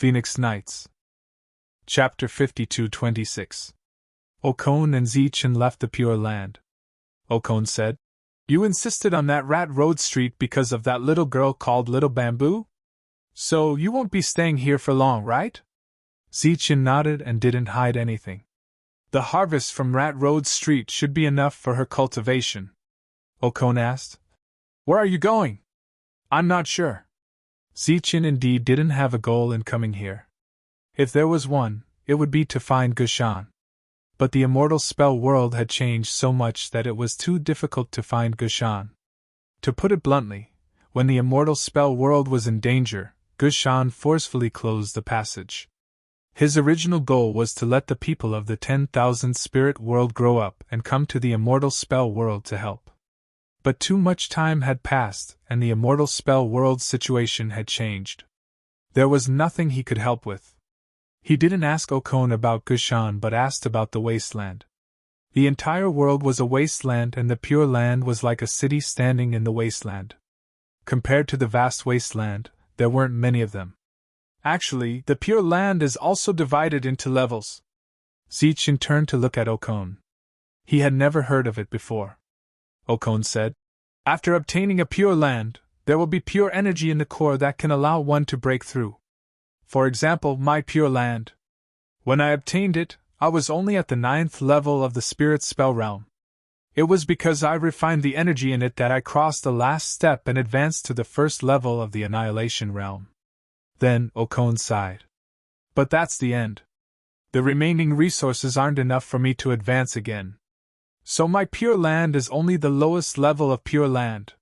Phoenix Nights. Chapter 52-26. Okon and Zichen left the Pure Land. Okon said, "You insisted on that Rat Road Street because of that little girl called Little Bamboo? So you won't be staying here for long, right?" Zichen nodded and didn't hide anything. "The harvest from Rat Road Street should be enough for her cultivation." Okon asked, "Where are you going?" "I'm not sure." Zichen indeed didn't have a goal in coming here. If there was one, it would be to find Gushan. But the immortal spell world had changed so much that it was too difficult to find Gushan. To put it bluntly, when the immortal spell world was in danger, Gushan forcefully closed the passage. His original goal was to let the people of the 10,000 spirit world grow up and come to the immortal spell world to help. But too much time had passed, and the immortal spell world's situation had changed. There was nothing he could help with. He didn't ask Okon about Gushan but asked about the wasteland. The entire world was a wasteland, and the Pure Land was like a city standing in the wasteland. Compared to the vast wasteland, there weren't many of them. Actually, the Pure Land is also divided into levels. Zichen turned to look at Okon. He had never heard of it before. Okon said, "After obtaining a Pure Land, there will be pure energy in the core that can allow one to break through. For example, my Pure Land. When I obtained it, I was only at the 9th level of the Spirit Spell Realm. It was because I refined the energy in it that I crossed the last step and advanced to the 1st level of the Annihilation Realm." Then Okon sighed. "But that's the end. The remaining resources aren't enough for me to advance again. So my Pure Land is only the lowest level of Pure Land."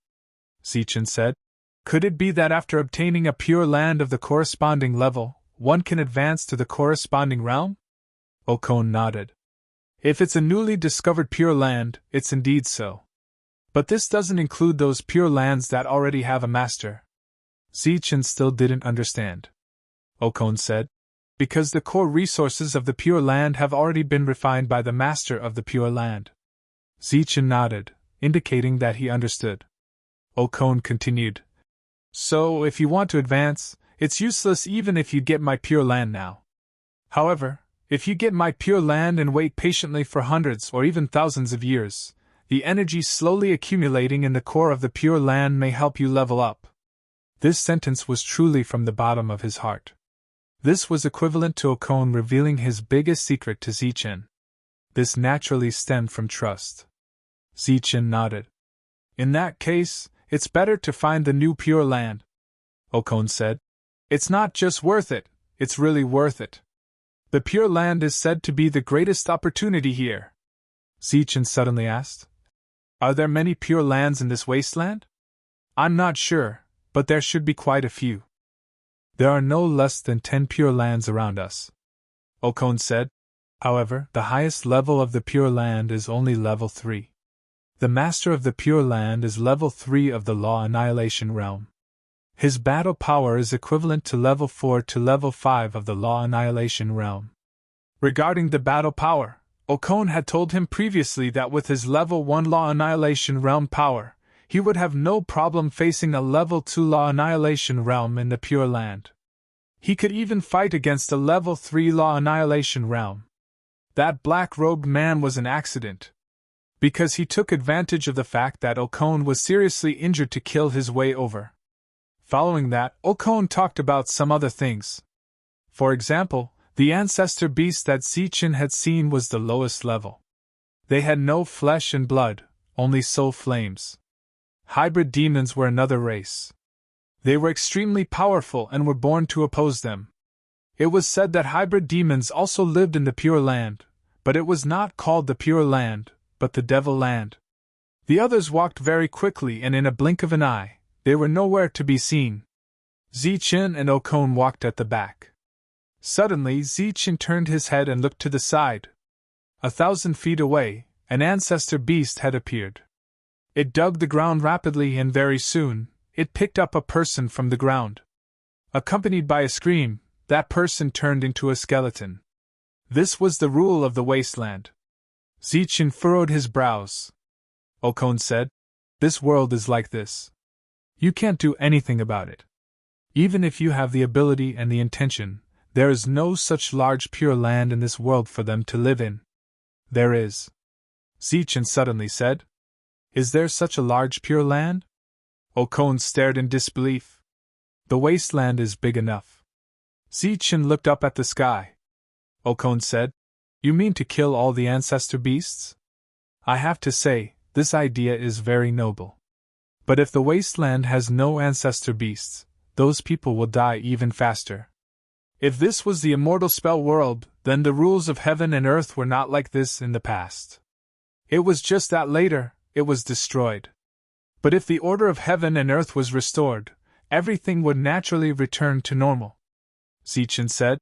Zichen said, "Could it be that after obtaining a Pure Land of the corresponding level, one can advance to the corresponding realm?" Okon nodded. "If it's a newly discovered Pure Land, it's indeed so. But this doesn't include those Pure Lands that already have a master." Zichen still didn't understand. Okon said, "Because the core resources of the Pure Land have already been refined by the master of the Pure Land." Zichen nodded, indicating that he understood. Okon continued, "So, if you want to advance, it's useless even if you get my Pure Land now. However, if you get my Pure Land and wait patiently for hundreds or even thousands of years, the energy slowly accumulating in the core of the Pure Land may help you level up." This sentence was truly from the bottom of his heart. This was equivalent to Okon revealing his biggest secret to Zichen. This naturally stemmed from trust. Zichen nodded. "In that case, it's better to find the new Pure Land." Okon said, "It's not just worth it, it's really worth it. The Pure Land is said to be the greatest opportunity here." Zichen suddenly asked, "Are there many Pure Lands in this wasteland?" "I'm not sure, but there should be quite a few. There are no less than 10 Pure Lands around us," Okon said. "However, the highest level of the Pure Land is only level 3. The master of the Pure Land is level 3 of the Law Annihilation Realm. His battle power is equivalent to level 4 to level 5 of the Law Annihilation Realm." Regarding the battle power, Okon had told him previously that with his level 1 Law Annihilation Realm power, he would have no problem facing a level 2 Law Annihilation Realm in the Pure Land. He could even fight against a level 3 Law Annihilation Realm. That black-robed man was an accident, because he took advantage of the fact that Okon was seriously injured to kill his way over. Following that, Okon talked about some other things. For example, the ancestor beast that Zichen had seen was the lowest level. They had no flesh and blood, only soul flames. Hybrid demons were another race. They were extremely powerful and were born to oppose them. It was said that hybrid demons also lived in the Pure Land, but it was not called the Pure Land, but the Devil Land. The others walked very quickly, and in a blink of an eye, they were nowhere to be seen. Zichen and Okon walked at the back. Suddenly, Zichen turned his head and looked to the side. 1,000 feet away, an ancestor beast had appeared. It dug the ground rapidly, and very soon, it picked up a person from the ground. Accompanied by a scream, that person turned into a skeleton. This was the rule of the wasteland. Zichen furrowed his brows. Okon said, "This world is like this. You can't do anything about it. Even if you have the ability and the intention, There is no such large pure land in this world for them to live in. There is. Zeechan suddenly said. Is there such a large pure land? Okon stared in disbelief. The wasteland is big enough. Zeechan looked up at the sky. Okon said, You mean to kill all the ancestor beasts? I have to say, this idea is very noble. But if the wasteland has no ancestor beasts, those people will die even faster. If this was the immortal spell world, then the rules of heaven and earth were not like this in the past. It was just that later, it was destroyed. But if the order of heaven and earth was restored, everything would naturally return to normal. Zeechan said,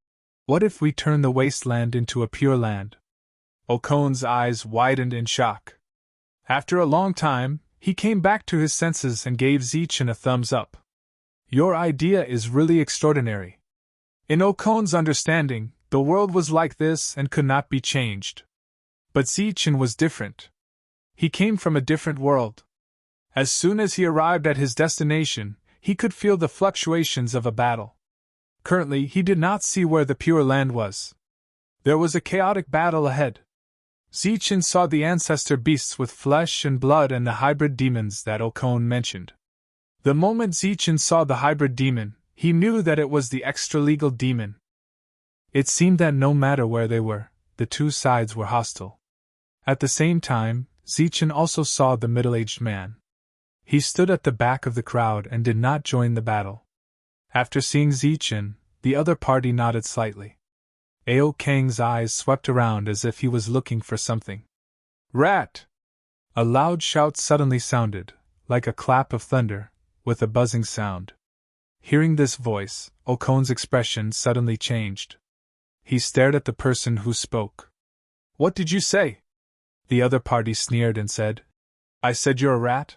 What if we turn the wasteland into a pure land? Okon's eyes widened in shock. After a long time, he came back to his senses and gave Zeechan a thumbs up. Your idea is really extraordinary. In Okon's understanding, the world was like this and could not be changed. But Zeechan was different. He came from a different world. As soon as he arrived at his destination, he could feel the fluctuations of a battle. Currently, he did not see where the pure land was. There was a chaotic battle ahead. Zeechan saw the ancestor beasts with flesh and blood and the hybrid demons that Okon mentioned. The moment Zeechan saw the hybrid demon, he knew that it was the extra-legal demon. It seemed that no matter where they were, the two sides were hostile. At the same time, Zeechan also saw the middle-aged man. He stood at the back of the crowd and did not join the battle. After seeing Zeechan, the other party nodded slightly. Ao Kang's eyes swept around as if he was looking for something. Rat! A loud shout suddenly sounded, like a clap of thunder, with a buzzing sound. Hearing this voice, Okon's expression suddenly changed. He stared at the person who spoke. What did you say? The other party sneered and said, I said you're a rat?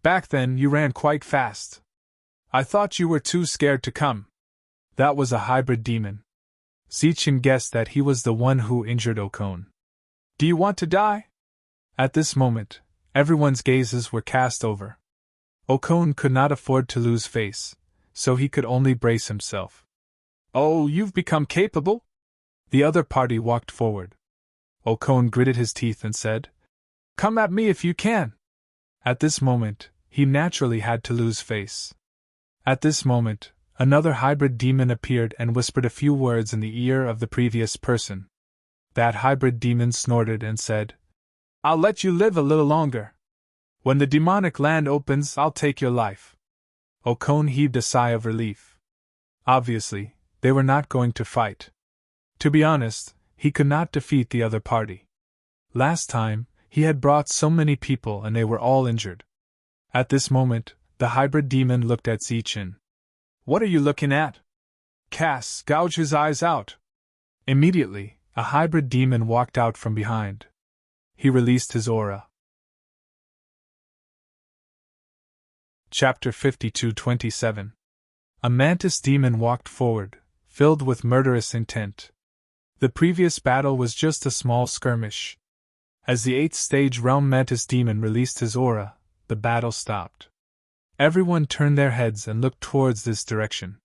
Back then you ran quite fast. I thought you were too scared to come. That was a hybrid demon. Zeechan guessed that he was the one who injured Okon. Do you want to die? At this moment, everyone's gazes were cast over. Okon could not afford to lose face, so he could only brace himself. Oh, you've become capable? The other party walked forward. Okon gritted his teeth and said, Come at me if you can. At this moment, he naturally had to lose face. At this moment, another hybrid demon appeared and whispered a few words in the ear of the previous person. That hybrid demon snorted and said, I'll let you live a little longer. When the demonic land opens, I'll take your life. Okon heaved a sigh of relief. Obviously, they were not going to fight. To be honest, he could not defeat the other party. Last time, he had brought so many people and they were all injured. At this moment, the hybrid demon looked at Zeechan. What are you looking at? Cass gouged his eyes out. Immediately, a hybrid demon walked out from behind. He released his aura. Chapter 52-27. A mantis demon walked forward, filled with murderous intent. The previous battle was just a small skirmish. As the 8th stage realm mantis demon released his aura, the battle stopped. Everyone turned their heads and looked towards this direction.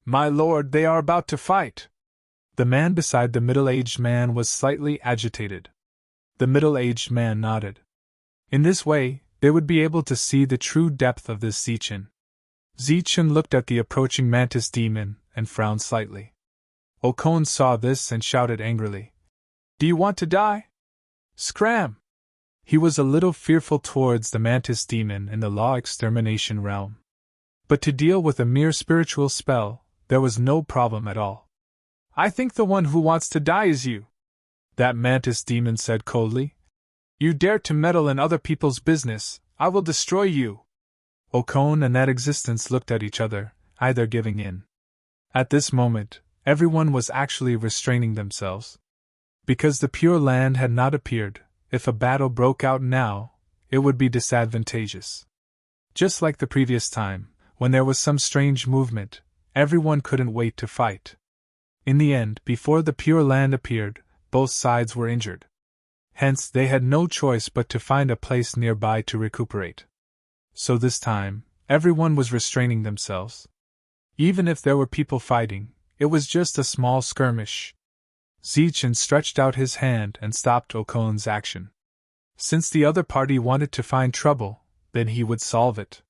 My lord, they are about to fight! The man beside the middle-aged man was slightly agitated. The middle-aged man nodded. In this way, they would be able to see the true depth of this Zeechan. Zeechan looked at the approaching mantis demon and frowned slightly. Okon saw this and shouted angrily. Do you want to die? Scram! He was a little fearful towards the mantis demon in the law extermination realm. But to deal with a mere spiritual spell, there was no problem at all. I think the one who wants to die is you, that mantis demon said coldly. You dare to meddle in other people's business, I will destroy you. Okon and that existence looked at each other, either giving in. At this moment, everyone was actually restraining themselves. Because the Pure Land had not appeared, if a battle broke out now, it would be disadvantageous. Just like the previous time, when there was some strange movement, everyone couldn't wait to fight. In the end, before the Pure Land appeared, both sides were injured. Hence, they had no choice but to find a place nearby to recuperate. So this time, everyone was restraining themselves. Even if there were people fighting, It was just a small skirmish. Zichen stretched out his hand and stopped Okon's action. Since the other party wanted to find trouble, then he would solve it.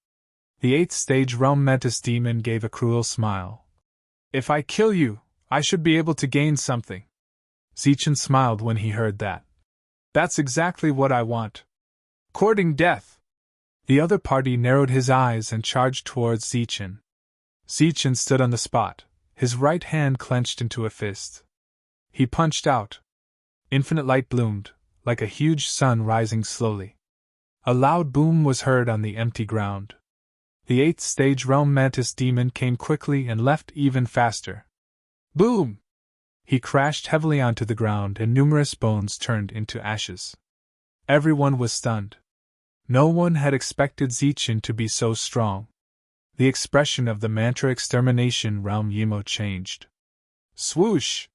The 8th stage realm mantis demon gave a cruel smile. If I kill you, I should be able to gain something. Zichen smiled when he heard that. That's exactly what I want. Courting death. The other party narrowed his eyes and charged towards Zichen. Zichen stood on the spot, his right hand clenched into a fist. He punched out. Infinite light bloomed, like a huge sun rising slowly. A loud boom was heard on the empty ground. The 8th stage realm mantis demon came quickly and left even faster. Boom! He crashed heavily onto the ground and numerous bones turned into ashes. Everyone was stunned. No one had expected Zichen to be so strong. The expression of the mantra extermination realm Yimo changed. Swoosh!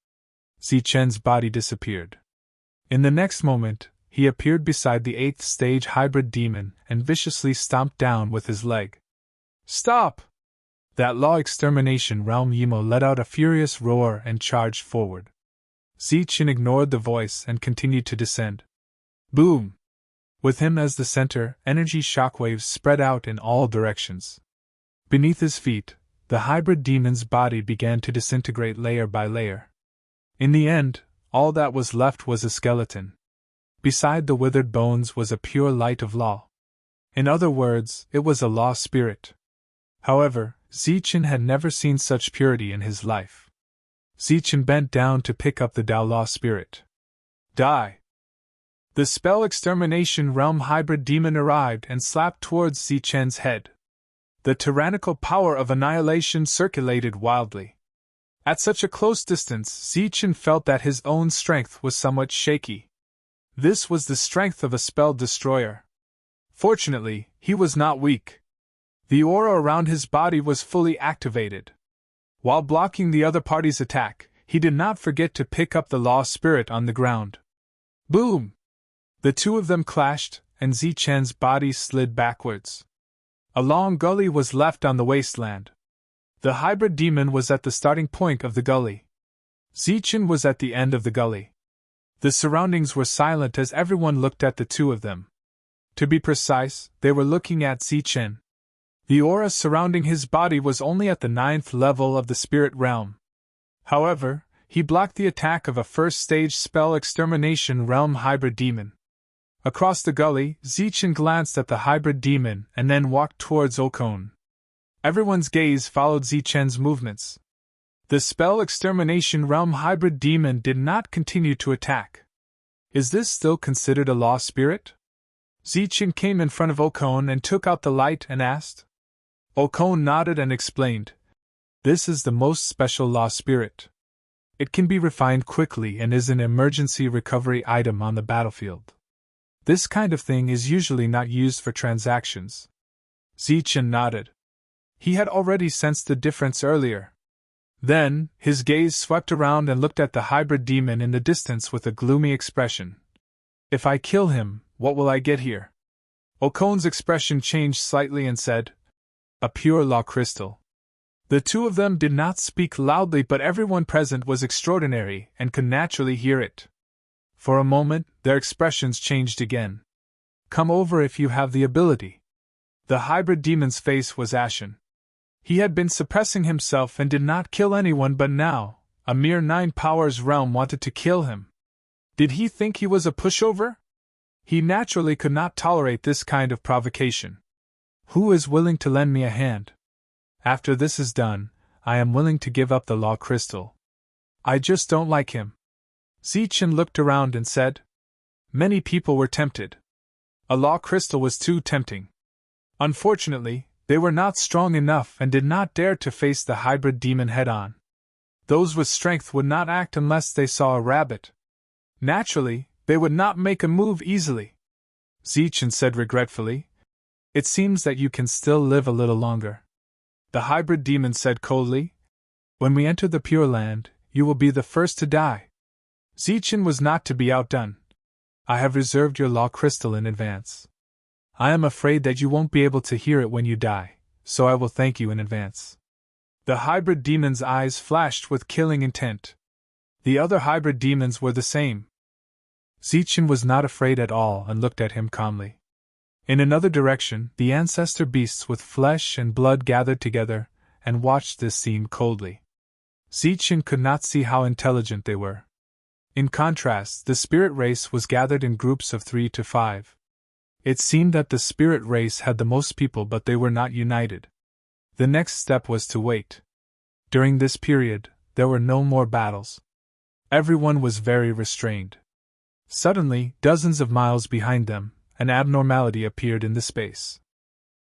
Zichen's body disappeared. In the next moment, he appeared beside the 8th stage hybrid demon and viciously stomped down with his leg. Stop! That law extermination realm Yimo let out a furious roar and charged forward. Zichen ignored the voice and continued to descend. Boom! With him as the center, energy shockwaves spread out in all directions. Beneath his feet, the hybrid demon's body began to disintegrate layer by layer. In the end, all that was left was a skeleton. Beside the withered bones was a pure light of law. In other words, it was a law spirit. However, Zichen had never seen such purity in his life. Zichen bent down to pick up the Dao law spirit. Die! The spell extermination realm hybrid demon arrived and slapped towards Zichen's head. The tyrannical power of annihilation circulated wildly. At such a close distance, Zichen felt that his own strength was somewhat shaky. This was the strength of a spell destroyer. Fortunately, he was not weak. The aura around his body was fully activated. While blocking the other party's attack, he did not forget to pick up the law spirit on the ground. Boom! The two of them clashed, and Zichen's body slid backwards. A long gully was left on the wasteland. The hybrid demon was at the starting point of the gully. Zichen was at the end of the gully. The surroundings were silent as everyone looked at the two of them. To be precise, they were looking at Zichen. The aura surrounding his body was only at the 9th level of the spirit realm. However, he blocked the attack of a first-stage spell extermination realm hybrid demon. Across the gully, Zichen glanced at the hybrid demon and then walked towards Okon. Everyone's gaze followed Zichen's movements. The spell extermination realm hybrid demon did not continue to attack. Is this still considered a law spirit? Zichen came in front of Okon and took out the light and asked. Okon nodded and explained. This is the most special law spirit. It can be refined quickly and is an emergency recovery item on the battlefield. This kind of thing is usually not used for transactions. Zichen nodded. He had already sensed the difference earlier. Then, his gaze swept around and looked at the hybrid demon in the distance with a gloomy expression. If I kill him, what will I get here? Okon's expression changed slightly and said, A pure law crystal. The two of them did not speak loudly, but everyone present was extraordinary and could naturally hear it. For a moment, their expressions changed again. Come over if you have the ability. The hybrid demon's face was ashen. He had been suppressing himself and did not kill anyone, but now, a mere 9 powers realm wanted to kill him. Did he think he was a pushover? He naturally could not tolerate this kind of provocation. Who is willing to lend me a hand? After this is done, I am willing to give up the law crystal. I just don't like him. Zichen looked around and said. Many people were tempted. A law crystal was too tempting. Unfortunately, they were not strong enough and did not dare to face the hybrid demon head-on. Those with strength would not act unless they saw a rabbit. Naturally, they would not make a move easily. Zichen said regretfully. It seems that you can still live a little longer. The hybrid demon said coldly. When we enter the Pure Land, you will be the first to die. Zichen was not to be outdone. I have reserved your law crystal in advance. I am afraid that you won't be able to hear it when you die, so I will thank you in advance. The hybrid demon's eyes flashed with killing intent. The other hybrid demons were the same. Zichen was not afraid at all and looked at him calmly. In another direction, the ancestor beasts with flesh and blood gathered together and watched this scene coldly. Zichen could not see how intelligent they were. In contrast, the spirit race was gathered in groups of 3 to 5. It seemed that the spirit race had the most people, but they were not united. The next step was to wait. During this period, there were no more battles. Everyone was very restrained. Suddenly, dozens of miles behind them, an abnormality appeared in the space.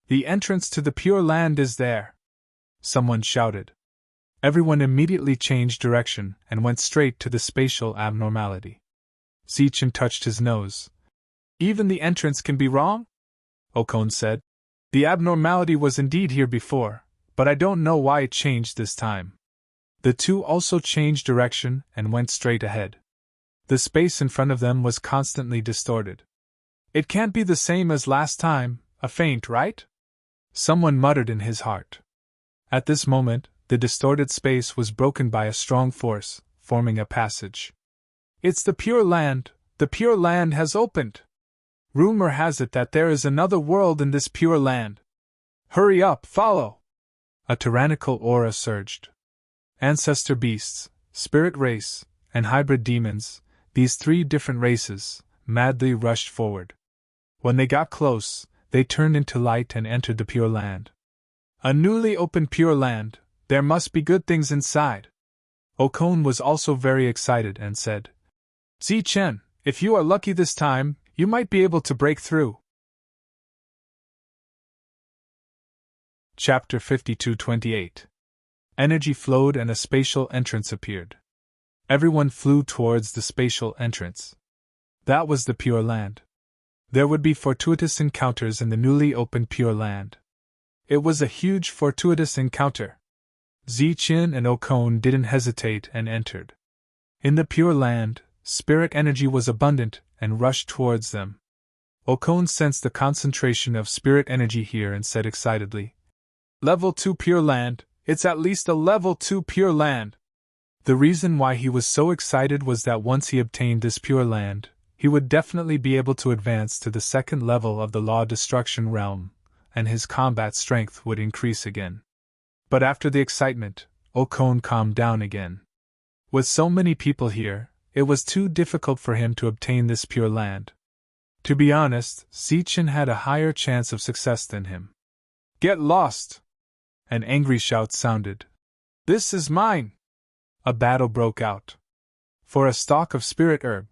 "The entrance to the Pure Land is there!" someone shouted. Everyone immediately changed direction and went straight to the spatial abnormality. Zichen touched his nose. "Even the entrance can be wrong?" Okon said. "The abnormality was indeed here before, but I don't know why it changed this time." The two also changed direction and went straight ahead. The space in front of them was constantly distorted. "It can't be the same as last time, a feint, right?" someone muttered in his heart. At this moment, the distorted space was broken by a strong force, forming a passage. "It's the Pure Land! The Pure Land has opened! Rumor has it that there is another world in this Pure Land. Hurry up, follow!" A tyrannical aura surged. Ancestor beasts, spirit race, and hybrid demons, these 3 different races, madly rushed forward. When they got close, they turned into light and entered the Pure Land. "A newly opened Pure Land, there must be good things inside." Okon was also very excited and said, "Zichen, if you are lucky this time, you might be able to break through." Chapter 52-28. Energy flowed and a spatial entrance appeared. Everyone flew towards the spatial entrance. That was the Pure Land. There would be fortuitous encounters in the newly opened Pure Land. It was a huge fortuitous encounter. Zichen and Okon didn't hesitate and entered. In the Pure Land, spirit energy was abundant and rushed towards them. Okon sensed the concentration of spirit energy here and said excitedly, "Level 2 Pure Land, it's at least a Level 2 Pure Land." The reason why he was so excited was that once he obtained this Pure Land, he would definitely be able to advance to the 2nd level of the Law Destruction realm, and his combat strength would increase again. But after the excitement, Okon calmed down again. With so many people here, it was too difficult for him to obtain this Pure Land. To be honest, Zichen had a higher chance of success than him. "Get lost!" An angry shout sounded. "This is mine!" A battle broke out. For a stalk of spirit herb.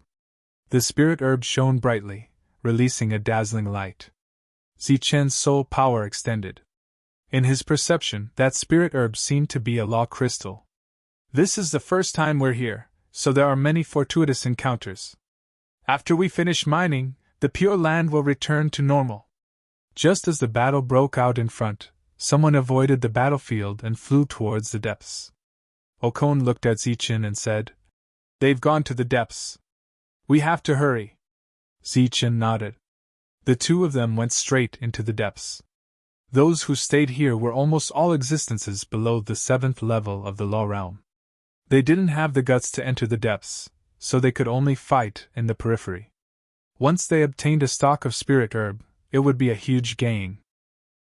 The spirit herb shone brightly, releasing a dazzling light. Zichen's soul power extended. In his perception, that spirit herb seemed to be a law crystal. "This is the first time we're here, so there are many fortuitous encounters. After we finish mining, the Pure Land will return to normal." Just as the battle broke out in front, someone avoided the battlefield and flew towards the depths. Okon looked at Zichen and said, "They've gone to the depths. We have to hurry." Zichen nodded. The two of them went straight into the depths. Those who stayed here were almost all existences below the 7th level of the Law Realm. They didn't have the guts to enter the depths, so they could only fight in the periphery. Once they obtained a stalk of spirit herb, it would be a huge gain.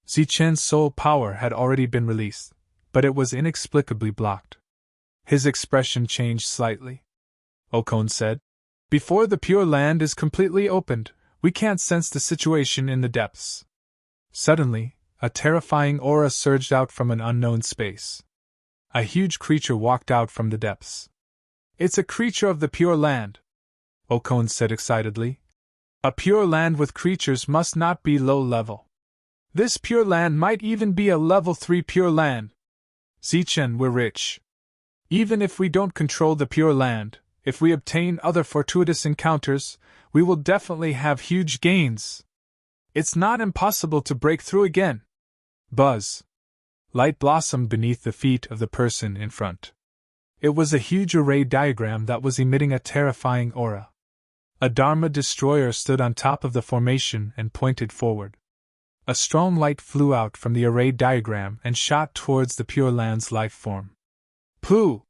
Zichen's soul power had already been released, but it was inexplicably blocked. His expression changed slightly. Okon said, "Before the Pure Land is completely opened, we can't sense the situation in the depths." Suddenly, a terrifying aura surged out from an unknown space. A huge creature walked out from the depths. "It's a creature of the Pure Land," Okon said excitedly. "A Pure Land with creatures must not be low level. This Pure Land might even be a Level 3 Pure Land. Zichen, we're rich. Even if we don't control the Pure Land, if we obtain other fortuitous encounters, we will definitely have huge gains. It's not impossible to break through again." Buzz. Light blossomed beneath the feet of the person in front. It was a huge array diagram that was emitting a terrifying aura. A Dharma destroyer stood on top of the formation and pointed forward. A strong light flew out from the array diagram and shot towards the Pure Land's life form. Pooh!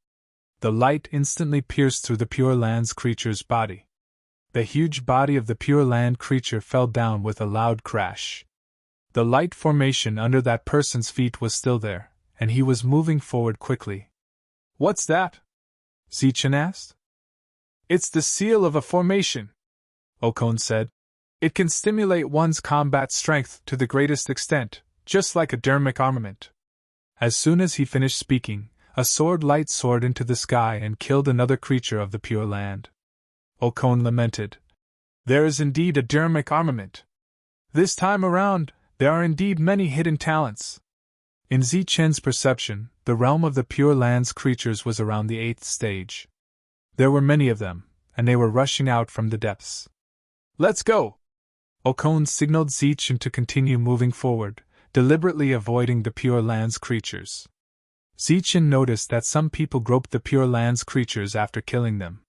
The light instantly pierced through the Pure Land's creature's body. The huge body of the Pure Land creature fell down with a loud crash. The light formation under that person's feet was still there, and he was moving forward quickly. What's that? Zichen asked. It's the seal of a formation, Okon said. It can stimulate one's combat strength to the greatest extent, just like a dermic armament. As soon as he finished speaking, a sword light soared into the sky and killed another creature of the Pure Land. Okon lamented. There is indeed a dermic armament. This time around, there are indeed many hidden talents. In Zichen's perception, the realm of the Pure Land's creatures was around the 8th stage. There were many of them, and they were rushing out from the depths. Let's go! Okon signaled Zichen to continue moving forward, deliberately avoiding the Pure Land's creatures. Zichen noticed that some people groped the Pure Land's creatures after killing them.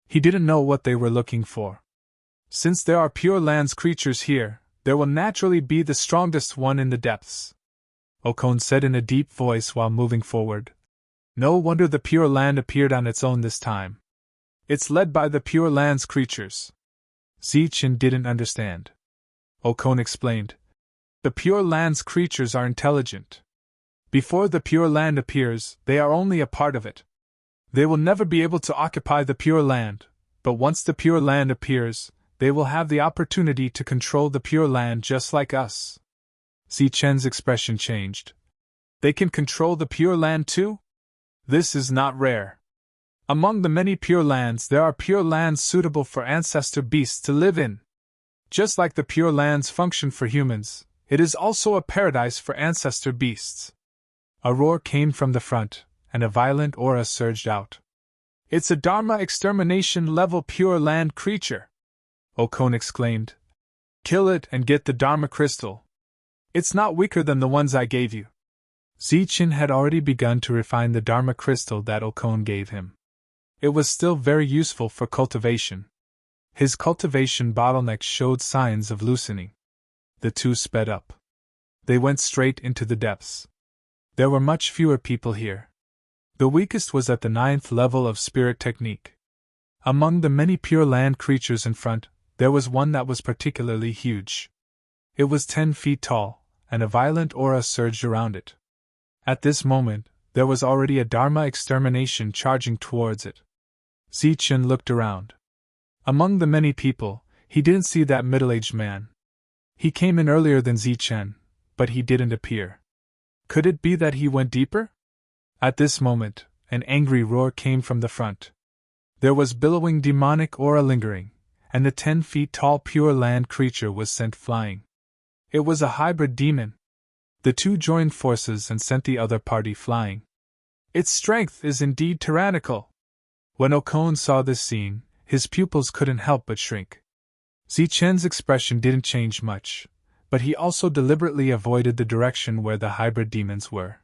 He didn't know what they were looking for. Since there are Pure Land's creatures here, there will naturally be the strongest one in the depths, Okon said in a deep voice while moving forward. No wonder the Pure Land appeared on its own this time. It's led by the Pure Land's creatures. Zichen didn't understand. Okon explained. The Pure Land's creatures are intelligent. Before the Pure Land appears, they are only a part of it. They will never be able to occupy the Pure Land, but once the Pure Land appears, they will have the opportunity to control the Pure Land just like us. Zichen's expression changed. They can control the Pure Land too? This is not rare. Among the many Pure Lands, there are Pure Lands suitable for ancestor beasts to live in. Just like the Pure Lands function for humans, it is also a paradise for ancestor beasts. A roar came from the front, and a violent aura surged out. It's a Dharma extermination level Pure Land creature, Okon exclaimed. Kill it and get the Dharma crystal. It's not weaker than the ones I gave you. Zichen had already begun to refine the Dharma crystal that Okon gave him. It was still very useful for cultivation. His cultivation bottlenecks showed signs of loosening. The two sped up. They went straight into the depths. There were much fewer people here. The weakest was at the 9th level of spirit technique. Among the many Pure Land creatures in front, there was one that was particularly huge. It was 10 feet tall, and a violent aura surged around it. At this moment, there was already a Dharma extermination charging towards it. Zichen looked around. Among the many people, he didn't see that middle-aged man. He came in earlier than Zichen, but he didn't appear. Could it be that he went deeper? At this moment, an angry roar came from the front. There was billowing demonic aura lingering, and the 10 feet tall Pure Land creature was sent flying. It was a hybrid demon. The two joined forces and sent the other party flying. Its strength is indeed tyrannical. When Okon saw this scene, his pupils couldn't help but shrink. Zichen's expression didn't change much, but he also deliberately avoided the direction where the hybrid demons were.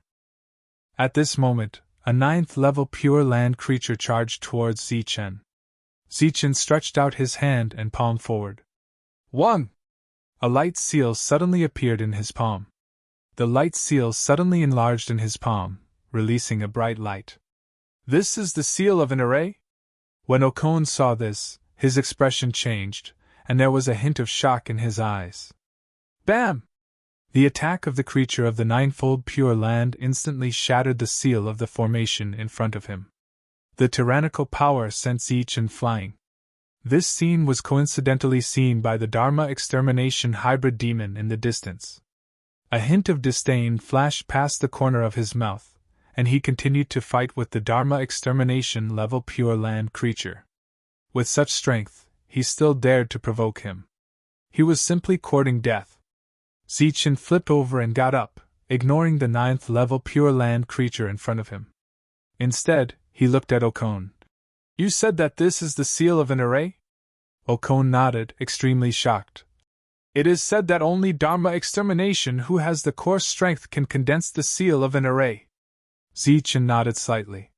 At this moment, a 9th level Pure Land creature charged towards Zichen. Zichen stretched out his hand and palm forward. Wang! A light seal suddenly appeared in his palm. The light seal suddenly enlarged in his palm, releasing a bright light. This is the seal of an array? When Okon saw this, his expression changed, and there was a hint of shock in his eyes. Bam! The attack of the creature of the 9-fold Pure Land instantly shattered the seal of the formation in front of him. The tyrannical power sent Zichen flying. This scene was coincidentally seen by the Dharma extermination hybrid demon in the distance. A hint of disdain flashed past the corner of his mouth, and he continued to fight with the Dharma extermination level Pure Land creature. With such strength, he still dared to provoke him. He was simply courting death. Zichen flipped over and got up, ignoring the 9th level Pure Land creature in front of him. Instead, he looked at Okon. You said that this is the seal of an array? Okon nodded, extremely shocked. It is said that only Dharma extermination who has the core strength can condense the seal of an array. Zichen nodded slightly.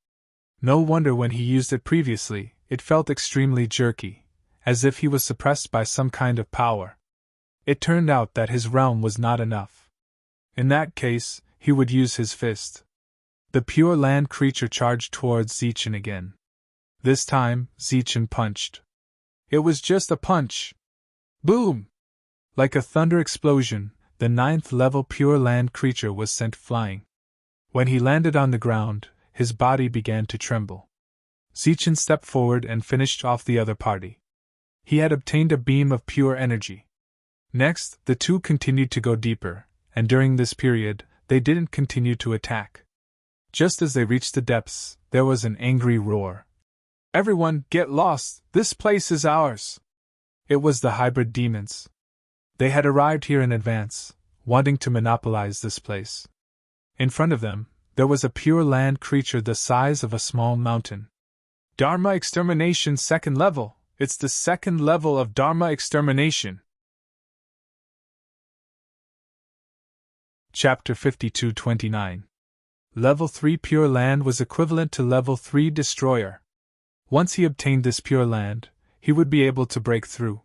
No wonder when he used it previously, it felt extremely jerky, as if he was suppressed by some kind of power. It turned out that his realm was not enough. In that case, he would use his fist. The Pure Land creature charged towards Zichen again. This time, Zichen punched. It was just a punch. Boom! Like a thunder explosion, the 9th level Pure Land creature was sent flying. When he landed on the ground, his body began to tremble. Zichen stepped forward and finished off the other party. He had obtained a beam of pure energy. Next, the two continued to go deeper, and during this period, they didn't continue to attack. Just as they reached the depths, there was an angry roar. Everyone, get lost! This place is ours! It was the hybrid demons. They had arrived here in advance, wanting to monopolize this place. In front of them, there was a Pure Land creature the size of a small mountain. Dharma Extermination 2nd level! It's the 2nd level of Dharma Extermination! Chapter 52-29. Level 3 Pure Land was equivalent to Level 3 Destroyer. Once he obtained this Pure Land, he would be able to break through.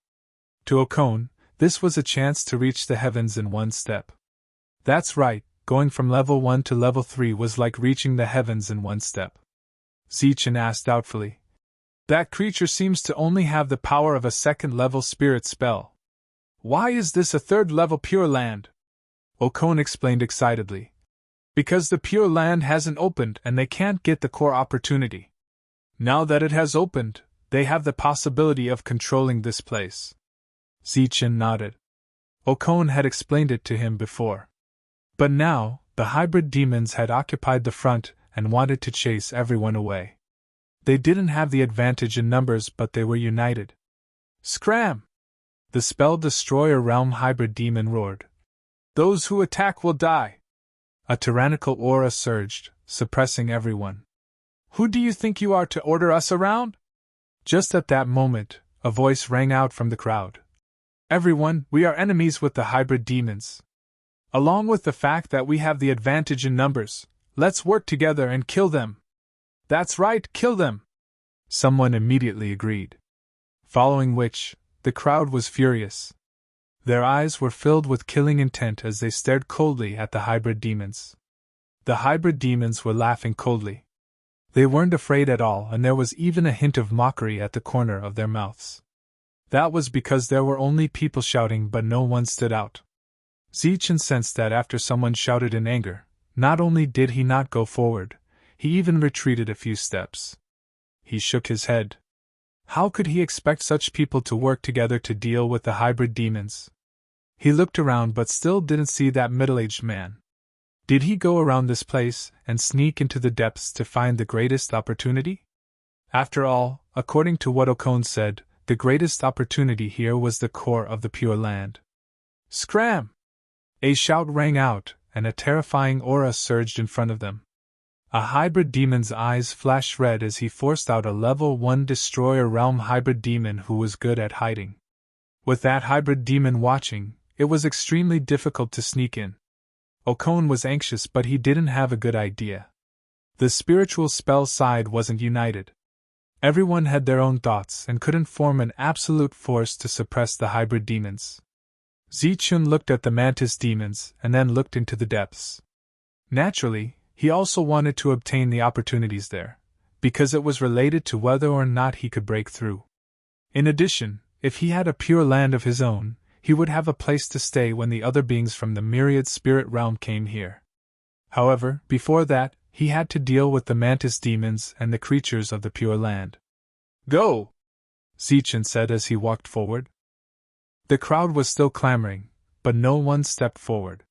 To Okone, this was a chance to reach the heavens in one step. That's right, going from Level 1 to Level 3 was like reaching the heavens in one step. Zichen asked doubtfully. That creature seems to only have the power of a 2nd level spirit spell. Why is this a 3rd level Pure Land? Okone explained excitedly. Because the Pure Land hasn't opened and they can't get the core opportunity. Now that it has opened, they have the possibility of controlling this place. Zichen nodded. Okone had explained it to him before. But now, the hybrid demons had occupied the front and wanted to chase everyone away. They didn't have the advantage in numbers, but they were united. Scram! The Spell Destroyer Realm hybrid demon roared. Those who attack will die! A tyrannical aura surged, suppressing everyone. Who do you think you are to order us around? Just at that moment, a voice rang out from the crowd. Everyone, we are enemies with the hybrid demons. Along with the fact that we have the advantage in numbers, let's work together and kill them. That's right, kill them! Someone immediately agreed. Following which, the crowd was furious. Their eyes were filled with killing intent as they stared coldly at the hybrid demons. The hybrid demons were laughing coldly. They weren't afraid at all, and there was even a hint of mockery at the corner of their mouths. That was because there were only people shouting, but no one stood out. Zichen sensed that after someone shouted in anger, not only did he not go forward, he even retreated a few steps. He shook his head. How could he expect such people to work together to deal with the hybrid demons? He looked around but still didn't see that middle-aged man. Did he go around this place and sneak into the depths to find the greatest opportunity? After all, according to what Okone said, the greatest opportunity here was the core of the Pure Land. Scram! A shout rang out, and a terrifying aura surged in front of them. A hybrid demon's eyes flashed red as he forced out a level 1 Destroyer Realm hybrid demon who was good at hiding. With that hybrid demon watching, it was extremely difficult to sneak in. Okone was anxious, but he didn't have a good idea. The spiritual spell side wasn't united. Everyone had their own thoughts and couldn't form an absolute force to suppress the hybrid demons. Zichen looked at the mantis demons and then looked into the depths. Naturally, he also wanted to obtain the opportunities there, because it was related to whether or not he could break through. In addition, if he had a Pure Land of his own, he would have a place to stay when the other beings from the myriad spirit realm came here. However, before that, he had to deal with the mantis demons and the creatures of the Pure Land. Go! Zichen said as he walked forward. The crowd was still clamoring, but no one stepped forward.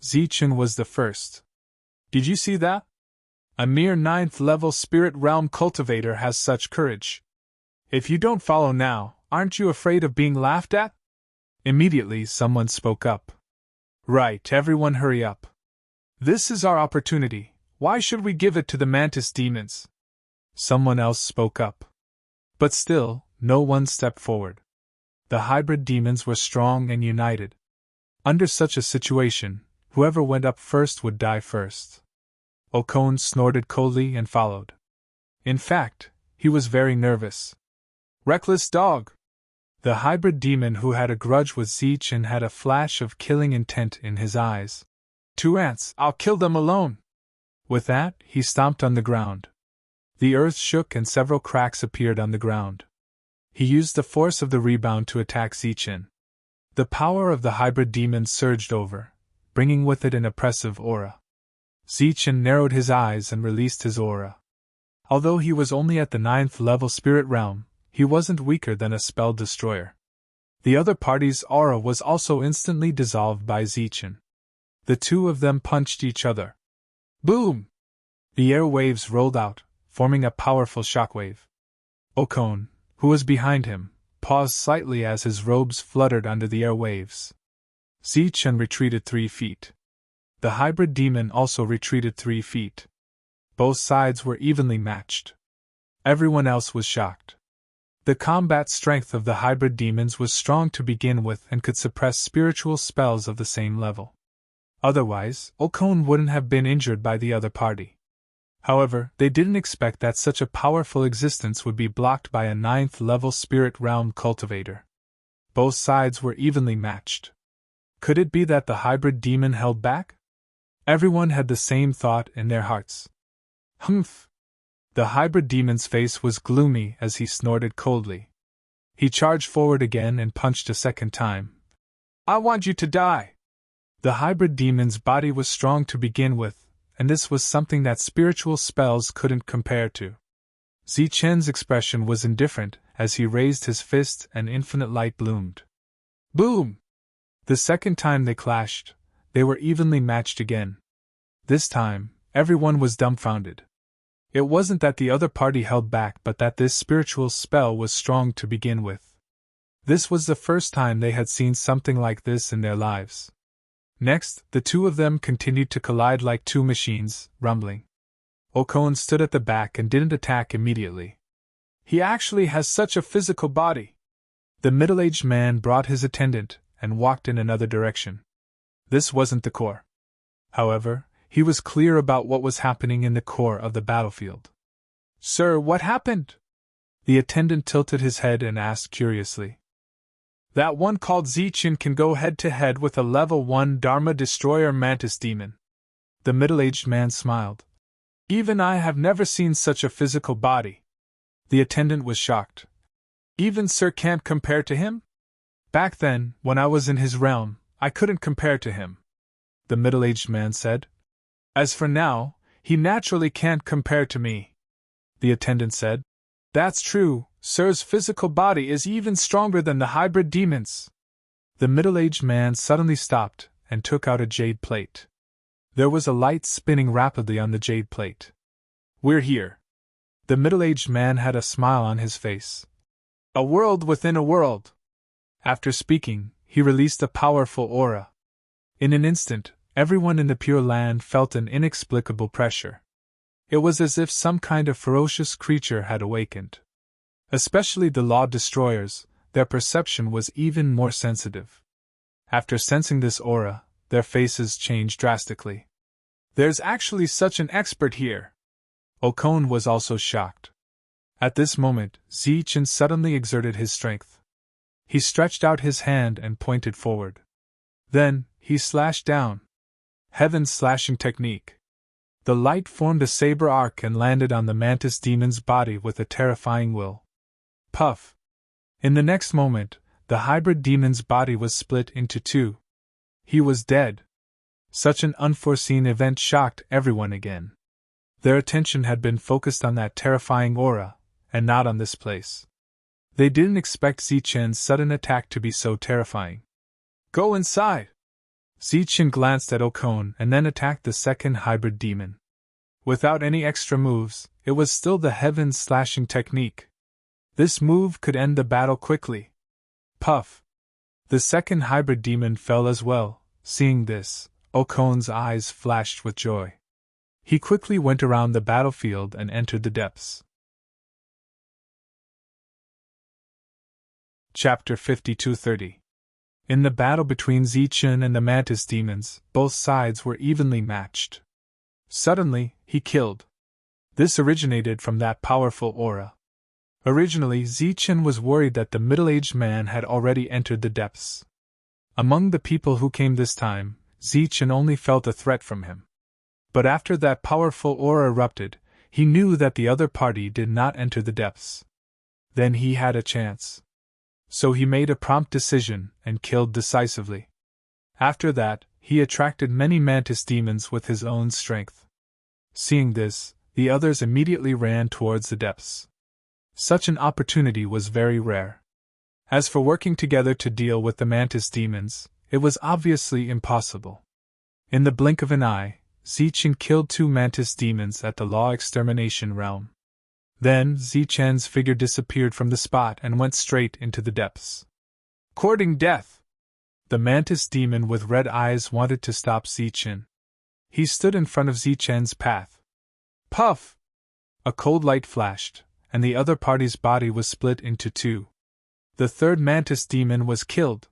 Zichen was the first. Did you see that? A mere 9th level spirit realm cultivator has such courage. If you don't follow now, aren't you afraid of being laughed at? Immediately someone spoke up. Right, everyone hurry up. This is our opportunity. Why should we give it to the mantis demons? Someone else spoke up. But still, no one stepped forward. The hybrid demons were strong and united. Under such a situation, whoever went up first would die first. Okone snorted coldly and followed. In fact, he was very nervous. Reckless dog! The hybrid demon who had a grudge with Zeech had a flash of killing intent in his eyes. 2 ants, I'll kill them alone! With that, he stomped on the ground. The earth shook and several cracks appeared on the ground. He used the force of the rebound to attack Zeech. The power of the hybrid demon surged over, bringing with it an oppressive aura. Zeech narrowed his eyes and released his aura. Although he was only at the 9th level spirit realm, he wasn't weaker than a spell destroyer. The other party's aura was also instantly dissolved by Zeech. The two of them punched each other. Boom! The air waves rolled out, forming a powerful shockwave. Okone, who was behind him, paused slightly as his robes fluttered under the air waves. Zeech retreated 3 feet. The hybrid demon also retreated 3 feet. Both sides were evenly matched. Everyone else was shocked. The combat strength of the hybrid demons was strong to begin with and could suppress spiritual spells of the same level. Otherwise, Okone wouldn't have been injured by the other party. However, they didn't expect that such a powerful existence would be blocked by a 9th level spirit realm cultivator. Both sides were evenly matched. Could it be that the hybrid demon held back? Everyone had the same thought in their hearts. Humph! The hybrid demon's face was gloomy as he snorted coldly. He charged forward again and punched a second time. I want you to die! The hybrid demon's body was strong to begin with, and this was something that spiritual spells couldn't compare to. Zeech's expression was indifferent as he raised his fist and infinite light bloomed. Boom! The second time they clashed, they were evenly matched again. This time, everyone was dumbfounded. It wasn't that the other party held back, but that this spiritual spell was strong to begin with. This was the first time they had seen something like this in their lives. Next, the two of them continued to collide like two machines, rumbling. Okone stood at the back and didn't attack immediately. He actually has such a physical body. The middle-aged man brought his attendant and walked in another direction. This wasn't the core. However, he was clear about what was happening in the core of the battlefield. Sir, what happened? The attendant tilted his head and asked curiously. That one called Zeech can go head-to-head with a level 1 Dharma Destroyer Mantis Demon. The middle-aged man smiled. Even I have never seen such a physical body. The attendant was shocked. Even Sir can't compare to him? Back then, when I was in his realm, I couldn't compare to him. The middle-aged man said. As for now, he naturally can't compare to me. The attendant said. That's true, Sir's physical body is even stronger than the hybrid demons. The middle-aged man suddenly stopped and took out a jade plate. There was a light spinning rapidly on the jade plate. We're here. The middle-aged man had a smile on his face. A world within a world. After speaking, he released a powerful aura. In an instant, everyone in the Pure Land felt an inexplicable pressure. It was as if some kind of ferocious creature had awakened. Especially the Law Destroyers, their perception was even more sensitive. After sensing this aura, their faces changed drastically. There's actually such an expert here! Okone was also shocked. At this moment, Zeech suddenly exerted his strength. He stretched out his hand and pointed forward. Then, he slashed down. Heaven's slashing technique. The light formed a saber arc and landed on the mantis demon's body with a terrifying will. Puff! In the next moment, the hybrid demon's body was split into two. He was dead. Such an unforeseen event shocked everyone again. Their attention had been focused on that terrifying aura, and not on this place. They didn't expect Zeech's sudden attack to be so terrifying. Go inside! Zeech glanced at Okone and then attacked the second hybrid demon. Without any extra moves, it was still the heaven's slashing technique. This move could end the battle quickly. Puff! The second hybrid demon fell as well. Seeing this, Okone's eyes flashed with joy. He quickly went around the battlefield and entered the depths. Chapter 52:30. In the battle between Zeech and the mantis demons, both sides were evenly matched. Suddenly, he killed. This originated from that powerful aura. Originally, Zichen was worried that the middle-aged man had already entered the depths. Among the people who came this time, Zichen only felt a threat from him. But after that powerful aura erupted, he knew that the other party did not enter the depths. Then he had a chance. So he made a prompt decision and killed decisively. After that, he attracted many mantis demons with his own strength. Seeing this, the others immediately ran towards the depths. Such an opportunity was very rare. As for working together to deal with the mantis demons, it was obviously impossible. In the blink of an eye, Zichen killed 2 mantis demons at the law extermination realm. Then Zichen's figure disappeared from the spot and went straight into the depths. Courting death! The mantis demon with red eyes wanted to stop Zichen. He stood in front of Zichen's path. Puff! A cold light flashed, and the other party's body was split into 2. The third mantis demon was killed.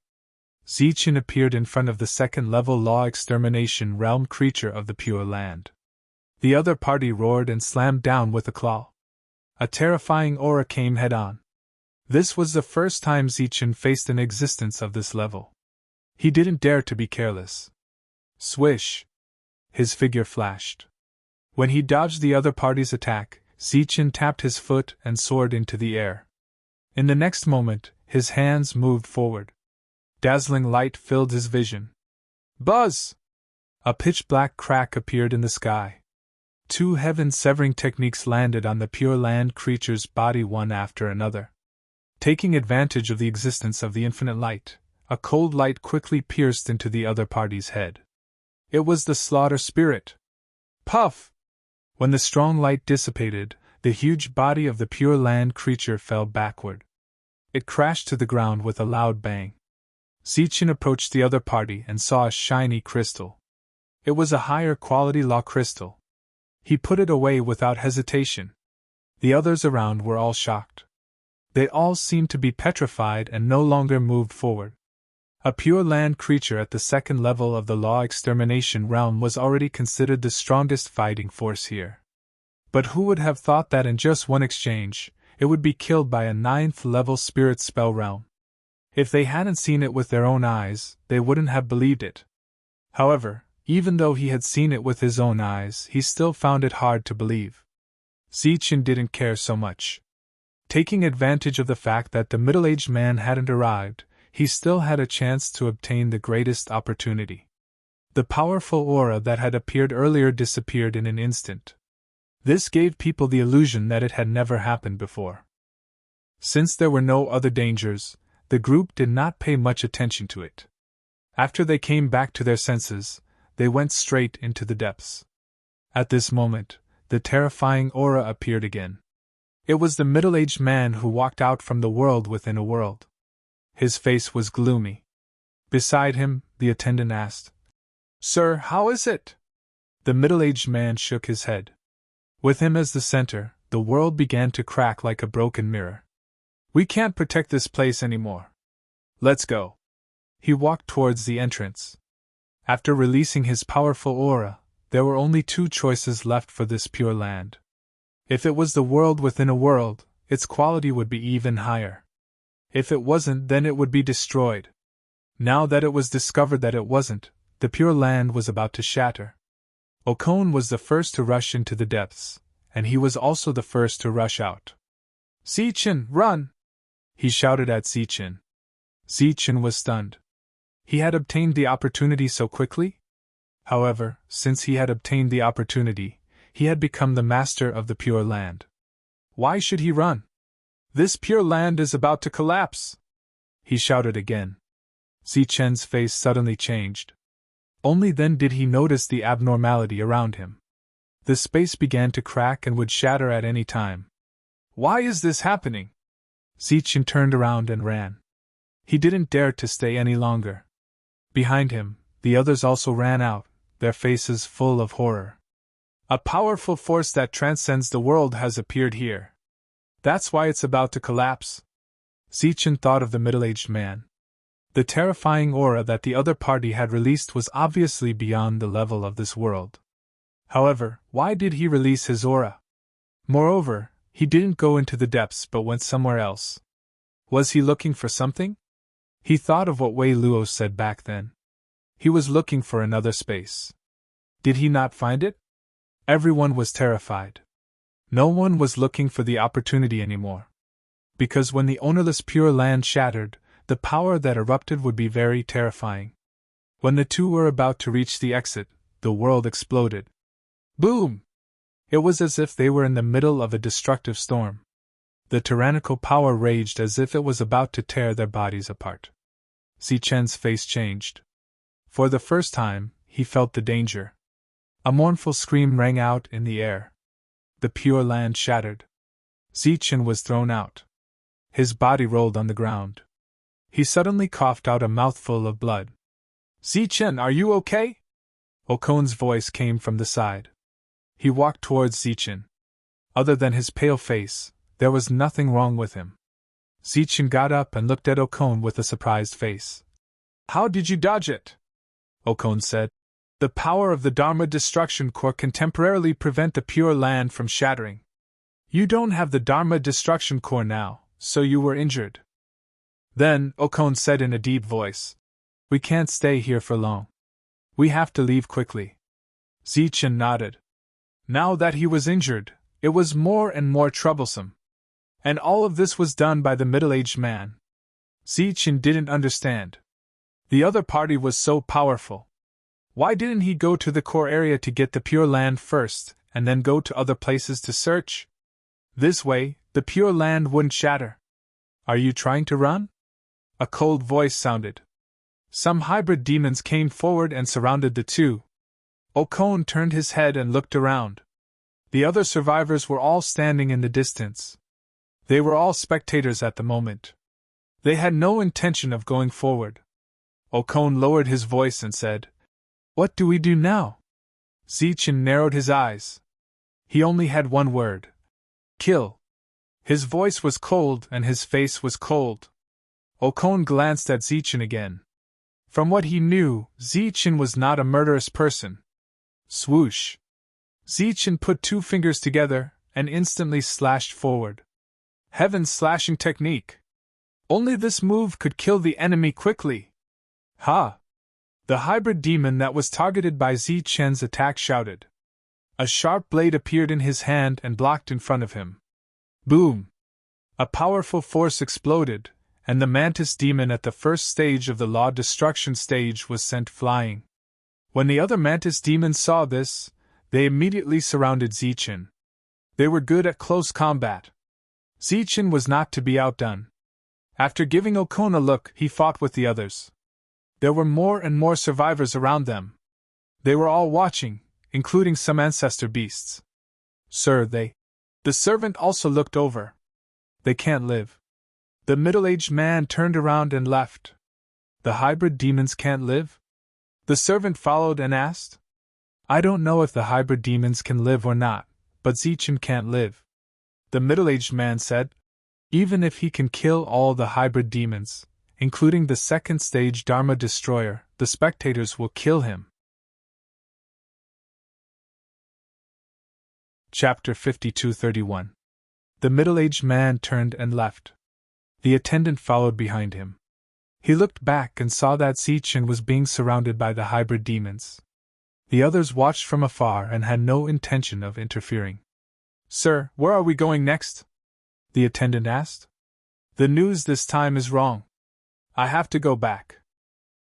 Zichen appeared in front of the second-level law extermination realm creature of the Pure Land. The other party roared and slammed down with a claw. A terrifying aura came head-on. This was the first time Zichen faced an existence of this level. He didn't dare to be careless. Swish! His figure flashed. When he dodged the other party's attack, Zichen tapped his foot and soared into the air. In the next moment, his hands moved forward. Dazzling light filled his vision. Buzz! A pitch-black crack appeared in the sky. 2 heaven-severing techniques landed on the Pure Land creature's body one after another. Taking advantage of the existence of the infinite light, a cold light quickly pierced into the other party's head. It was the slaughter spirit. Puff! When the strong light dissipated, the huge body of the Pure Land creature fell backward. It crashed to the ground with a loud bang. Zichen approached the other party and saw a shiny crystal. It was a higher quality law crystal. He put it away without hesitation. The others around were all shocked. They all seemed to be petrified and no longer moved forward. A Pure Land creature at the second level of the law extermination realm was already considered the strongest fighting force here. But who would have thought that in just one exchange, it would be killed by a 9th-level spirit spell realm? If they hadn't seen it with their own eyes, they wouldn't have believed it. However, even though he had seen it with his own eyes, he still found it hard to believe. Zichen didn't care so much. Taking advantage of the fact that the middle-aged man hadn't arrived, he still had a chance to obtain the greatest opportunity. The powerful aura that had appeared earlier disappeared in an instant. This gave people the illusion that it had never happened before. Since there were no other dangers, the group did not pay much attention to it. After they came back to their senses, they went straight into the depths. At this moment, the terrifying aura appeared again. It was the middle-aged man who walked out from the world within a world. His face was gloomy. Beside him, the attendant asked, "Sir, how is it?" The middle-aged man shook his head. With him as the center, the world began to crack like a broken mirror. "We can't protect this place anymore. Let's go." He walked towards the entrance. After releasing his powerful aura, there were only 2 choices left for this Pure Land. If it was the world within a world, its quality would be even higher. If it wasn't, then it would be destroyed. Now that it was discovered that it wasn't, the Pure Land was about to shatter. Okone was the first to rush into the depths, and he was also the first to rush out. "Zichen, run!" he shouted at Zichen. Zichen was stunned. He had obtained the opportunity so quickly? However, since he had obtained the opportunity, he had become the master of the Pure Land. Why should he run? "This Pure Land is about to collapse!" he shouted again. Zichen's face suddenly changed. Only then did he notice the abnormality around him. The space began to crack and would shatter at any time. "Why is this happening?" Zichen turned around and ran. He didn't dare to stay any longer. Behind him, the others also ran out, their faces full of horror. "A powerful force that transcends the world has appeared here. That's why it's about to collapse." Zichen thought of the middle-aged man. The terrifying aura that the other party had released was obviously beyond the level of this world. However, why did he release his aura? Moreover, He didn't go into the depths but went somewhere else. Was he looking for something? He thought of what Wei Luo said back then. He was looking for another space. Did he not find it? Everyone was terrified. No one was looking for the opportunity anymore. Because when the ownerless Pure Land shattered, the power that erupted would be very terrifying. When the two were about to reach the exit, the world exploded. Boom! It was as if they were in the middle of a destructive storm. The tyrannical power raged as if it was about to tear their bodies apart. Zichen's face changed. For the first time, he felt the danger. A mournful scream rang out in the air. The Pure Land shattered. Zichen was thrown out. His body rolled on the ground. He suddenly coughed out a mouthful of blood. Zichen, are you okay? Okon's voice came from the side. He walked towards Zichen. Other than his pale face, there was nothing wrong with him. Zichen got up and looked at Okon with a surprised face. How did you dodge it? Okon said. The power of the Dharma Destruction Core can temporarily prevent the Pure Land from shattering. You don't have the Dharma Destruction Core now, so you were injured. Then, Okon said in a deep voice, we can't stay here for long. We have to leave quickly. Zichen nodded. Now that he was injured, it was more and more troublesome. And all of this was done by the middle-aged man. Zichen didn't understand. The other party was so powerful. Why didn't he go to the core area to get the Pure Land first, and then go to other places to search? This way, the Pure Land wouldn't shatter. Are you trying to run? A cold voice sounded. Some hybrid demons came forward and surrounded the two. Okon turned his head and looked around. The other survivors were all standing in the distance. They were all spectators at the moment. They had no intention of going forward. Okon lowered his voice and said, What do we do now? Zichen narrowed his eyes. He only had one word. Kill. His voice was cold and his face was cold. Okon glanced at Zichen again. From what he knew, Zichen was not a murderous person. Swoosh. Zichen put two fingers together and instantly slashed forward. Heaven's slashing technique. Only this move could kill the enemy quickly. Ha! The hybrid demon that was targeted by Zichen's attack shouted. A sharp blade appeared in his hand and blocked in front of him. Boom! A powerful force exploded, and the mantis demon at the first stage of the law destruction stage was sent flying. When the other mantis demons saw this, they immediately surrounded Zichen. They were good at close combat. Zichen was not to be outdone. After giving Okon a look, he fought with the others. There were more and more survivors around them. They were all watching, including some ancestor beasts. Sir, The servant also looked over. They can't live. The middle-aged man turned around and left. The hybrid demons can't live? The servant followed and asked. I don't know if the hybrid demons can live or not, but Zichen can't live. The middle-aged man said. Even if he can kill all the hybrid demons, including the second stage Dharma Destroyer, the spectators will kill him. Chapter 52:31. The middle-aged man turned and left. The attendant followed behind him. He looked back and saw that Zichen was being surrounded by the hybrid demons. The others watched from afar and had no intention of interfering. Sir, where are we going next? The attendant asked. The news this time is wrong. I have to go back.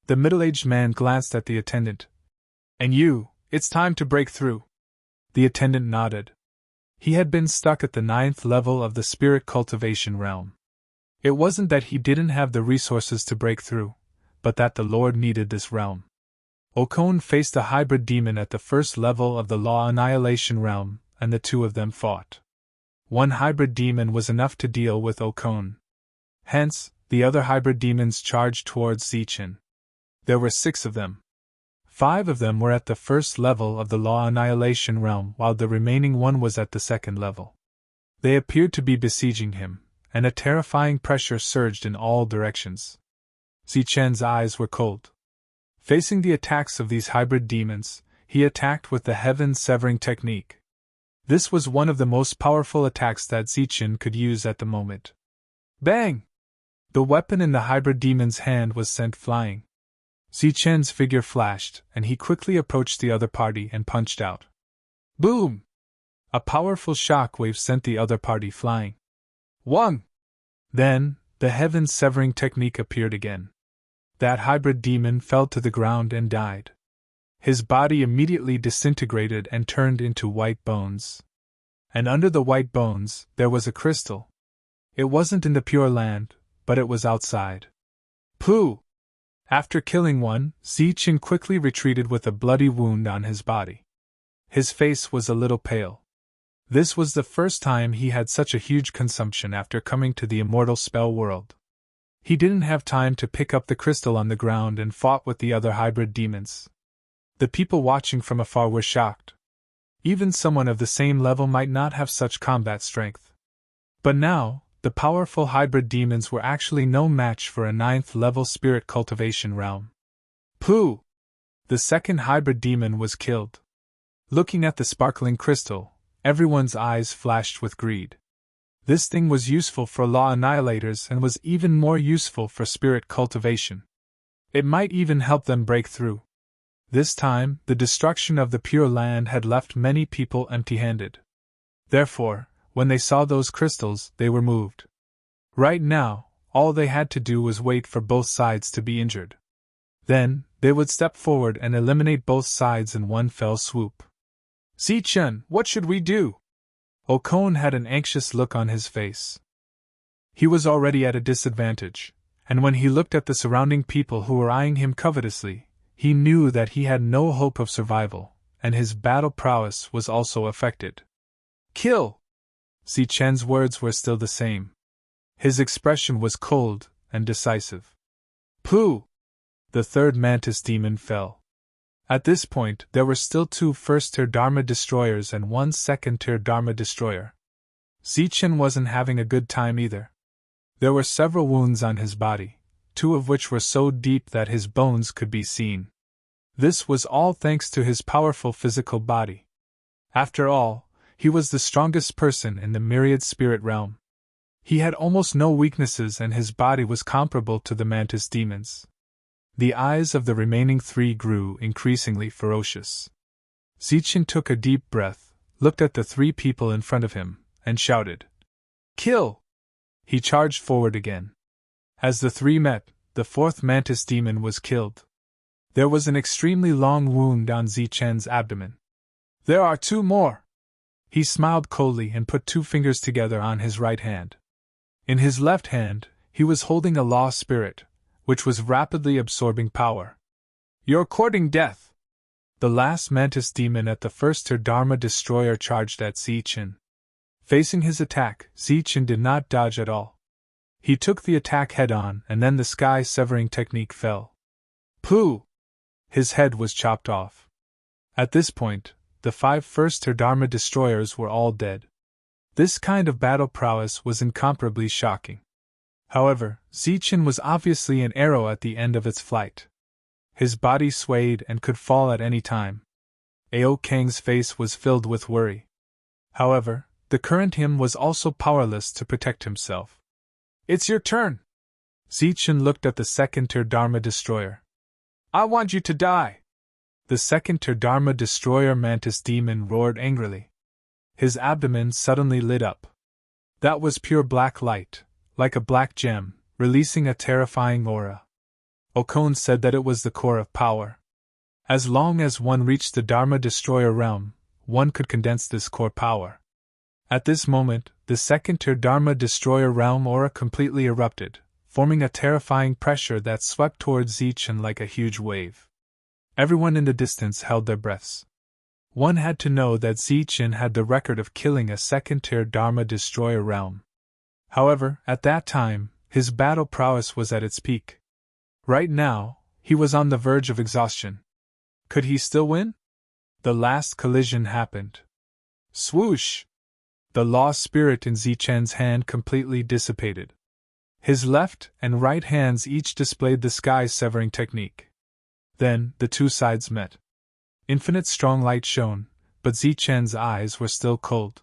The middle-aged man glanced at the attendant. And you, it's time to break through. The attendant nodded. He had been stuck at the 9th level of the spirit cultivation realm. It wasn't that he didn't have the resources to break through, but that the Lord needed this realm. Okon faced a hybrid demon at the 1st level of the law annihilation realm, and the two of them fought. One hybrid demon was enough to deal with Okon. Hence, the other hybrid demons charged towards Zichen. There were 6 of them. 5 of them were at the 1st level of the law annihilation realm, while the remaining one was at the 2nd level. They appeared to be besieging him, and a terrifying pressure surged in all directions. Zichen's eyes were cold. Facing the attacks of these hybrid demons, he attacked with the heaven-severing technique. This was one of the most powerful attacks that Zichen could use at the moment. Bang! The weapon in the hybrid demon's hand was sent flying. Zichen's figure flashed, and he quickly approached the other party and punched out. Boom! A powerful shock wave sent the other party flying. Wang! Then, the heaven-severing technique appeared again. That hybrid demon fell to the ground and died. His body immediately disintegrated and turned into white bones. And under the white bones, there was a crystal. It wasn't in the Pure Land, but it was outside. Pooh! After killing one, Zichen quickly retreated with a bloody wound on his body. His face was a little pale. This was the first time he had such a huge consumption after coming to the immortal spell world. He didn't have time to pick up the crystal on the ground and fought with the other hybrid demons. The people watching from afar were shocked. Even someone of the same level might not have such combat strength. But now, the powerful hybrid demons were actually no match for a 9th-level spirit cultivation realm. Pooh! The second hybrid demon was killed. Looking at the sparkling crystal, everyone's eyes flashed with greed. This thing was useful for law annihilators and was even more useful for spirit cultivation. It might even help them break through. This time, the destruction of the Pure Land had left many people empty-handed. Therefore, when they saw those crystals, they were moved. Right now, all they had to do was wait for both sides to be injured. Then, they would step forward and eliminate both sides in one fell swoop. Zichen, what should we do? Okon had an anxious look on his face. He was already at a disadvantage, and when he looked at the surrounding people who were eyeing him covetously, he knew that he had no hope of survival, and his battle prowess was also affected. Kill! Zichen's words were still the same. His expression was cold and decisive. Pooh! The third mantis demon fell. At this point, there were still 2 first-tier Dharma destroyers and 1 second-tier Dharma destroyer. Zichen wasn't having a good time either. There were several wounds on his body, 2 of which were so deep that his bones could be seen. This was all thanks to his powerful physical body. After all, he was the strongest person in the myriad spirit realm. He had almost no weaknesses and his body was comparable to the mantis demons. The eyes of the remaining 3 grew increasingly ferocious. Zichen took a deep breath, looked at the 3 people in front of him, and shouted, "Kill!" He charged forward again. As the 3 met, the 4th mantis demon was killed. There was an extremely long wound on Zichen's abdomen. There are 2 more! He smiled coldly and put 2 fingers together on his right hand. In his left hand, he was holding a law spirit, which was rapidly absorbing power. You're courting death! The last mantis demon at the first-tier Dharma destroyer charged at Zichen. Facing his attack, Zichen did not dodge at all. He took the attack head-on and then the sky-severing technique fell. Pooh! His head was chopped off. At this point, the 5 first-tier Dharma destroyers were all dead. This kind of battle prowess was incomparably shocking. However, Zichen was obviously an arrow at the end of its flight. His body swayed and could fall at any time. Ao Kang's face was filled with worry. However, the current him was also powerless to protect himself. It's your turn! Zichen looked at the second-tier Dharma destroyer. I want you to die! The second-tier Dharma destroyer mantis demon roared angrily. His abdomen suddenly lit up. That was pure black light, like a black gem, releasing a terrifying aura. Okon said that it was the core of power. As long as one reached the Dharma destroyer realm, one could condense this core power. At this moment, the second-tier Dharma destroyer realm aura completely erupted, forming a terrifying pressure that swept towards Zichen like a huge wave. Everyone in the distance held their breaths. One had to know that Zichen had the record of killing a second-tier Dharma destroyer realm. However, at that time, his battle prowess was at its peak. Right now, he was on the verge of exhaustion. Could he still win? The last collision happened. Swoosh! The law spirit in Zichen's hand completely dissipated. His left and right hands each displayed the sky-severing technique. Then, the 2 sides met. Infinite strong light shone, but Zichen's eyes were still cold.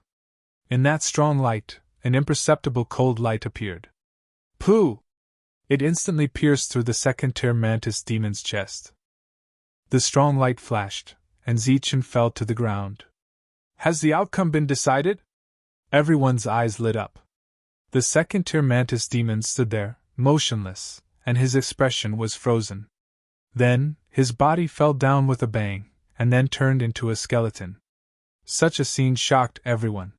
In that strong light, an imperceptible cold light appeared. Pooh! It instantly pierced through the second-tier mantis demon's chest. The strong light flashed, and Zichen fell to the ground. Has the outcome been decided? Everyone's eyes lit up. The second-tier mantis demon stood there, motionless, and his expression was frozen. Then, his body fell down with a bang, and then turned into a skeleton. Such a scene shocked everyone.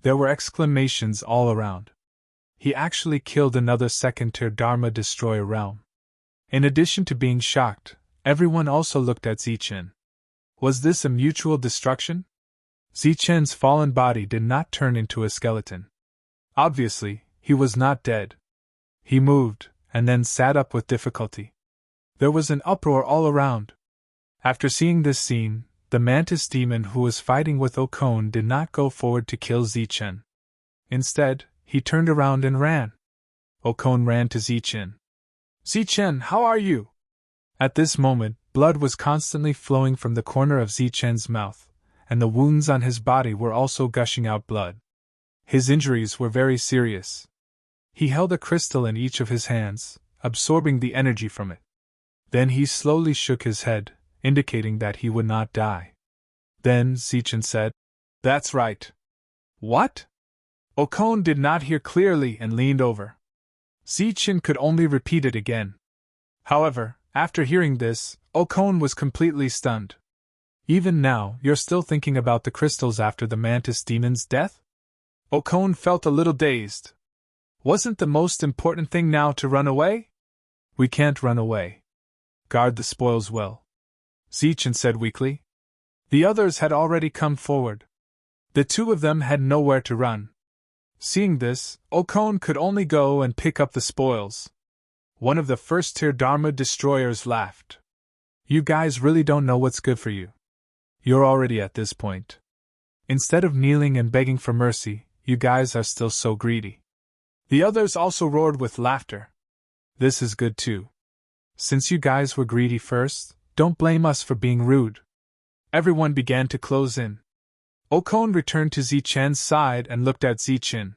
There were exclamations all around. He actually killed another second-tier Dharma Destroyer realm. In addition to being shocked, everyone also looked at Zichen. Was this a mutual destruction? Zichen's fallen body did not turn into a skeleton. Obviously, he was not dead. He moved, and then sat up with difficulty. There was an uproar all around. After seeing this scene, the mantis demon who was fighting with Okone did not go forward to kill Zichen. Instead, he turned around and ran. Okone ran to Zichen. Zichen, how are you? At this moment, blood was constantly flowing from the corner of Zichen's mouth, and the wounds on his body were also gushing out blood. His injuries were very serious. He held a crystal in each of his hands, absorbing the energy from it. Then he slowly shook his head, indicating that he would not die. Then Zichen said, "That's right." What? Okone did not hear clearly and leaned over. Zichen could only repeat it again. However, after hearing this, Okone was completely stunned. Even now, you're still thinking about the crystals after the mantis demon's death? Okone felt a little dazed. Wasn't the most important thing now to run away? We can't run away. Guard the spoils well, Zichen said weakly. The others had already come forward. The two of them had nowhere to run. Seeing this, Okone could only go and pick up the spoils. One of the first-tier Dharma Destroyers laughed. You guys really don't know what's good for you. You're already at this point. Instead of kneeling and begging for mercy, you guys are still so greedy. The others also roared with laughter. This is good too. Since you guys were greedy first, don't blame us for being rude. Everyone began to close in. Okone returned to Zichen's side and looked at Zichen.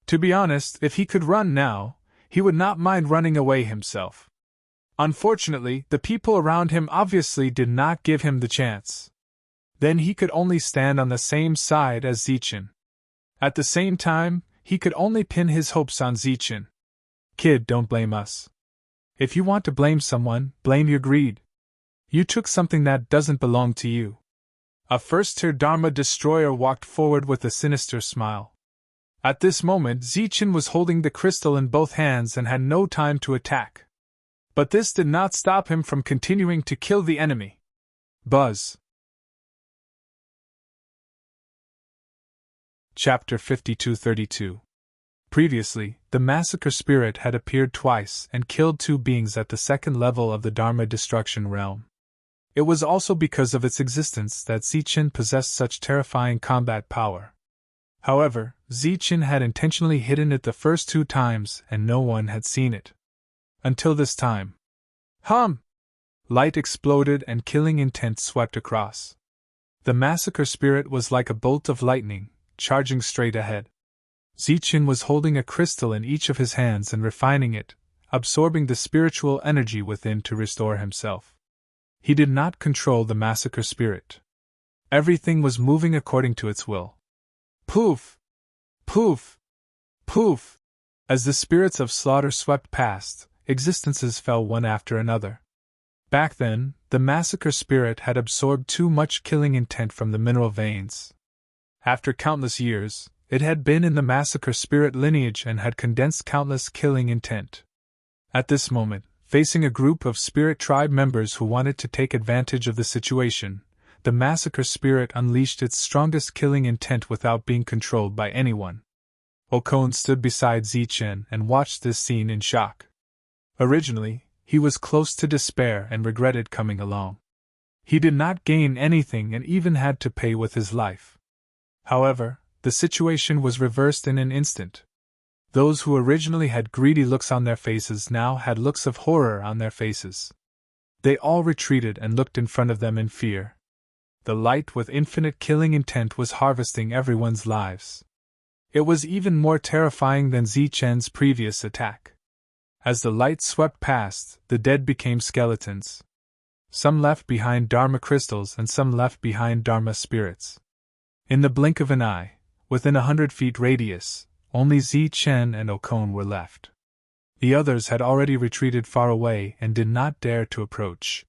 To be honest, if he could run now, he would not mind running away himself. Unfortunately, the people around him obviously did not give him the chance. Then he could only stand on the same side as Zichen. At the same time, he could only pin his hopes on Zichen. Kid, don't blame us. If you want to blame someone, blame your greed. You took something that doesn't belong to you. A first-tier Dharma Destroyer walked forward with a sinister smile. At this moment, Zichen was holding the crystal in both hands and had no time to attack. But this did not stop him from continuing to kill the enemy. Buzz. Chapter 52-32. Previously, the Massacre Spirit had appeared twice and killed two beings at the second level of the Dharma Destruction realm. It was also because of its existence that Zichen possessed such terrifying combat power. However, Zichen had intentionally hidden it the first two times and no one had seen it. Until this time. Light exploded and killing intent swept across. The Massacre Spirit was like a bolt of lightning, charging straight ahead. Zichen was holding a crystal in each of his hands and refining it, absorbing the spiritual energy within to restore himself. He did not control the Massacre Spirit. Everything was moving according to its will. Poof! Poof! Poof! As the spirits of slaughter swept past, existences fell one after another. Back then, the Massacre Spirit had absorbed too much killing intent from the mineral veins. After countless years, it had been in the Massacre Spirit lineage and had condensed countless killing intent. At this moment, facing a group of Spirit Tribe members who wanted to take advantage of the situation, the Massacre Spirit unleashed its strongest killing intent without being controlled by anyone. Okone stood beside Zichen and watched this scene in shock. Originally, he was close to despair and regretted coming along. He did not gain anything and even had to pay with his life. However, the situation was reversed in an instant. Those who originally had greedy looks on their faces now had looks of horror on their faces. They all retreated and looked in front of them in fear. The light with infinite killing intent was harvesting everyone's lives. It was even more terrifying than Zichen's previous attack. As the light swept past, the dead became skeletons. Some left behind Dharma crystals and some left behind Dharma spirits. In the blink of an eye, within 100 feet radius, only Zichen and Okon were left. The others had already retreated far away and did not dare to approach.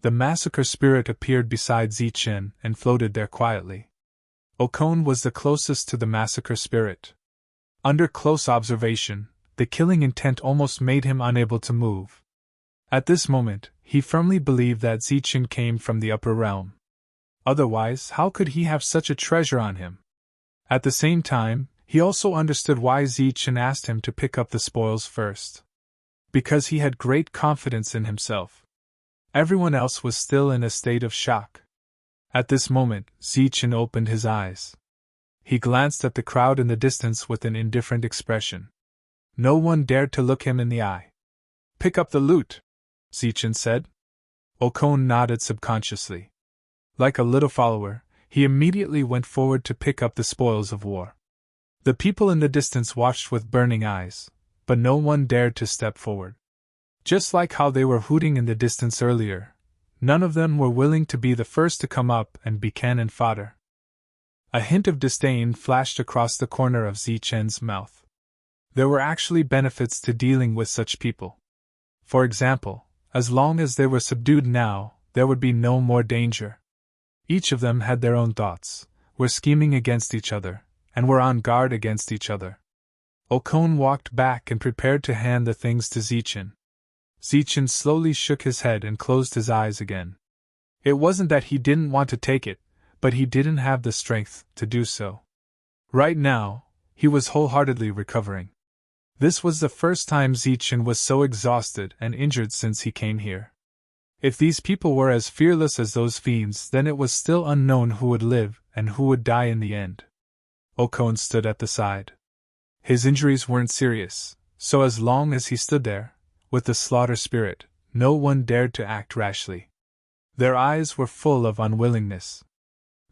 The massacre spirit appeared beside Zichen and floated there quietly. Okon was the closest to the massacre spirit. Under close observation, the killing intent almost made him unable to move. At this moment, he firmly believed that Zichen came from the upper realm. Otherwise, how could he have such a treasure on him? At the same time, he also understood why Zichen asked him to pick up the spoils first. Because he had great confidence in himself. Everyone else was still in a state of shock. At this moment, Zichen opened his eyes. He glanced at the crowd in the distance with an indifferent expression. No one dared to look him in the eye. "Pick up the loot," Zichen said. Okon nodded subconsciously. Like a little follower, he immediately went forward to pick up the spoils of war. The people in the distance watched with burning eyes, but no one dared to step forward. Just like how they were hooting in the distance earlier, none of them were willing to be the first to come up and be cannon fodder. A hint of disdain flashed across the corner of Zichen's mouth. There were actually benefits to dealing with such people. For example, as long as they were subdued now, there would be no more danger. Each of them had their own thoughts, were scheming against each other, and were on guard against each other. Okon walked back and prepared to hand the things to Zichen. Zichen slowly shook his head and closed his eyes again. It wasn't that he didn't want to take it, but he didn't have the strength to do so. Right now, he was wholeheartedly recovering. This was the first time Zichen was so exhausted and injured since he came here. If these people were as fearless as those fiends, then it was still unknown who would live and who would die in the end. Okon stood at the side. His injuries weren't serious, so as long as he stood there, with the slaughter spirit, no one dared to act rashly. Their eyes were full of unwillingness.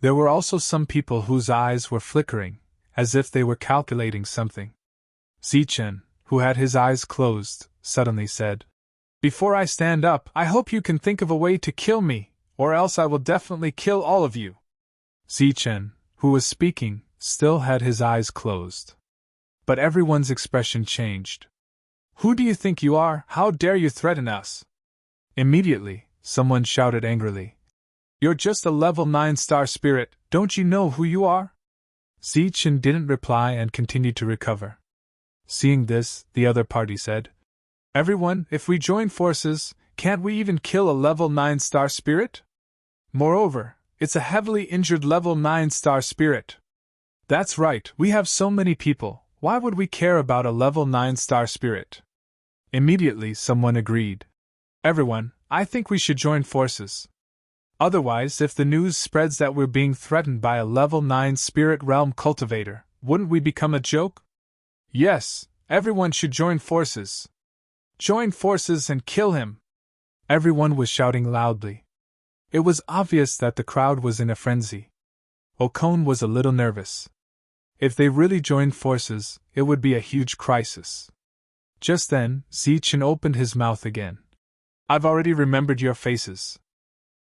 There were also some people whose eyes were flickering, as if they were calculating something. Zichen, who had his eyes closed, suddenly said, "Before I stand up, I hope you can think of a way to kill me, or else I will definitely kill all of you." Zichen, who was speaking, still had his eyes closed. But everyone's expression changed. "Who do you think you are? How dare you threaten us?" Immediately, someone shouted angrily, "You're just a level 9 star spirit, don't you know who you are?" Zichen didn't reply and continued to recover. Seeing this, the other party said, "Everyone, if we join forces, can't we even kill a level 9 star spirit? Moreover, it's a heavily injured level 9 star spirit." "That's right, we have so many people, why would we care about a level 9 star spirit?" Immediately someone agreed. "Everyone, I think we should join forces. Otherwise, if the news spreads that we're being threatened by a level 9 spirit realm cultivator, wouldn't we become a joke? Yes, everyone should join forces. Join forces and kill him." Everyone was shouting loudly. It was obvious that the crowd was in a frenzy. Okon was a little nervous. If they really joined forces, it would be a huge crisis. Just then, Zichen opened his mouth again. "I've already remembered your faces.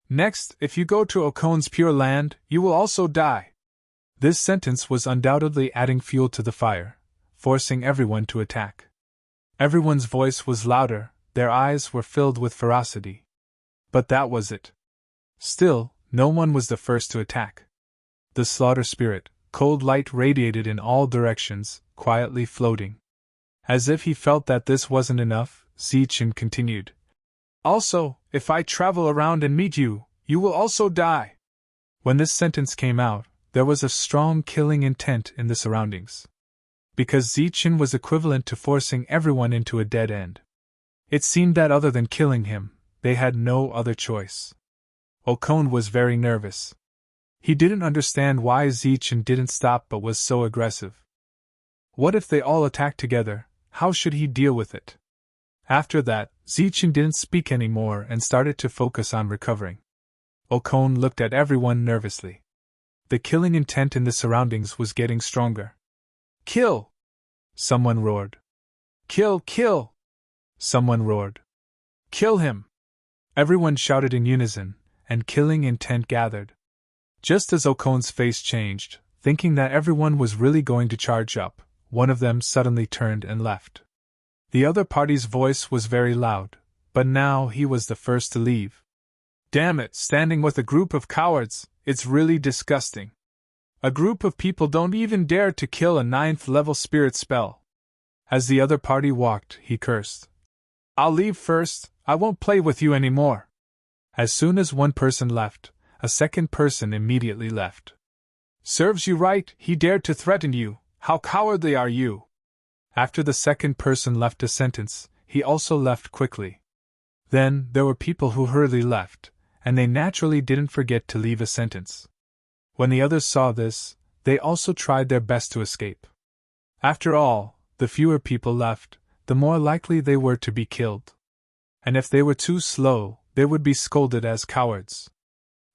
Next, if you go to Okon's Pure Land, you will also die." This sentence was undoubtedly adding fuel to the fire, forcing everyone to attack. Everyone's voice was louder, their eyes were filled with ferocity. But that was it. Still, no one was the first to attack. The slaughter spirit, cold light radiated in all directions, quietly floating. As if he felt that this wasn't enough, Zichen continued. "Also, if I travel around and meet you, you will also die." When this sentence came out, there was a strong killing intent in the surroundings. Because Zichen was equivalent to forcing everyone into a dead end. It seemed that other than killing him, they had no other choice. Okon was very nervous. He didn't understand why Zichen didn't stop but was so aggressive. What if they all attacked together? How should he deal with it? After that, Zichen didn't speak anymore and started to focus on recovering. Okone looked at everyone nervously. The killing intent in the surroundings was getting stronger. Kill! Someone roared. Kill, kill! Someone roared. Kill him! Everyone shouted in unison, and killing intent gathered. Just as Okone's face changed, thinking that everyone was really going to charge up, one of them suddenly turned and left. The other party's voice was very loud, but now he was the first to leave. Damn it, standing with a group of cowards, it's really disgusting. A group of people don't even dare to kill a 9th-level spirit spell. As the other party walked, he cursed. I'll leave first, I won't play with you anymore. As soon as one person left, a second person immediately left. Serves you right, he dared to threaten you, how cowardly are you? After the second person left a sentence, he also left quickly. Then, there were people who hurriedly left, and they naturally didn't forget to leave a sentence. When the others saw this, they also tried their best to escape. After all, the fewer people left, the more likely they were to be killed. And if they were too slow, they would be scolded as cowards.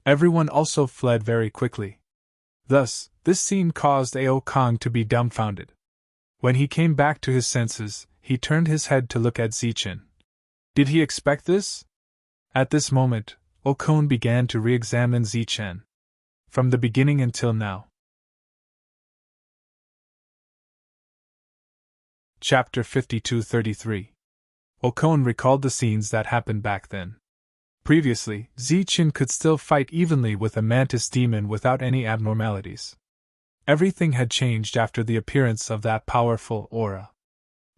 Everyone also fled very quickly. Thus, this scene caused Ao Kong to be dumbfounded. When he came back to his senses, he turned his head to look at Zichen. Did he expect this? At this moment, Okone began to re-examine Zichen. From the beginning until now. Chapter 52-33. Okone recalled the scenes that happened back then. Previously, Zichen could still fight evenly with a mantis demon without any abnormalities. Everything had changed after the appearance of that powerful aura.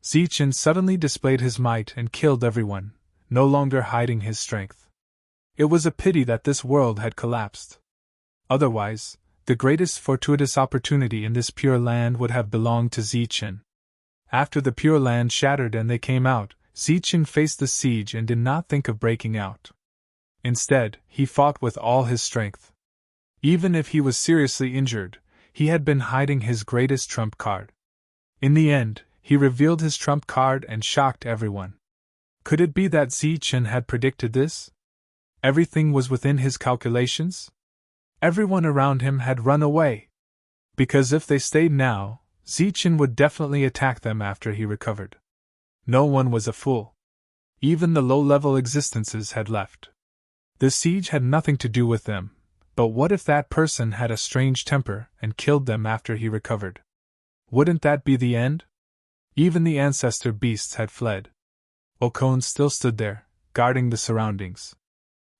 Zichen suddenly displayed his might and killed everyone, no longer hiding his strength. It was a pity that this world had collapsed. Otherwise, the greatest fortuitous opportunity in this Pure Land would have belonged to Zichen. After the Pure Land shattered and they came out, Zichen faced the siege and did not think of breaking out. Instead, he fought with all his strength. Even if he was seriously injured, he had been hiding his greatest trump card. In the end, he revealed his trump card and shocked everyone. Could it be that Zichen had predicted this? Everything was within his calculations? Everyone around him had run away. Because if they stayed now, Zichen would definitely attack them after he recovered. No one was a fool. Even the low-level existences had left. The siege had nothing to do with them, but what if that person had a strange temper and killed them after he recovered? Wouldn't that be the end? Even the ancestor beasts had fled. Okone still stood there, guarding the surroundings.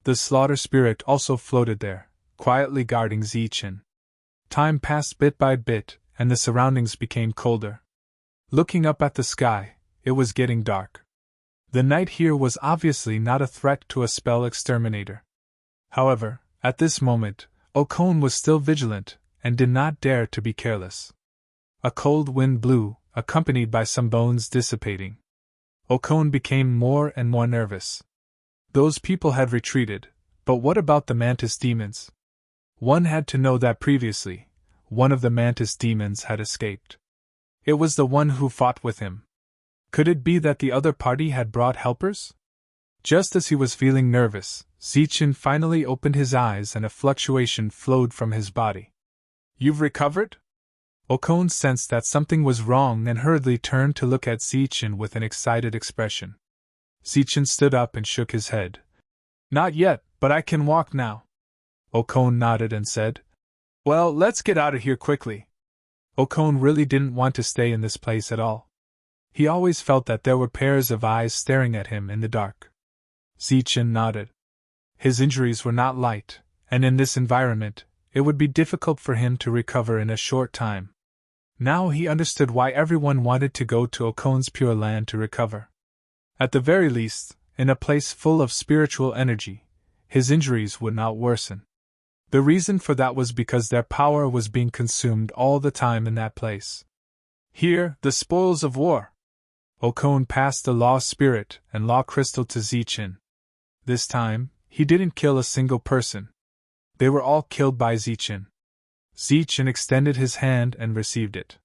The slaughter spirit also floated there, quietly guarding Zichen. Time passed bit by bit, and the surroundings became colder. Looking up at the sky, it was getting dark. The night here was obviously not a threat to a spell exterminator. However, at this moment, Okone was still vigilant, and did not dare to be careless. A cold wind blew, accompanied by some bones dissipating. Okone became more and more nervous. Those people had retreated, but what about the mantis demons? One had to know that previously, one of the mantis demons had escaped. It was the one who fought with him. Could it be that the other party had brought helpers? Just as he was feeling nervous, Zichen finally opened his eyes and a fluctuation flowed from his body. You've recovered? Okone sensed that something was wrong and hurriedly turned to look at Zichen with an excited expression. Zichen stood up and shook his head. Not yet, but I can walk now. Okone nodded and said, Well, let's get out of here quickly. Okone really didn't want to stay in this place at all. He always felt that there were pairs of eyes staring at him in the dark. Zichen nodded. His injuries were not light, and in this environment, it would be difficult for him to recover in a short time. Now he understood why everyone wanted to go to Okone's Pure Land to recover. At the very least, in a place full of spiritual energy, his injuries would not worsen. The reason for that was because their power was being consumed all the time in that place. Here, the spoils of war. Okone passed the Law Spirit and Law Crystal to Zichen. This time, he didn't kill a single person. They were all killed by Zichen. Zichen extended his hand and received it.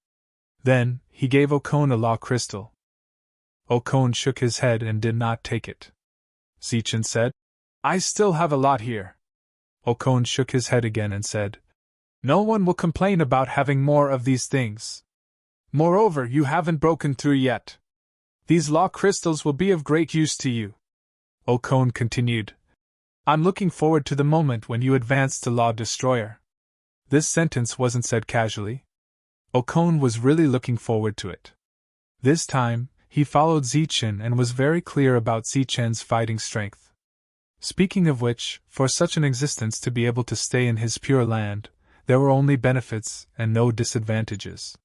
Then, he gave Okone a Law Crystal. Okone shook his head and did not take it. Zichen said, I still have a lot here. Okone shook his head again and said, "No one will complain about having more of these things. Moreover, you haven't broken through yet. These law crystals will be of great use to you." Okone continued, "I'm looking forward to the moment when you advance to Law Destroyer." This sentence wasn't said casually. Okone was really looking forward to it. This time, he followed Zichen and was very clear about Zichen's fighting strength. Speaking of which, for such an existence to be able to stay in his pure land, there were only benefits and no disadvantages.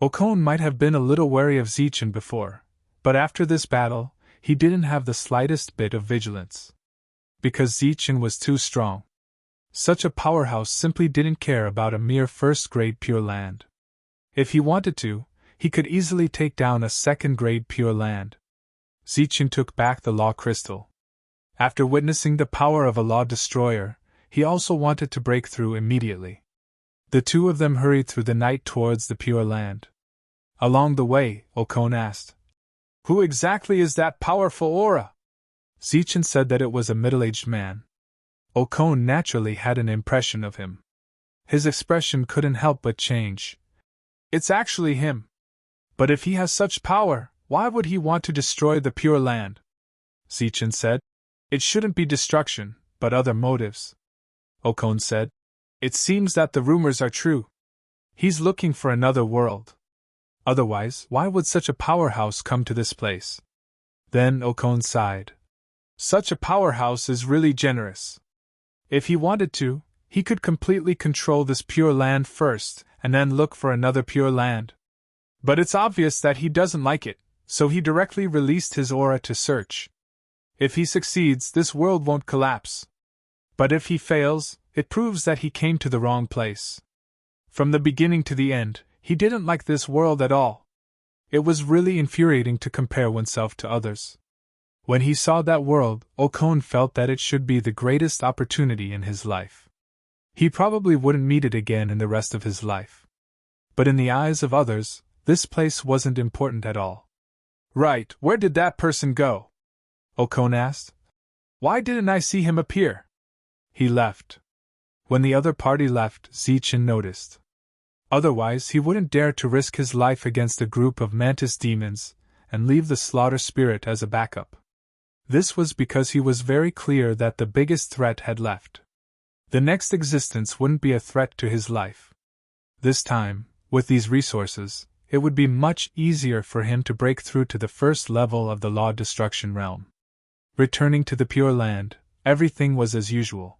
Okone might have been a little wary of Zichen before, but after this battle, he didn't have the slightest bit of vigilance. Because Zichen was too strong. Such a powerhouse simply didn't care about a mere first-grade Pure Land. If he wanted to, he could easily take down a second-grade Pure Land. Zichen took back the Law Crystal. After witnessing the power of a Law Destroyer, he also wanted to break through immediately. The two of them hurried through the night towards the Pure Land. Along the way, Okone asked, "Who exactly is that powerful aura?" Zichen said that it was a middle-aged man. Okone naturally had an impression of him. His expression couldn't help but change. "It's actually him. But if he has such power, why would he want to destroy the Pure Land?" Zichen said, "It shouldn't be destruction, but other motives." Okone said, "It seems that the rumors are true. He's looking for another world. Otherwise, why would such a powerhouse come to this place?" Then Okone sighed. "Such a powerhouse is really generous. If he wanted to, he could completely control this Pure Land first, and then look for another Pure Land. But it's obvious that he doesn't like it, so he directly released his aura to search. If he succeeds, this world won't collapse. But if he fails, it proves that he came to the wrong place. From the beginning to the end, he didn't like this world at all. It was really infuriating to compare oneself to others. When he saw that world, Okone felt that it should be the greatest opportunity in his life. He probably wouldn't meet it again in the rest of his life. But in the eyes of others, this place wasn't important at all. "Right, where did that person go?" Okone asked. "Why didn't I see him appear?" "He left." When the other party left, Zichen noticed. Otherwise, he wouldn't dare to risk his life against a group of mantis demons and leave the slaughter spirit as a backup. This was because he was very clear that the biggest threat had left. The next existence wouldn't be a threat to his life. This time, with these resources, it would be much easier for him to break through to the first level of the Law Destruction realm. Returning to the Pure Land, everything was as usual.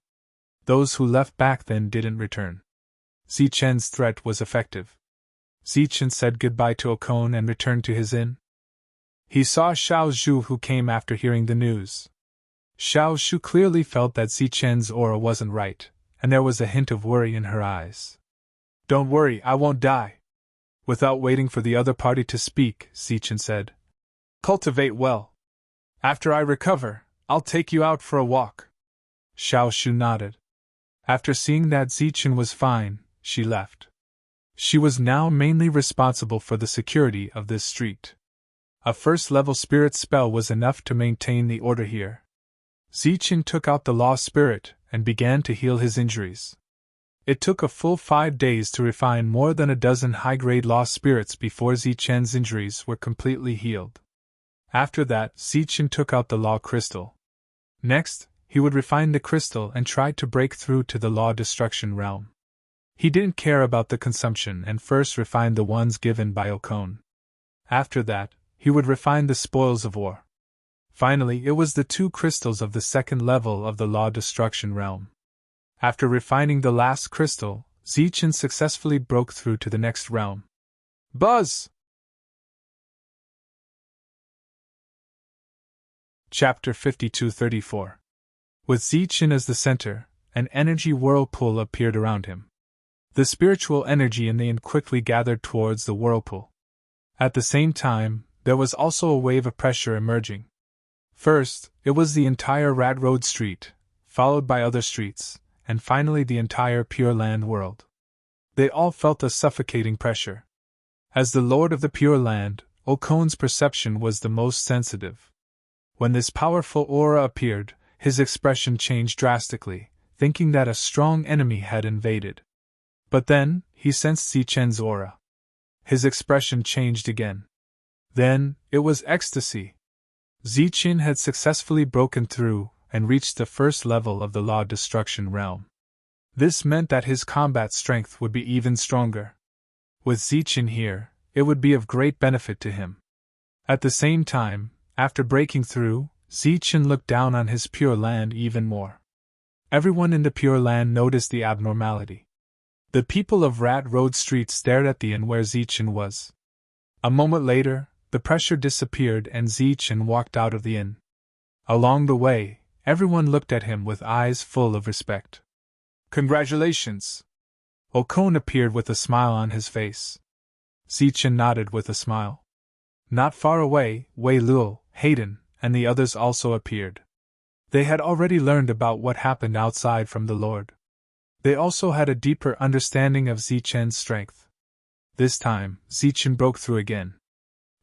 Those who left back then didn't return. Zichen's threat was effective. Zichen said goodbye to Okone and returned to his inn. He saw Xiao Zhu, who came after hearing the news. Xiao Zhu clearly felt that Zichen's aura wasn't right, and there was a hint of worry in her eyes. "Don't worry, I won't die." Without waiting for the other party to speak, Zichen said, "Cultivate well. After I recover, I'll take you out for a walk." Xiao Zhu nodded. After seeing that Zichen was fine, she left. She was now mainly responsible for the security of this street. A first-level spirit spell was enough to maintain the order here. Zichen took out the law spirit and began to heal his injuries. It took a full 5 days to refine more than a dozen high-grade law spirits before Zichen's injuries were completely healed. After that, Zichen took out the law crystal. Next, he would refine the crystal and try to break through to the Law Destruction realm. He didn't care about the consumption and first refined the ones given by Okone. After that, he would refine the spoils of war. Finally, it was the 2 crystals of the second level of the Law Destruction realm. After refining the last crystal, Zichen successfully broke through to the next realm. Buzz! Chapter 52-34. With Zichen as the center, an energy whirlpool appeared around him. The spiritual energy in the inn quickly gathered towards the whirlpool. At the same time, there was also a wave of pressure emerging. First, it was the entire Rat Road Street, followed by other streets, and finally the entire Pure Land world. They all felt a suffocating pressure. As the Lord of the Pure Land, Okone's perception was the most sensitive. When this powerful aura appeared, his expression changed drastically, thinking that a strong enemy had invaded. But then, he sensed Zichen's aura. His expression changed again. Then, it was ecstasy. Zichen had successfully broken through and reached the first level of the Law Destruction realm. This meant that his combat strength would be even stronger. With Zichen here, it would be of great benefit to him. At the same time, after breaking through, Zichen looked down on his Pure Land even more. Everyone in the Pure Land noticed the abnormality. The people of Rat Road Street stared at the inn where Zichen was. A moment later, the pressure disappeared and Zichen walked out of the inn. Along the way, everyone looked at him with eyes full of respect. "Congratulations!" Okon appeared with a smile on his face. Zichen nodded with a smile. Not far away, Wei Luo, Hayden, and the others also appeared. They had already learned about what happened outside from the Lord. They also had a deeper understanding of Zichen's strength. This time, Zichen broke through again.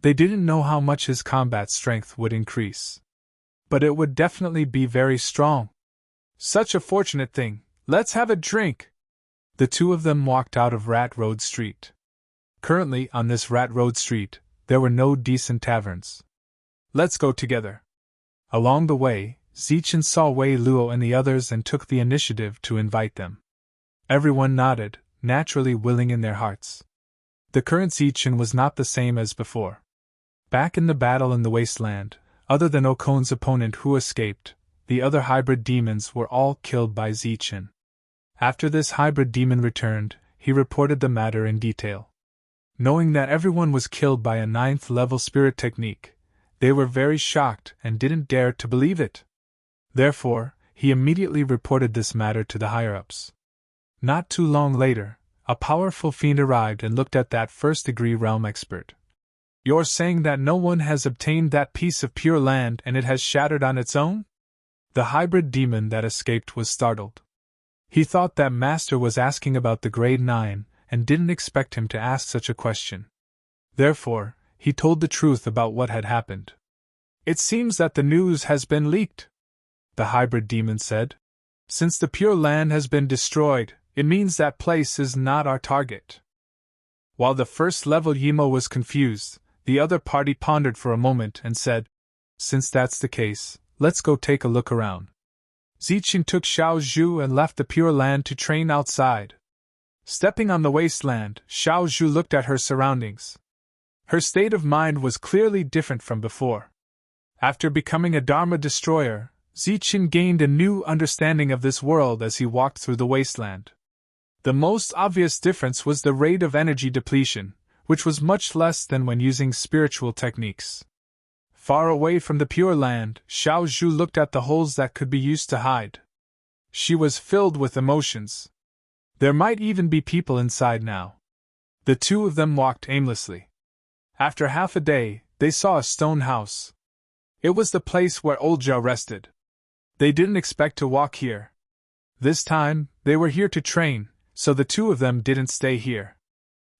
They didn't know how much his combat strength would increase. But it would definitely be very strong. "Such a fortunate thing, let's have a drink!" The two of them walked out of Rat Road Street. Currently, on this Rat Road Street, there were no decent taverns. "Let's go together." Along the way, Zichen saw Wei Luo and the others and took the initiative to invite them. Everyone nodded, naturally willing in their hearts. The current Zichen was not the same as before. Back in the battle in the wasteland, other than Okon's opponent who escaped, the other hybrid demons were all killed by Zichen. After this hybrid demon returned, he reported the matter in detail. Knowing that everyone was killed by a 9th-level spirit technique, they were very shocked and didn't dare to believe it. Therefore, he immediately reported this matter to the higher-ups. Not too long later, a powerful fiend arrived and looked at that first-degree realm expert. "You're saying that no one has obtained that piece of pure land and it has shattered on its own?" The hybrid demon that escaped was startled. He thought that Master was asking about the grade 9 and didn't expect him to ask such a question. Therefore, he told the truth about what had happened. "It seems that the news has been leaked," the hybrid demon said. "Since the Pure Land has been destroyed, it means that place is not our target." While the first-level Yimo was confused, the other party pondered for a moment and said, "Since that's the case, let's go take a look around." Zichen took Xiao Zhu and left the Pure Land to train outside. Stepping on the wasteland, Xiao Zhu looked at her surroundings. Her state of mind was clearly different from before. After becoming a Dharma destroyer, Zichen gained a new understanding of this world as he walked through the wasteland. The most obvious difference was the rate of energy depletion, which was much less than when using spiritual techniques. Far away from the Pure Land, Xiao Zhu looked at the holes that could be used to hide. She was filled with emotions. There might even be people inside now. The two of them walked aimlessly. After half a day, they saw a stone house. It was the place where Olja rested. They didn't expect to walk here. This time, they were here to train, so the two of them didn't stay here.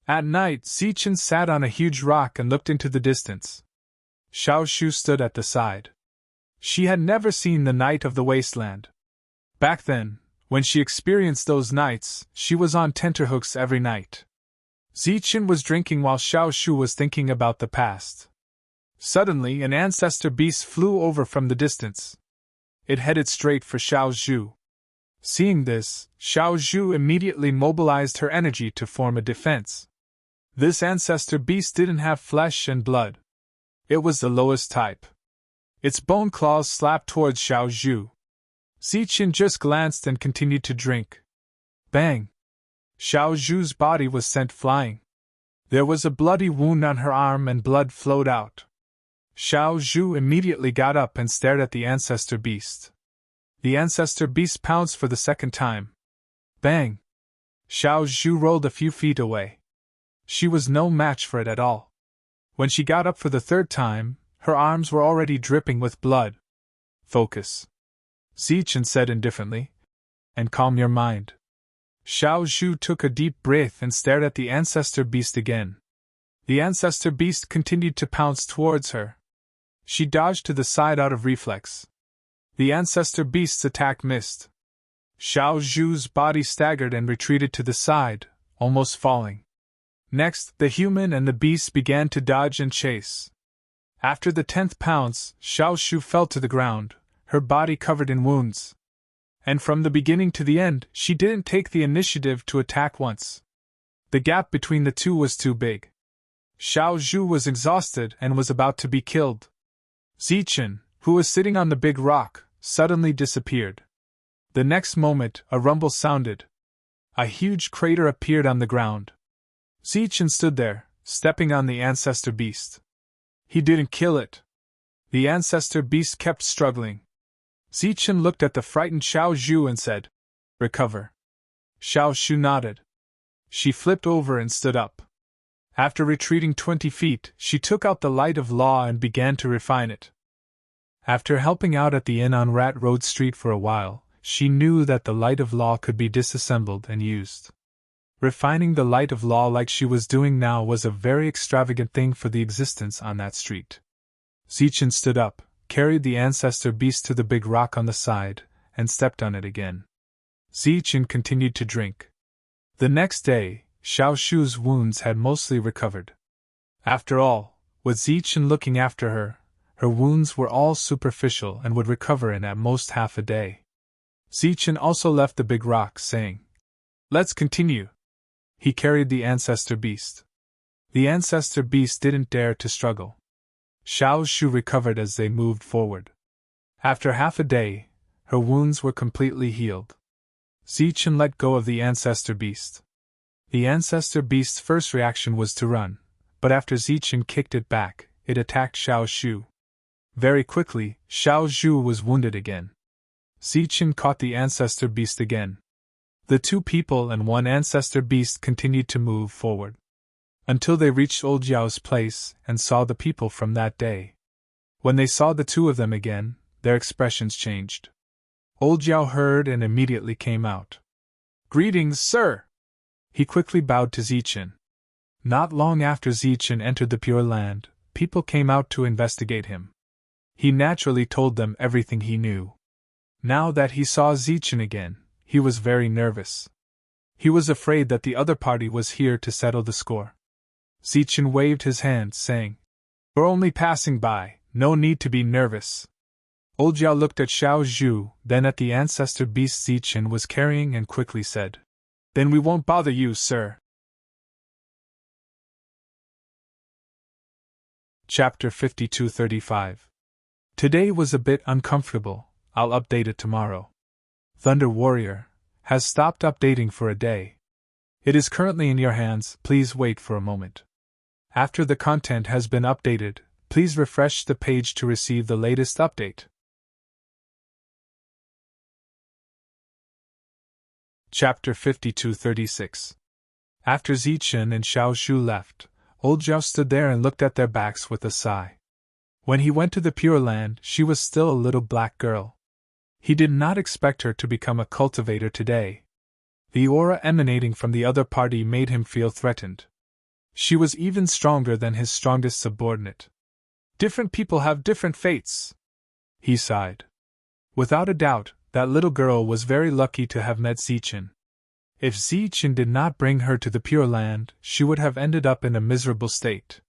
At night, Zichen sat on a huge rock and looked into the distance. Xiao Zhu stood at the side. She had never seen the night of the wasteland. Back then, when she experienced those nights, she was on tenterhooks every night. Zichen was drinking while Xiao Zhu was thinking about the past. Suddenly, an ancestor beast flew over from the distance. It headed straight for Xiao Zhu. Seeing this, Xiao Zhu immediately mobilized her energy to form a defense. This ancestor beast didn't have flesh and blood. It was the lowest type. Its bone claws slapped towards Xiao Zhu. Zichen just glanced and continued to drink. Bang! Xiao Zhu's body was sent flying. There was a bloody wound on her arm and blood flowed out. Xiao Zhu immediately got up and stared at the ancestor beast. The ancestor beast pounced for the second time. Bang! Xiao Zhu rolled a few feet away. She was no match for it at all. When she got up for the third time, her arms were already dripping with blood. Focus, Zichen said indifferently, and calm your mind. Xiao Zhu took a deep breath and stared at the ancestor beast again. The ancestor beast continued to pounce towards her. She dodged to the side out of reflex. The ancestor beast's attack missed. Xiao Zhu's body staggered and retreated to the side, almost falling. Next, the human and the beast began to dodge and chase. After the 10th pounce, Xiao Zhu fell to the ground, her body covered in wounds. And from the beginning to the end, she didn't take the initiative to attack once. The gap between the two was too big. Xiao Zhu was exhausted and was about to be killed. Zichen, who was sitting on the big rock, suddenly disappeared. The next moment, a rumble sounded. A huge crater appeared on the ground. Zichen stood there, stepping on the ancestor beast. He didn't kill it. The ancestor beast kept struggling. Zichen looked at the frightened Xiao Zhu and said, "Recover." Xiao Zhu nodded. She flipped over and stood up. After retreating 20 feet, she took out the light of law and began to refine it. After helping out at the inn on Rat Road Street for a while, she knew that the light of law could be disassembled and used. Refining the light of law like she was doing now was a very extravagant thing for the existence on that street. Zichen stood up, carried the ancestor beast to the big rock on the side, and stepped on it again. Zichen continued to drink. The next day, Xiao Zhu's wounds had mostly recovered. After all, with Zichen looking after her, her wounds were all superficial and would recover in at most half a day. Zichen also left the big rock, saying, "Let's continue." He carried the ancestor beast. The ancestor beast didn't dare to struggle. Xiao Zhu recovered as they moved forward. After half a day, her wounds were completely healed. Zichen let go of the ancestor beast. The ancestor beast's first reaction was to run, but after Zichen kicked it back, it attacked Xiao Zhu. Very quickly, Xiao Zhu was wounded again. Zichen caught the ancestor beast again. The two people and one ancestor beast continued to move forward, until they reached Old Yao's place and saw the people from that day. When they saw the two of them again, their expressions changed. Old Yao heard and immediately came out. "Greetings, sir!" He quickly bowed to Zichen. Not long after Zichen entered the Pure Land, people came out to investigate him. He naturally told them everything he knew. Now that he saw Zichen again, he was very nervous. He was afraid that the other party was here to settle the score. Zichen waved his hand, saying, "We're only passing by, no need to be nervous." Old Yao looked at Xiao Zhu, then at the ancestor beast Zichen was carrying and quickly said, "Then we won't bother you, sir." Chapter 52-35. Today was a bit uncomfortable, I'll update it tomorrow. Thunder Warrior has stopped updating for a day. It is currently in your hands, please wait for a moment. After the content has been updated, please refresh the page to receive the latest update. Chapter 52-36. After Zichen and Xiao Zhu left, Old Zhao stood there and looked at their backs with a sigh. When he went to the Pure Land, she was still a little black girl. He did not expect her to become a cultivator today. The aura emanating from the other party made him feel threatened. She was even stronger than his strongest subordinate. Different people have different fates. He sighed. Without a doubt, that little girl was very lucky to have met Zichen. If Zichen did not bring her to the Pure Land, she would have ended up in a miserable state.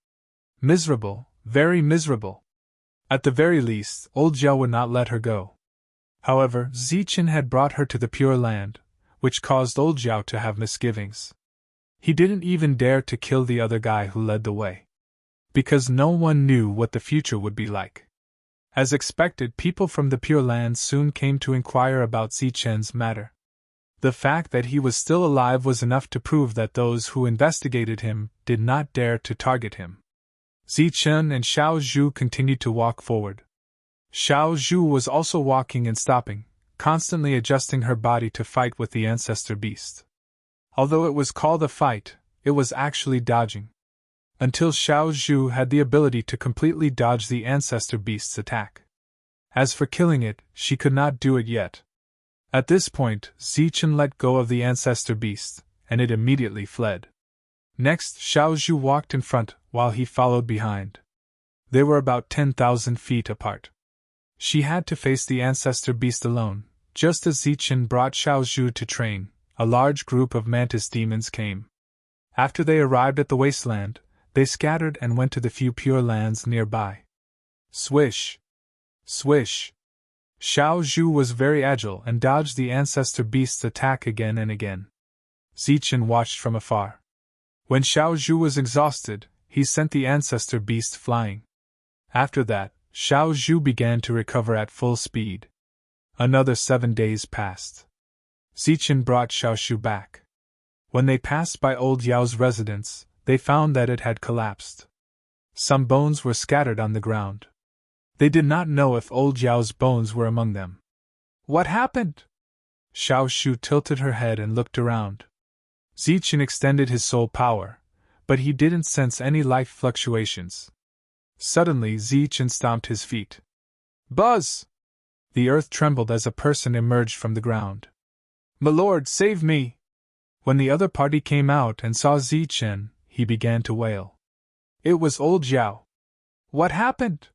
Miserable, very miserable. At the very least, Old Zhao would not let her go. However, Zichen had brought her to the Pure Land, which caused Old Zhao to have misgivings. He didn't even dare to kill the other guy who led the way, because no one knew what the future would be like. As expected, people from the Pure Land soon came to inquire about Zichen's matter. The fact that he was still alive was enough to prove that those who investigated him did not dare to target him. Zichen and Xiao Zhu continued to walk forward. Xiao Zhu was also walking and stopping, constantly adjusting her body to fight with the ancestor beast. Although it was called a fight, it was actually dodging. Until Xiao Zhu had the ability to completely dodge the ancestor beast's attack. As for killing it, she could not do it yet. At this point, Zichen let go of the ancestor beast, and it immediately fled. Next, Xiao Zhu walked in front, while he followed behind. They were about 10,000 feet apart. She had to face the ancestor beast alone, just as Zichen brought Xiao Zhu to train, a large group of mantis demons came. After they arrived at the wasteland, they scattered and went to the few pure lands nearby. Swish! Swish! Xiao Zhu was very agile and dodged the ancestor beast's attack again and again. Zichen watched from afar. When Xiao Zhu was exhausted, he sent the ancestor beast flying. After that, Xiao Zhu began to recover at full speed. Another 7 days passed. Zichen brought Xiao Zhu back. When they passed by Old Yao's residence, they found that it had collapsed. Some bones were scattered on the ground. They did not know if Old Yao's bones were among them. What happened? Xiao Zhu tilted her head and looked around. Zichen extended his soul power, but he didn't sense any life fluctuations. Suddenly Zichen stomped his feet. Buzz! The earth trembled as a person emerged from the ground. My lord, save me! When the other party came out and saw Zichen, he began to wail. It was Old Yao. What happened?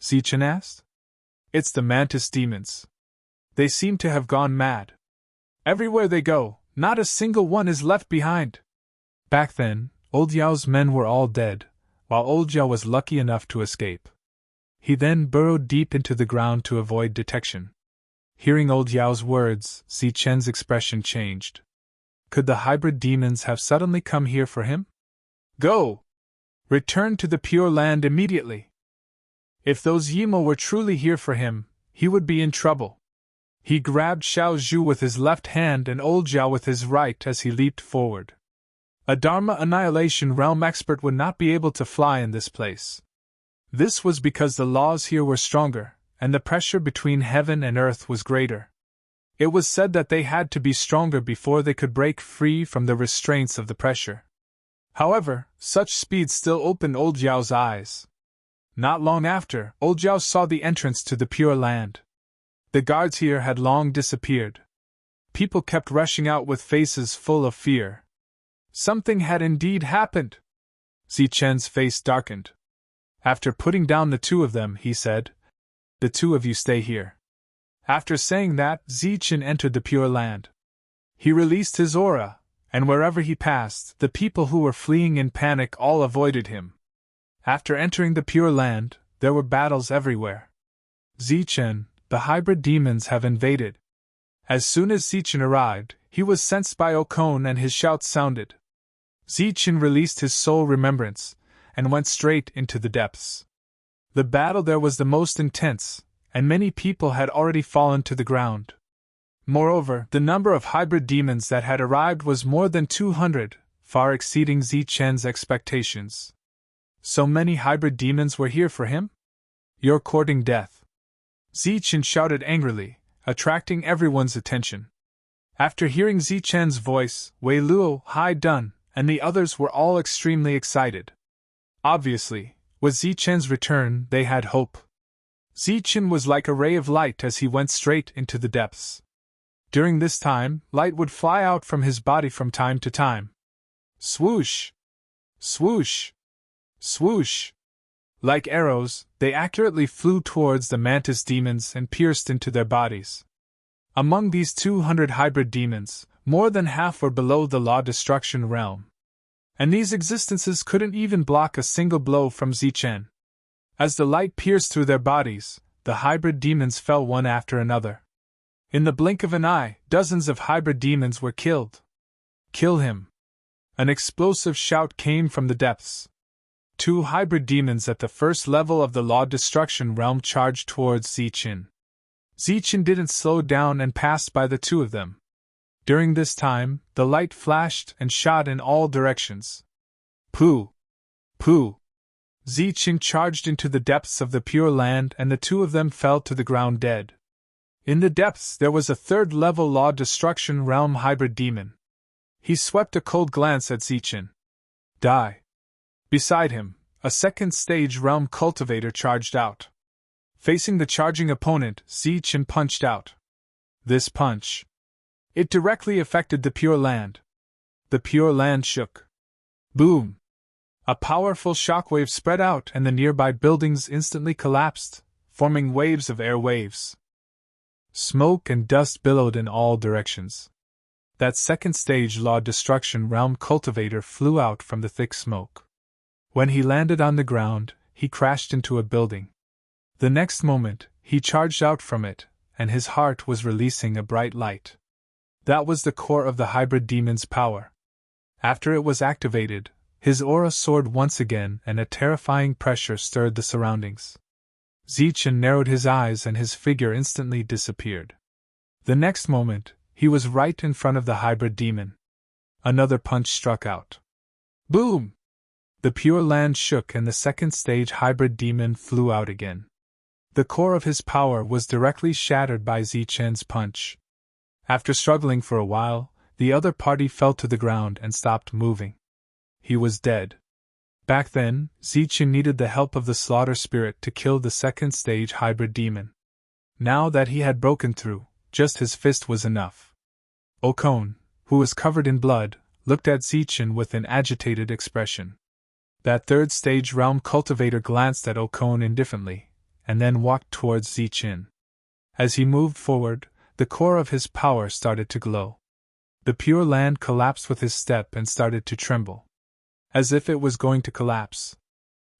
Zichen asked. It's the mantis demons. They seem to have gone mad. Everywhere they go, not a single one is left behind. Back then, Old Yao's men were all dead, while Old Yao was lucky enough to escape. He then burrowed deep into the ground to avoid detection. Hearing Old Yao's words, Zichen's expression changed. Could the hybrid demons have suddenly come here for him? Go! Return to the Pure Land immediately! If those Yimo were truly here for him, he would be in trouble. He grabbed Xiao Zhu with his left hand and Old Yao with his right as he leaped forward. A Dharma Annihilation Realm expert would not be able to fly in this place. This was because the laws here were stronger, and the pressure between heaven and earth was greater. It was said that they had to be stronger before they could break free from the restraints of the pressure. However, such speed still opened Old Yao's eyes. Not long after, Old Yao saw the entrance to the Pure Land. The guards here had long disappeared. People kept rushing out with faces full of fear. Something had indeed happened. Zichen's face darkened. After putting down the two of them, he said, The two of you stay here. After saying that, Zichen entered the Pure Land. He released his aura, and wherever he passed, the people who were fleeing in panic all avoided him. After entering the Pure Land, there were battles everywhere. Zichen, the hybrid demons have invaded. As soon as Zichen arrived, he was sensed by Okon and his shouts sounded. Zichen released his soul remembrance, and went straight into the depths. The battle there was the most intense, and many people had already fallen to the ground. Moreover, the number of hybrid demons that had arrived was more than 200, far exceeding Zichen's expectations. So many hybrid demons were here for him? You're courting death. Zichen shouted angrily, attracting everyone's attention. After hearing Zichen's voice, Wei Luo, Hai Dun, and the others were all extremely excited. Obviously, with Zichen's return, they had hope. Zichen was like a ray of light as he went straight into the depths. During this time, light would fly out from his body from time to time. Swoosh! Swoosh! Swoosh! Like arrows, they accurately flew towards the mantis demons and pierced into their bodies. Among these 200 hybrid demons, more than half were below the law destruction realm. And these existences couldn't even block a single blow from Zichen. As the light pierced through their bodies, the hybrid demons fell one after another. In the blink of an eye, dozens of hybrid demons were killed. Kill him! An explosive shout came from the depths. 2 hybrid demons at the first level of the law destruction realm charged towards Zichen. Zichen didn't slow down and passed by the 2 of them. During this time, the light flashed and shot in all directions. Pooh! Pooh! Zichen charged into the depths of the Pure Land and the 2 of them fell to the ground dead. In the depths there was a 3rd level law destruction realm hybrid demon. He swept a cold glance at Zichen. Die! Beside him, a 2nd stage realm cultivator charged out. Facing the charging opponent, Zichen punched out. This punch. It directly affected the Pure Land. The Pure Land shook. Boom! A powerful shockwave spread out and the nearby buildings instantly collapsed, forming waves of air waves. Smoke and dust billowed in all directions. That second stage Law Destruction Realm cultivator flew out from the thick smoke. When he landed on the ground, he crashed into a building. The next moment, he charged out from it, and his heart was releasing a bright light. That was the core of the hybrid demon's power. After it was activated, his aura soared once again and a terrifying pressure stirred the surroundings. Zichen narrowed his eyes and his figure instantly disappeared. The next moment, he was right in front of the hybrid demon. Another punch struck out. Boom! The pure land shook and the second stage hybrid demon flew out again. The core of his power was directly shattered by Zichen's punch. After struggling for a while, the other party fell to the ground and stopped moving. He was dead. Back then, Zichen needed the help of the slaughter spirit to kill the second stage hybrid demon. Now that he had broken through, just his fist was enough. Okon, who was covered in blood, looked at Zichen with an agitated expression. That third stage realm cultivator glanced at Okon indifferently, and then walked towards Zichen. As he moved forward, the core of his power started to glow. The pure land collapsed with his step and started to tremble. As if it was going to collapse.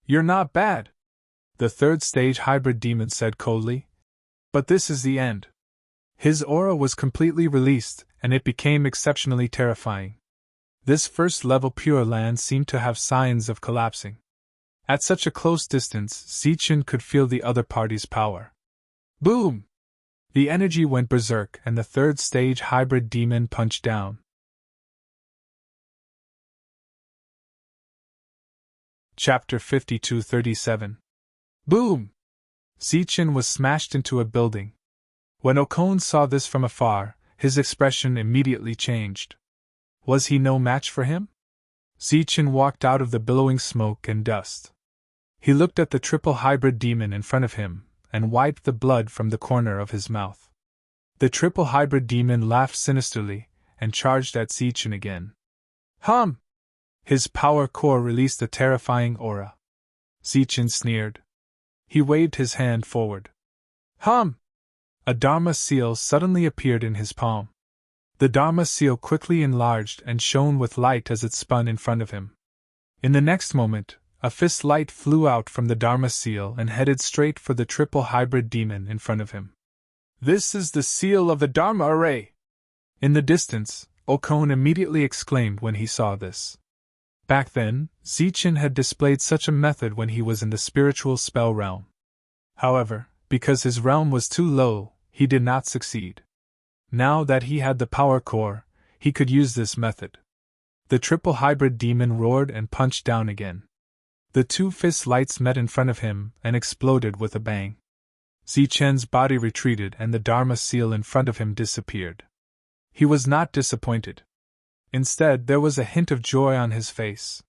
You're not bad, the third stage hybrid demon said coldly. But this is the end. His aura was completely released, and it became exceptionally terrifying. This first level pure land seemed to have signs of collapsing. At such a close distance, Zichen could feel the other party's power. Boom! The energy went berserk and the third stage hybrid demon punched down. Chapter 52-37. Boom! Zichen was smashed into a building. When Okon saw this from afar, his expression immediately changed. Was he no match for him? Zichen walked out of the billowing smoke and dust. He looked at the triple hybrid demon in front of him, and wiped the blood from the corner of his mouth. The triple hybrid demon laughed sinisterly, and charged at Zichen again. Hum! His power core released a terrifying aura. Zichen sneered. He waved his hand forward. Hum! A Dharma seal suddenly appeared in his palm. The Dharma seal quickly enlarged and shone with light as it spun in front of him. In the next moment, a fist light flew out from the Dharma seal and headed straight for the triple hybrid demon in front of him. This is the seal of the Dharma array! In the distance, Okon immediately exclaimed when he saw this. Back then, Zichen had displayed such a method when he was in the spiritual spell realm. However, because his realm was too low, he did not succeed. Now that he had the power core, he could use this method. The triple hybrid demon roared and punched down again. The two fist lights met in front of him and exploded with a bang. Zichen's body retreated and the Dharma seal in front of him disappeared. He was not disappointed. Instead, there was a hint of joy on his face.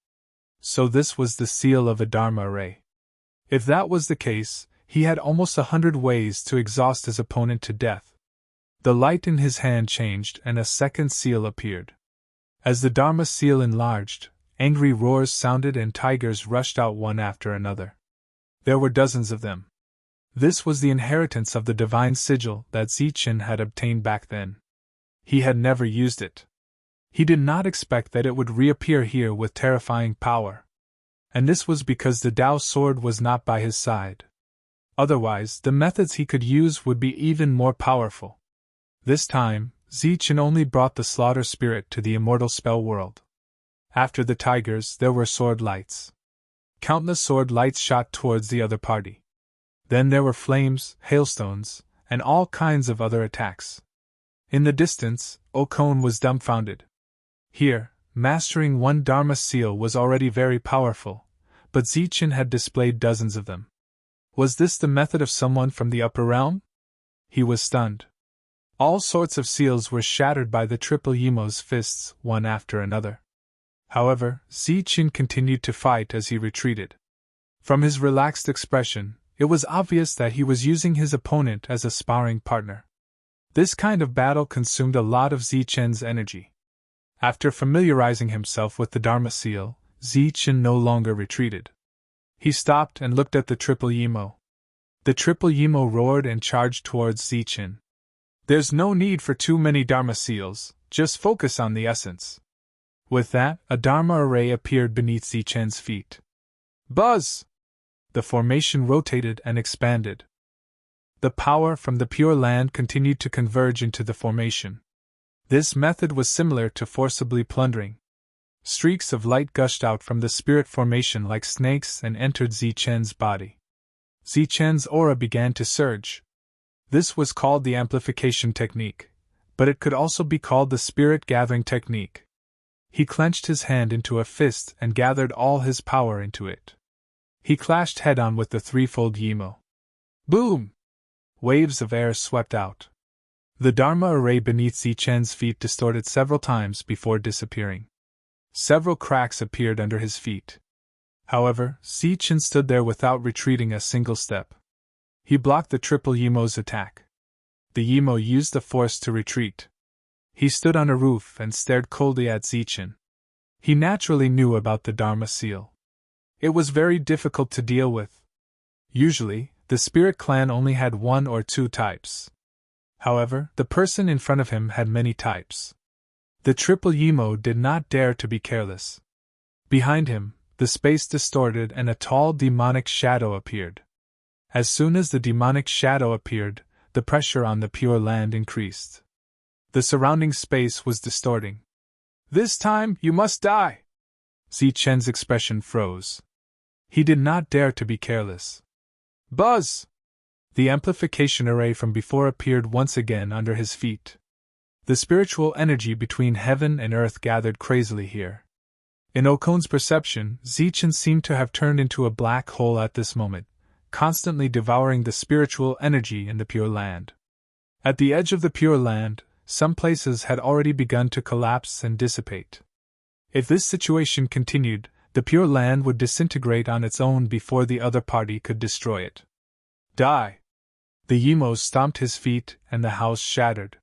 So this was the seal of a Dharma array. If that was the case, he had almost 100 ways to exhaust his opponent to death. The light in his hand changed and a second seal appeared. As the Dharma seal enlarged, angry roars sounded and tigers rushed out one after another. There were dozens of them. This was the inheritance of the divine sigil that Zichen had obtained back then. He had never used it. He did not expect that it would reappear here with terrifying power. And this was because the Tao sword was not by his side. Otherwise, the methods he could use would be even more powerful. This time, Zichen only brought the slaughter spirit to the immortal spell world. After the tigers, there were sword lights. Countless sword lights shot towards the other party. Then there were flames, hailstones, and all kinds of other attacks. In the distance, Okon was dumbfounded. Here, mastering one Dharma seal was already very powerful, but Zichen had displayed dozens of them. Was this the method of someone from the upper realm? He was stunned. All sorts of seals were shattered by the triple Yimo's fists, one after another. However, Zichen continued to fight as he retreated. From his relaxed expression, it was obvious that he was using his opponent as a sparring partner. This kind of battle consumed a lot of Zichen's energy. After familiarizing himself with the Dharma seal, Zichen no longer retreated. He stopped and looked at the triple Yimo. The triple Yimo roared and charged towards Zichen. There's no need for too many Dharma seals, just focus on the essence. With that, a Dharma array appeared beneath Zichen's feet. Buzz! The formation rotated and expanded. The power from the Pure Land continued to converge into the formation. This method was similar to forcibly plundering. Streaks of light gushed out from the spirit formation like snakes and entered Zichen's body. Zichen's aura began to surge. This was called the amplification technique, but it could also be called the spirit gathering technique. He clenched his hand into a fist and gathered all his power into it. He clashed head-on with the threefold Yimo. Boom! Waves of air swept out. The Dharma array beneath Zichen's feet distorted several times before disappearing. Several cracks appeared under his feet. However, Zichen stood there without retreating a single step. He blocked the triple Yimo's attack. The Yimo used the force to retreat. He stood on a roof and stared coldly at Zichen. He naturally knew about the Dharma seal. It was very difficult to deal with. Usually, the spirit clan only had one or two types. However, the person in front of him had many types. The triple Yimo did not dare to be careless. Behind him, the space distorted and a tall demonic shadow appeared. As soon as the demonic shadow appeared, the pressure on the Pure Land increased. The surrounding space was distorting. This time, you must die! Zichen's expression froze. He did not dare to be careless. Buzz! The amplification array from before appeared once again under his feet. The spiritual energy between heaven and earth gathered crazily here. In Okon's perception, Zichen seemed to have turned into a black hole at this moment, constantly devouring the spiritual energy in the Pure Land. At the edge of the Pure Land, some places had already begun to collapse and dissipate. If this situation continued, the Pure Land would disintegrate on its own before the other party could destroy it. Die! The Yimo stomped his feet and the house shattered.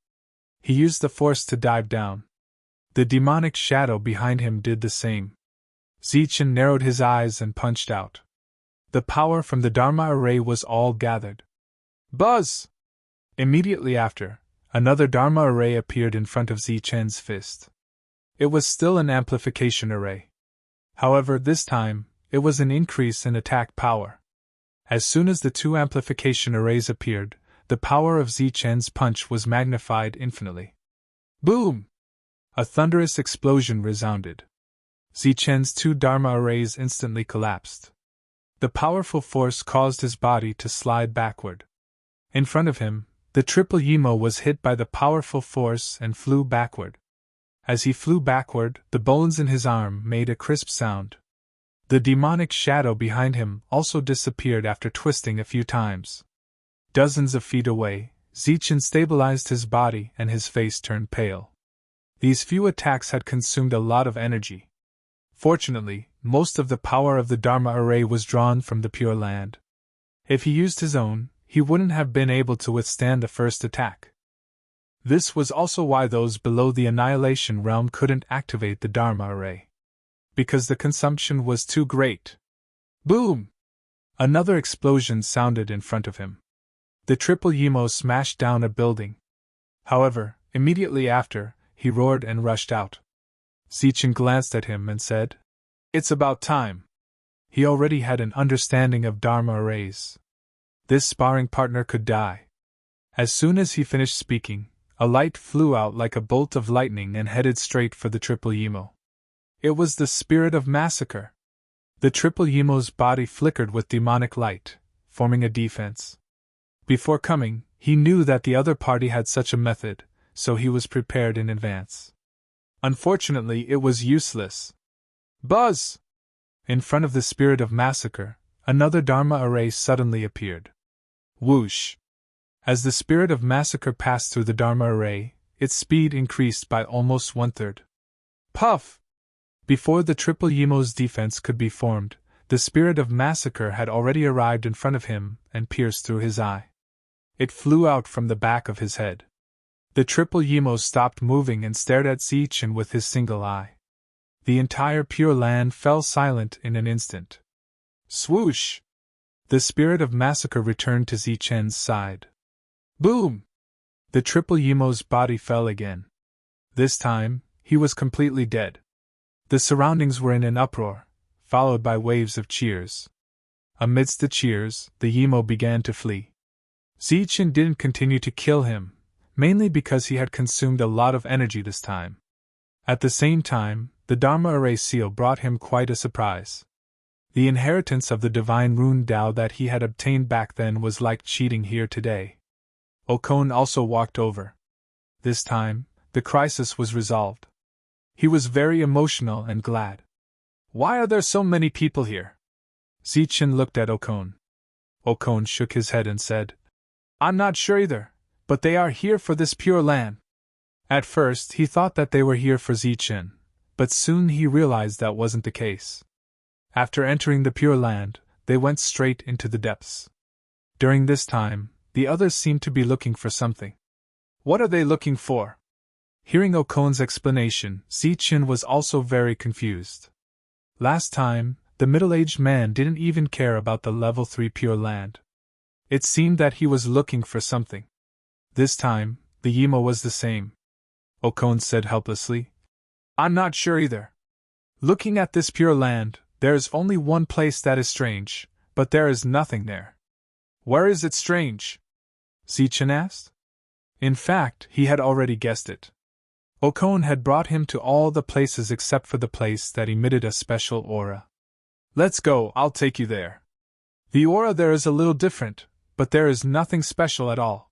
He used the force to dive down. The demonic shadow behind him did the same. Zichen narrowed his eyes and punched out. The power from the Dharma array was all gathered. Buzz! Immediately after, another Dharma array appeared in front of Zichen's fist. It was still an amplification array. However, this time, it was an increase in attack power. As soon as the two amplification arrays appeared, the power of Zichen's punch was magnified infinitely. Boom! A thunderous explosion resounded. Zichen's two Dharma arrays instantly collapsed. The powerful force caused his body to slide backward. In front of him, the triple Yimo was hit by the powerful force and flew backward. As he flew backward, the bones in his arm made a crisp sound. The demonic shadow behind him also disappeared after twisting a few times. Dozens of feet away, Zichen stabilized his body and his face turned pale. These few attacks had consumed a lot of energy. Fortunately, most of the power of the Dharma array was drawn from the Pure Land. If he used his own, he wouldn't have been able to withstand the first attack. This was also why those below the Annihilation Realm couldn't activate the Dharma array. Because the consumption was too great. Boom! Another explosion sounded in front of him. The triple Yimo smashed down a building. However, immediately after, he roared and rushed out. Zichen glanced at him and said, "It's about time." He already had an understanding of Dharma arrays. This sparring partner could die. As soon as he finished speaking, a light flew out like a bolt of lightning and headed straight for the triple Yimo. It was the spirit of massacre. The triple Yimo's body flickered with demonic light, forming a defense. Before coming, he knew that the other party had such a method, so he was prepared in advance. Unfortunately, it was useless. Buzz! In front of the spirit of massacre, another Dharma array suddenly appeared. Whoosh! As the spirit of massacre passed through the Dharma array, its speed increased by almost 1/3. Puff! Before the triple Yimo's defense could be formed, the spirit of massacre had already arrived in front of him and pierced through his eye. It flew out from the back of his head. The triple Yimo stopped moving and stared at Zichen with his single eye. The entire Pure Land fell silent in an instant. Swoosh! The spirit of massacre returned to Zichen's side. Boom! The triple Yimo's body fell again. This time, he was completely dead. The surroundings were in an uproar, followed by waves of cheers. Amidst the cheers, the Yimo began to flee. Zichen didn't continue to kill him, mainly because he had consumed a lot of energy this time. At the same time, the Dharma Array seal brought him quite a surprise. The inheritance of the divine rune Tao that he had obtained back then was like cheating here today. Okon also walked over. This time, the crisis was resolved. He was very emotional and glad. Why are there so many people here? Zichen looked at Okon. Okon shook his head and said, I'm not sure either, but they are here for this Pure Land. At first he thought that they were here for Zichen, but soon he realized that wasn't the case. After entering the Pure Land, they went straight into the depths. During this time, the others seemed to be looking for something. What are they looking for? Hearing Okon's explanation, Zichen was also very confused. Last time, the middle-aged man didn't even care about the level 3 Pure Land. It seemed that he was looking for something. This time, the Yimo was the same. Okon said helplessly, I'm not sure either. Looking at this Pure Land, there is only one place that is strange, but there is nothing there. Where is it strange? Zichen asked. In fact, he had already guessed it. Okon had brought him to all the places except for the place that emitted a special aura. Let's go, I'll take you there. The aura there is a little different, but there is nothing special at all.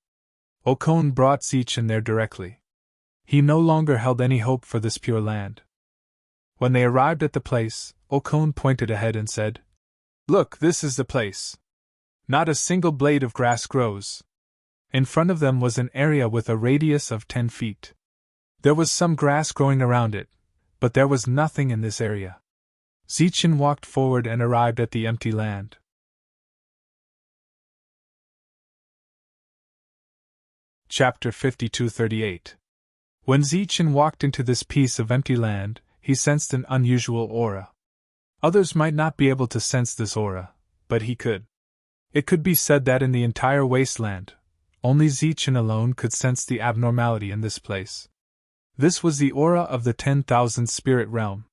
Okon brought Zichen there directly. He no longer held any hope for this Pure Land. When they arrived at the place, Okon pointed ahead and said, Look, this is the place. Not a single blade of grass grows. In front of them was an area with a radius of 10 feet. There was some grass growing around it, but there was nothing in this area. Zichen walked forward and arrived at the empty land. Chapter 52:38. When Zichen walked into this piece of empty land, he sensed an unusual aura. Others might not be able to sense this aura, but he could. It could be said that in the entire wasteland, only Zichen alone could sense the abnormality in this place. This was the aura of the 10,000 spirit realm.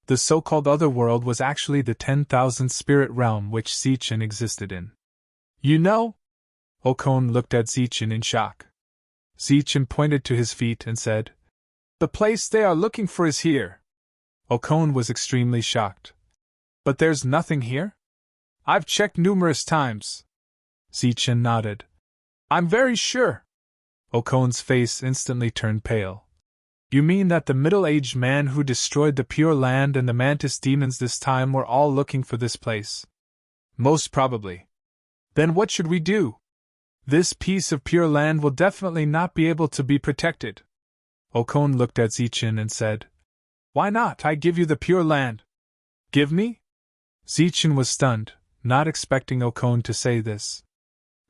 The so-called other world was actually the 10,000 spirit realm which Zichen existed in. You know? Okon looked at Zichen in shock. Zichen pointed to his feet and said, The place they are looking for is here. Okon was extremely shocked. But there's nothing here? I've checked numerous times. Zichen nodded. I'm very sure. Okon's face instantly turned pale. You mean that the middle-aged man who destroyed the Pure Land and the Mantis demons this time were all looking for this place? Most probably. Then what should we do? This piece of Pure Land will definitely not be able to be protected. Okon looked at Zichen and said, Why not? I give you the Pure Land. Give me? Zichen was stunned, not expecting Okon to say this.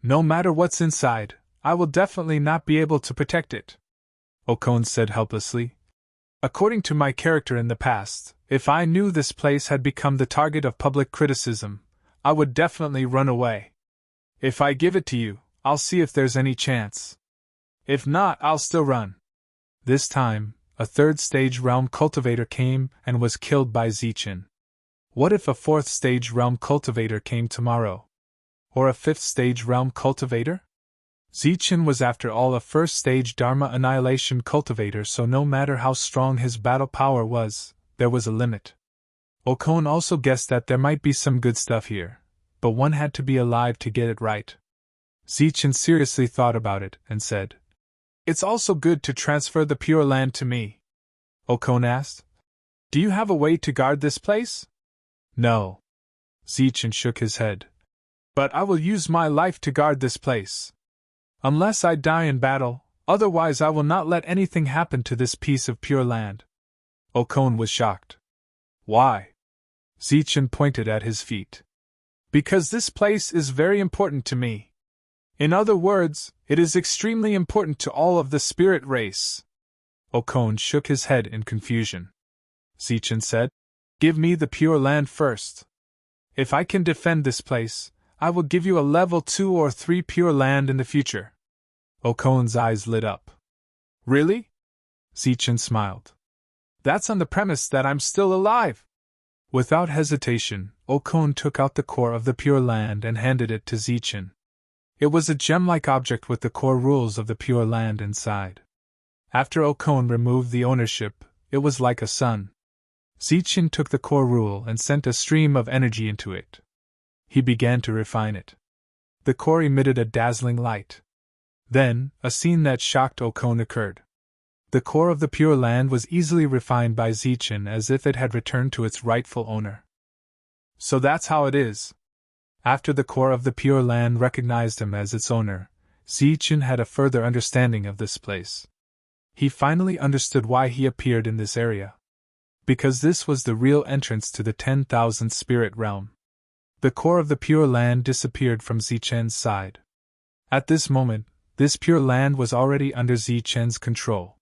No matter what's inside, I will definitely not be able to protect it. Okon said helplessly. According to my character in the past, if I knew this place had become the target of public criticism, I would definitely run away. If I give it to you, I'll see if there's any chance. If not, I'll still run. This time, a third-stage realm cultivator came and was killed by Zichen. What if a fourth-stage realm cultivator came tomorrow? Or a fifth-stage realm cultivator? Zichen was after all a first-stage Dharma annihilation cultivator, so no matter how strong his battle power was, there was a limit. Okon also guessed that there might be some good stuff here, but one had to be alive to get it right. Zichen seriously thought about it and said, It's also good to transfer the Pure Land to me. Okon asked, Do you have a way to guard this place? No. Zichen shook his head. But I will use my life to guard this place. Unless I die in battle, otherwise I will not let anything happen to this piece of Pure Land. Okon was shocked. Why? Zichen pointed at his feet. Because this place is very important to me. In other words, it is extremely important to all of the spirit race. Okon shook his head in confusion. Zichen said, Give me the Pure Land first. If I can defend this place, I will give you a level 2 or 3 Pure Land in the future. Okon's eyes lit up. Really? Zichen smiled. That's on the premise that I'm still alive. Without hesitation, Okon took out the core of the Pure Land and handed it to Zichen. It was a gem-like object with the core rules of the Pure Land inside. After Okon removed the ownership, it was like a sun. Zichen took the core rule and sent a stream of energy into it. He began to refine it. The core emitted a dazzling light. Then, a scene that shocked Okon occurred. The core of the Pure Land was easily refined by Zichen as if it had returned to its rightful owner. So that's how it is. After the core of the Pure Land recognized him as its owner, Zichen had a further understanding of this place. He finally understood why he appeared in this area. Because this was the real entrance to the 10,000 spirit realm. The core of the Pure Land disappeared from Zichen's side. At this moment, this Pure Land was already under Zichen's control.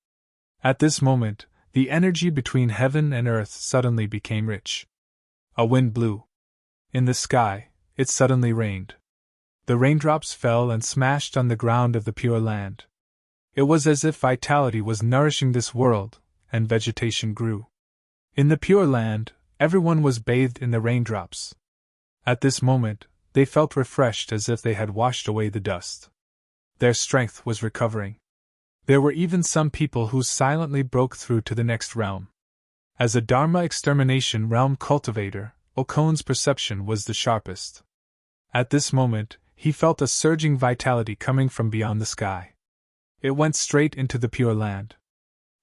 At this moment, the energy between heaven and earth suddenly became rich. A wind blew. In the sky, it suddenly rained. The raindrops fell and smashed on the ground of the Pure Land. It was as if vitality was nourishing this world, and vegetation grew. In the Pure Land, everyone was bathed in the raindrops. At this moment, they felt refreshed as if they had washed away the dust. Their strength was recovering. There were even some people who silently broke through to the next realm. As a Dharma extermination realm cultivator, Okon's perception was the sharpest. At this moment, he felt a surging vitality coming from beyond the sky. It went straight into the Pure Land.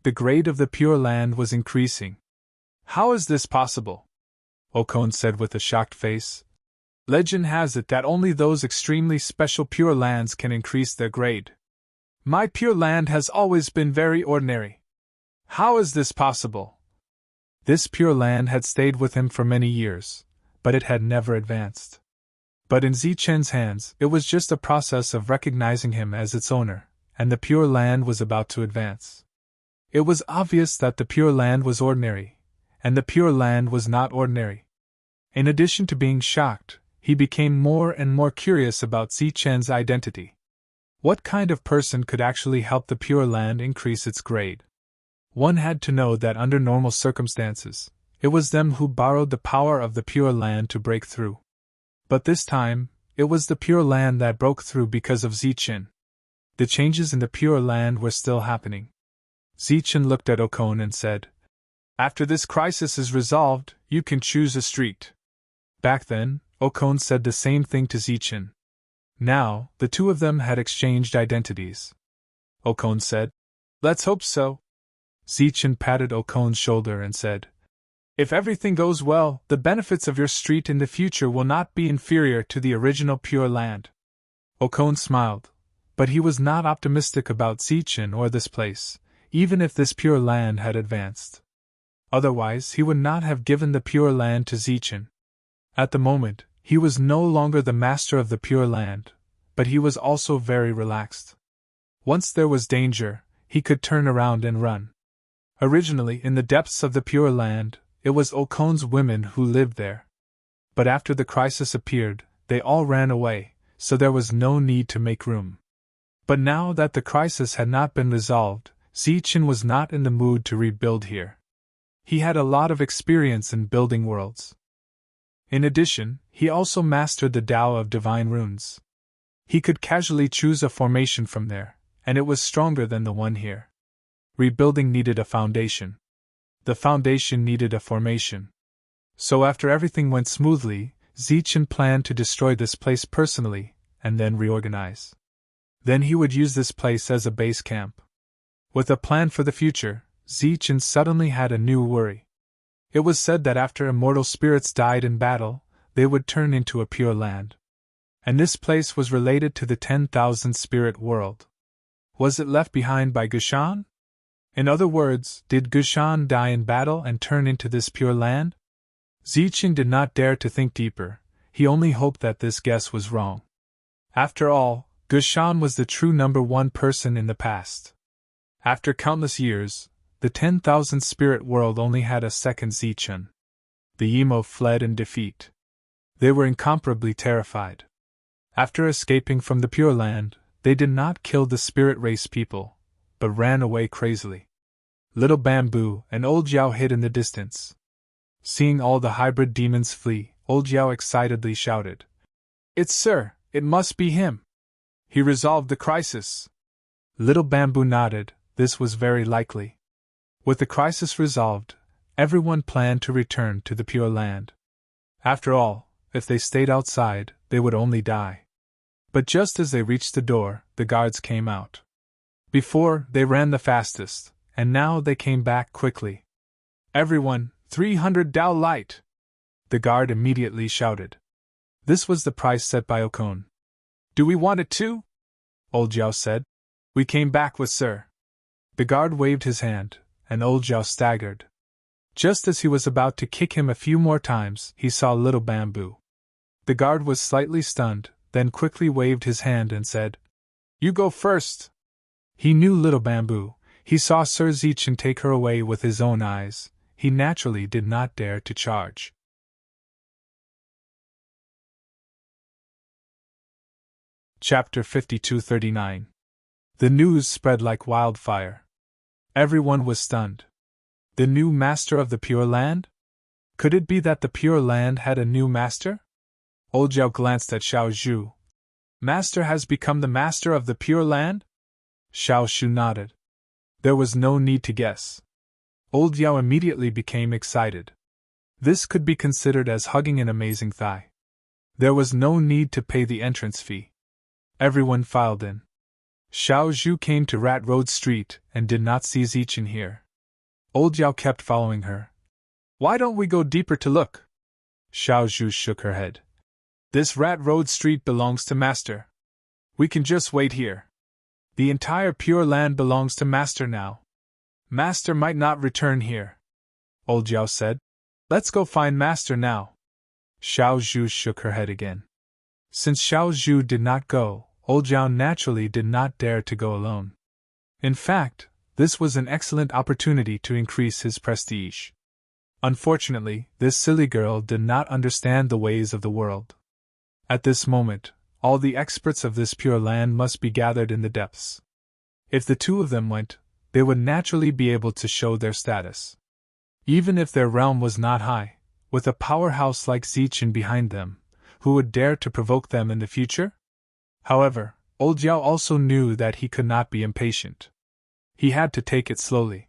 The grade of the Pure Land was increasing. How is this possible? Okon said with a shocked face. Legend has it that only those extremely special Pure Lands can increase their grade. My Pure Land has always been very ordinary. How is this possible? This Pure Land had stayed with him for many years, but it had never advanced. But in Zichen's hands, it was just a process of recognizing him as its owner, and the Pure Land was about to advance. It was obvious that the Pure Land was ordinary, and the Pure Land was not ordinary. In addition to being shocked, he became more and more curious about Zichen's identity. What kind of person could actually help the Pure Land increase its grade? One had to know that under normal circumstances, it was them who borrowed the power of the Pure Land to break through. But this time, it was the Pure Land that broke through because of Zichen. The changes in the Pure Land were still happening. Zichen looked at Okon and said, After this crisis is resolved, you can choose a street. Back then, Okon said the same thing to Zichen. Now, the two of them had exchanged identities. Okon said, Let's hope so. Zichen patted Okon's shoulder and said, If everything goes well, the benefits of your street in the future will not be inferior to the original Pure Land. Okon smiled, but he was not optimistic about Zichen or this place, even if this Pure Land had advanced. Otherwise, he would not have given the Pure Land to Zichen. At the moment, he was no longer the master of the Pure Land, but he was also very relaxed. Once there was danger, he could turn around and run. Originally, in the depths of the Pure Land, it was Okon's women who lived there. But after the crisis appeared, they all ran away, so there was no need to make room. But now that the crisis had not been resolved, Zichen was not in the mood to rebuild here. He had a lot of experience in building worlds. In addition, he also mastered the Tao of Divine Runes. He could casually choose a formation from there, and it was stronger than the one here. Rebuilding needed a foundation. The foundation needed a formation. So after everything went smoothly, Zichen planned to destroy this place personally, and then reorganize. Then he would use this place as a base camp. With a plan for the future, Zichen suddenly had a new worry. It was said that after immortal spirits died in battle, they would turn into a Pure Land. And this place was related to the 10,000 spirit world. Was it left behind by Gushan? In other words, did Gushan die in battle and turn into this Pure Land? Zichen did not dare to think deeper, he only hoped that this guess was wrong. After all, Gushan was the true number one person in the past. After countless years, the 10,000 spirit world only had a second Zichen. The Yimo fled in defeat. They were incomparably terrified. After escaping from the Pure Land, They did not kill the spirit race people, but ran away crazily. Little Bamboo and Old Yao hid in the distance. Seeing all the hybrid demons flee, Old Yao excitedly shouted, "It's Sir! It must be him! He resolved the crisis!" Little Bamboo nodded. This was very likely. With the crisis resolved, everyone planned to return to the Pure Land. After all, if they stayed outside, they would only die. But just as they reached the door, the guards came out. Before, they ran the fastest, and now they came back quickly. "Everyone, 300 Dao light!" The guard immediately shouted. This was the price set by Okon. "Do we want it too?" Old Yao said. "We came back with Sir." The guard waved his hand, and Old Yao staggered. Just as he was about to kick him a few more times, he saw Little Bamboo. The guard was slightly stunned, then quickly waved his hand and said, "You go first." He knew Little Bamboo. He saw Sir Zichen take her away with his own eyes. He naturally did not dare to charge. Chapter 52-39. The news spread like wildfire. Everyone was stunned. The new master of the Pure Land? Could it be that the Pure Land had a new master? Old Yao glanced at Xiao Zhu. "Master has become the master of the Pure Land?" Xiao Zhu nodded. There was no need to guess. Old Yao immediately became excited. This could be considered as hugging an amazing thigh. There was no need to pay the entrance fee. Everyone filed in. Xiao Zhu came to Rat Road Street and did not see Zichen here. Old Yao kept following her. "Why don't we go deeper to look?" Xiao Zhu shook her head. "This Rat Road Street belongs to Master. We can just wait here. The entire Pure Land belongs to Master now. Master might not return here." Old Yao said. "Let's go find Master now." Xiao Zhu shook her head again. Since Xiao Zhu did not go, Old Yao naturally did not dare to go alone. In fact, this was an excellent opportunity to increase his prestige. Unfortunately, this silly girl did not understand the ways of the world. At this moment, all the experts of this Pure Land must be gathered in the depths. If the two of them went, they would naturally be able to show their status. Even if their realm was not high, with a powerhouse like Zichen behind them, who would dare to provoke them in the future? However, Old Yao also knew that he could not be impatient. He had to take it slowly.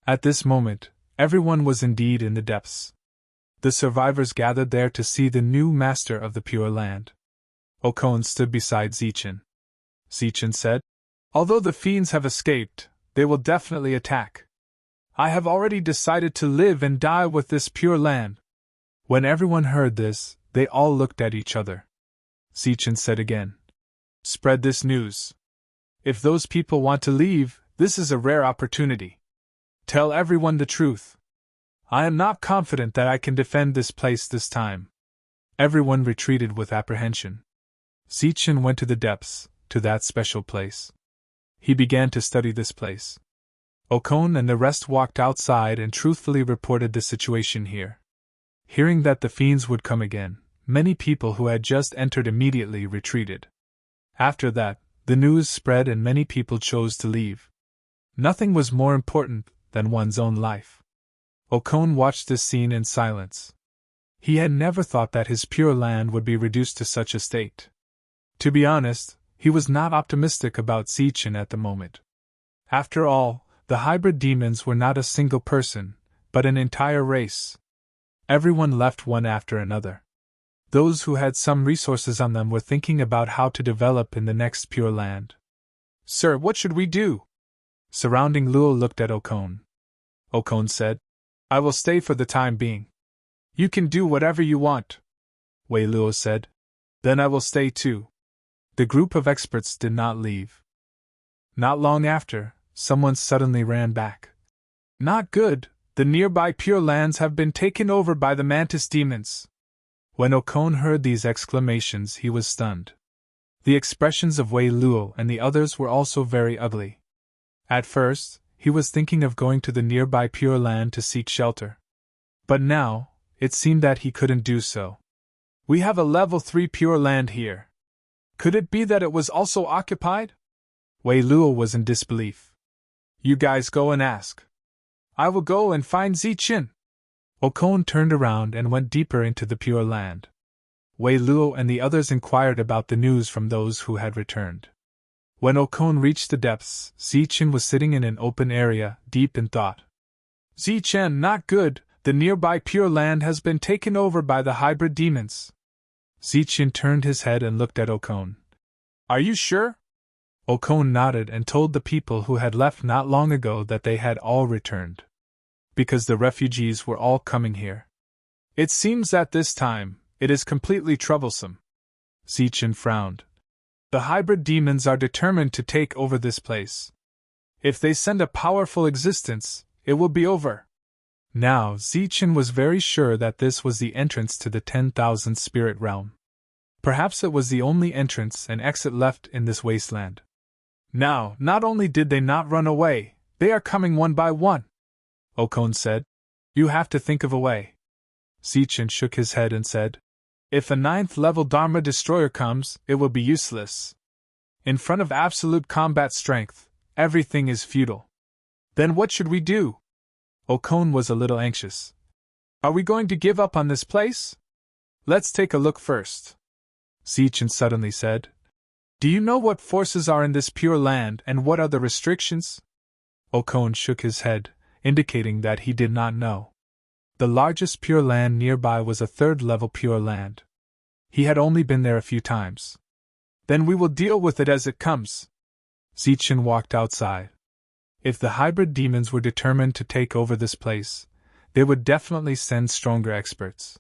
At this moment, everyone was indeed in the depths. The survivors gathered there to see the new master of the Pure Land. Okon stood beside Zichen. Zichen said, "Although the fiends have escaped, they will definitely attack. I have already decided to live and die with this Pure Land." When everyone heard this, they all looked at each other. Zichen said again, "Spread this news. If those people want to leave, this is a rare opportunity. Tell everyone the truth. I am not confident that I can defend this place this time." Everyone retreated with apprehension. Zichen went to the depths, to that special place. He began to study this place. Okon and the rest walked outside and truthfully reported the situation here. Hearing that the fiends would come again, many people who had just entered immediately retreated. After that, the news spread and many people chose to leave. Nothing was more important than one's own life. Okon watched this scene in silence. He had never thought that his Pure Land would be reduced to such a state. To be honest, he was not optimistic about Zichen at the moment. After all, the hybrid demons were not a single person, but an entire race. Everyone left one after another. Those who had some resources on them were thinking about how to develop in the next Pure Land. "Sir, what should we do?" Surrounding Luo looked at Okon. Okon said, "I will stay for the time being." "You can do whatever you want," Wei Luo said. "Then I will stay too." The group of experts did not leave. Not long after, someone suddenly ran back. "Not good, the nearby Pure Lands have been taken over by the Mantis demons." When Okon heard these exclamations, he was stunned. The expressions of Wei Luo and the others were also very ugly. At first, he was thinking of going to the nearby Pure Land to seek shelter. But now, it seemed that he couldn't do so. "We have a level 3 Pure Land here. Could it be that it was also occupied? Wei Luo was in disbelief. You guys go and ask. I will go and find Ziqin. Okon turned around and went deeper into the Pure Land. Wei Luo and the others inquired about the news from those who had returned. When Okon reached the depths, Ziqin was sitting in an open area, deep in thought. Ziqin, not good, the nearby Pure Land has been taken over by the hybrid demons. Ziqin turned his head and looked at Okon. Are you sure? Okon nodded and told the people who had left not long ago that they had all returned. Because the refugees were all coming here. It seems that this time, it is completely troublesome. Ziqin frowned. The hybrid demons are determined to take over this place. If they send a powerful existence, it will be over. Now, Ziqin was very sure that this was the entrance to the 10,000 spirit realm. Perhaps it was the only entrance and exit left in this wasteland. Now, not only did they not run away, they are coming one by one. Okon said. You have to think of a way. Ziqin shook his head and said, if a 9th level Dharma destroyer comes, it will be useless. In front of absolute combat strength, everything is futile. Then what should we do? Okon was a little anxious. Are we going to give up on this place? Let's take a look first. Ziqin suddenly said. Do you know what forces are in this Pure Land and what are the restrictions? Okon shook his head, indicating that he did not know. The largest Pure Land nearby was a 3rd level Pure Land. He had only been there a few times. Then we will deal with it as it comes. Ziqin walked outside. If the hybrid demons were determined to take over this place, they would definitely send stronger experts.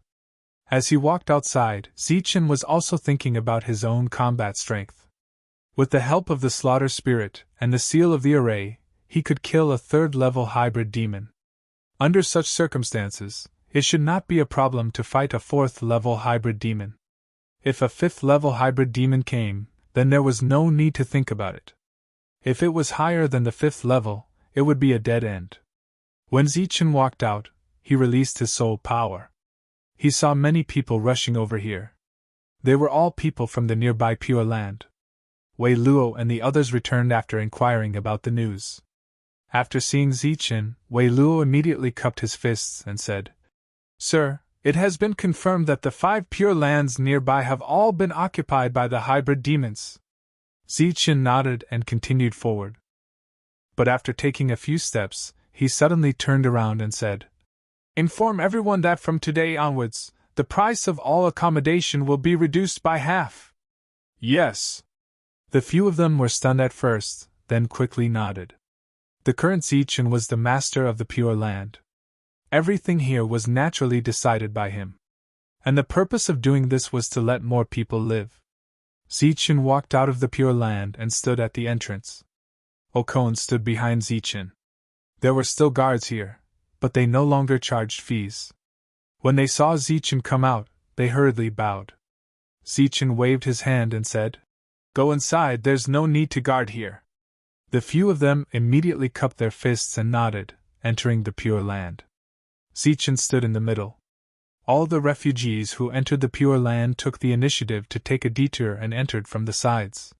As he walked outside, Ziqin was also thinking about his own combat strength. With the help of the Slaughter Spirit and the Seal of the Array, he could kill a 3rd level hybrid demon. Under such circumstances, it should not be a problem to fight a 4th level hybrid demon. If a 5th level hybrid demon came, then there was no need to think about it. If it was higher than the 5th level, it would be a dead end. When Ziqin walked out, he released his soul power. He saw many people rushing over here. They were all people from the nearby Pure Land. Wei Luo and the others returned after inquiring about the news. After seeing Ziqin, Wei Luo immediately cupped his fists and said, Sir, it has been confirmed that the 5 Pure Lands nearby have all been occupied by the hybrid demons. Ziqin nodded and continued forward. But after taking a few steps, he suddenly turned around and said, Inform everyone that from today onwards, the price of all accommodation will be reduced by half. Yes. The few of them were stunned at first, then quickly nodded. The current Ziqin was the master of the Pure Land. Everything here was naturally decided by him. And the purpose of doing this was to let more people live. Ziqin walked out of the Pure Land and stood at the entrance. Okon stood behind Ziqin. There were still guards here, but they no longer charged fees. When they saw Ziqin come out, they hurriedly bowed. Ziqin waved his hand and said, Go inside, there's no need to guard here. The few of them immediately cupped their fists and nodded, entering the Pure Land. Ziqin stood in the middle. All the refugees who entered the Pure Land took the initiative to take a detour and entered from the sides.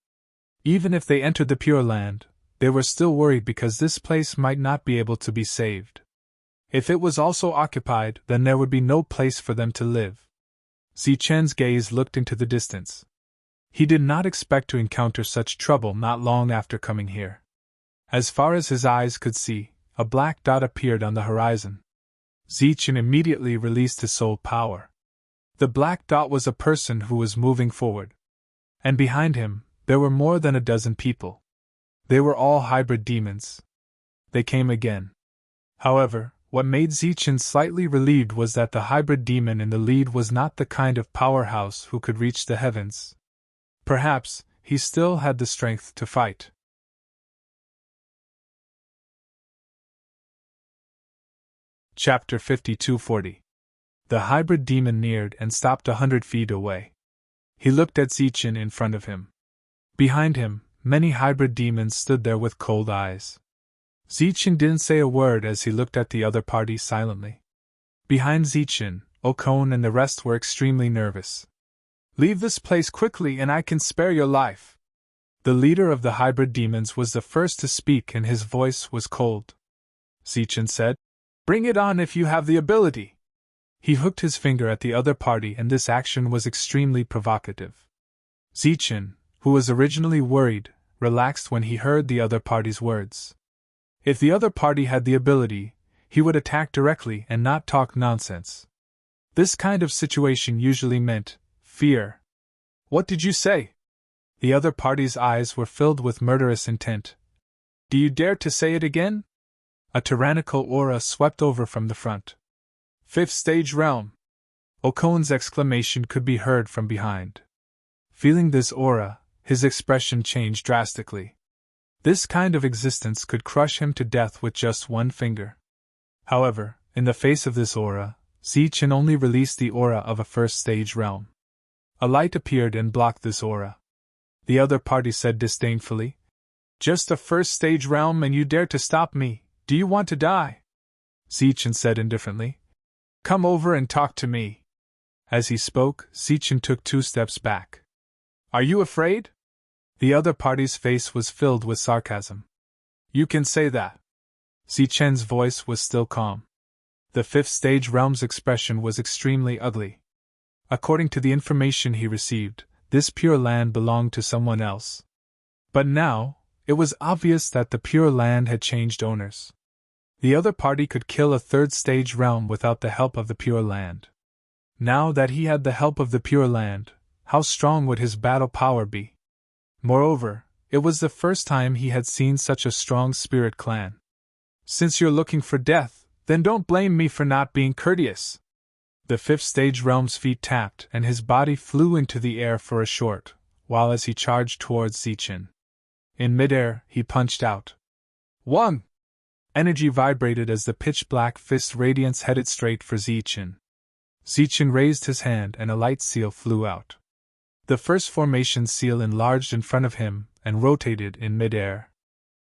Even if they entered the Pure Land, they were still worried because this place might not be able to be saved. If it was also occupied, then there would be no place for them to live. Ziqin's gaze looked into the distance. He did not expect to encounter such trouble not long after coming here. As far as his eyes could see, a black dot appeared on the horizon. Ziqin immediately released his soul power. The black dot was a person who was moving forward. And behind him, there were more than a dozen people. They were all hybrid demons. They came again. However, what made Ziqin slightly relieved was that the hybrid demon in the lead was not the kind of powerhouse who could reach the heavens. Perhaps, he still had the strength to fight. Chapter 5240. The hybrid demon neared and stopped 100 feet away. He looked at Ziqin in front of him. Behind him, many hybrid demons stood there with cold eyes. Ziqin didn't say a word as he looked at the other party silently. Behind Ziqin, Okon and the rest were extremely nervous. Leave this place quickly and I can spare your life. The leader of the hybrid demons was the first to speak and his voice was cold. Zichen said, Bring it on if you have the ability. He hooked his finger at the other party and this action was extremely provocative. Zichen, who was originally worried, relaxed when he heard the other party's words. If the other party had the ability, he would attack directly and not talk nonsense. This kind of situation usually meant fear. What did you say? The other party's eyes were filled with murderous intent. Do you dare to say it again? A tyrannical aura swept over from the front. Fifth stage realm. Okon's exclamation could be heard from behind. Feeling this aura, his expression changed drastically. This kind of existence could crush him to death with just one finger. However, in the face of this aura, Zichen only released the aura of a first stage realm. A light appeared and blocked this aura. The other party said disdainfully, Just a first stage realm and you dare to stop me, do you want to die? Zichen said indifferently, Come over and talk to me. As he spoke, Zichen took 2 steps back. Are you afraid? The other party's face was filled with sarcasm. You can say that. Zichen's voice was still calm. The fifth stage realm's expression was extremely ugly. According to the information he received, this Pure Land belonged to someone else. But now, it was obvious that the Pure Land had changed owners. The other party could kill a third stage realm without the help of the Pure Land. Now that he had the help of the Pure Land, how strong would his battle power be? Moreover, it was the first time he had seen such a strong spirit clan. Since you're looking for death, then don't blame me for not being courteous. The fifth stage realm's feet tapped and his body flew into the air for a short, while as he charged towards Zichen. In midair, he punched out. 1! Energy vibrated as the pitch-black fist's radiance headed straight for Zichen. Zichen raised his hand and a light seal flew out. The first formation seal enlarged in front of him and rotated in midair.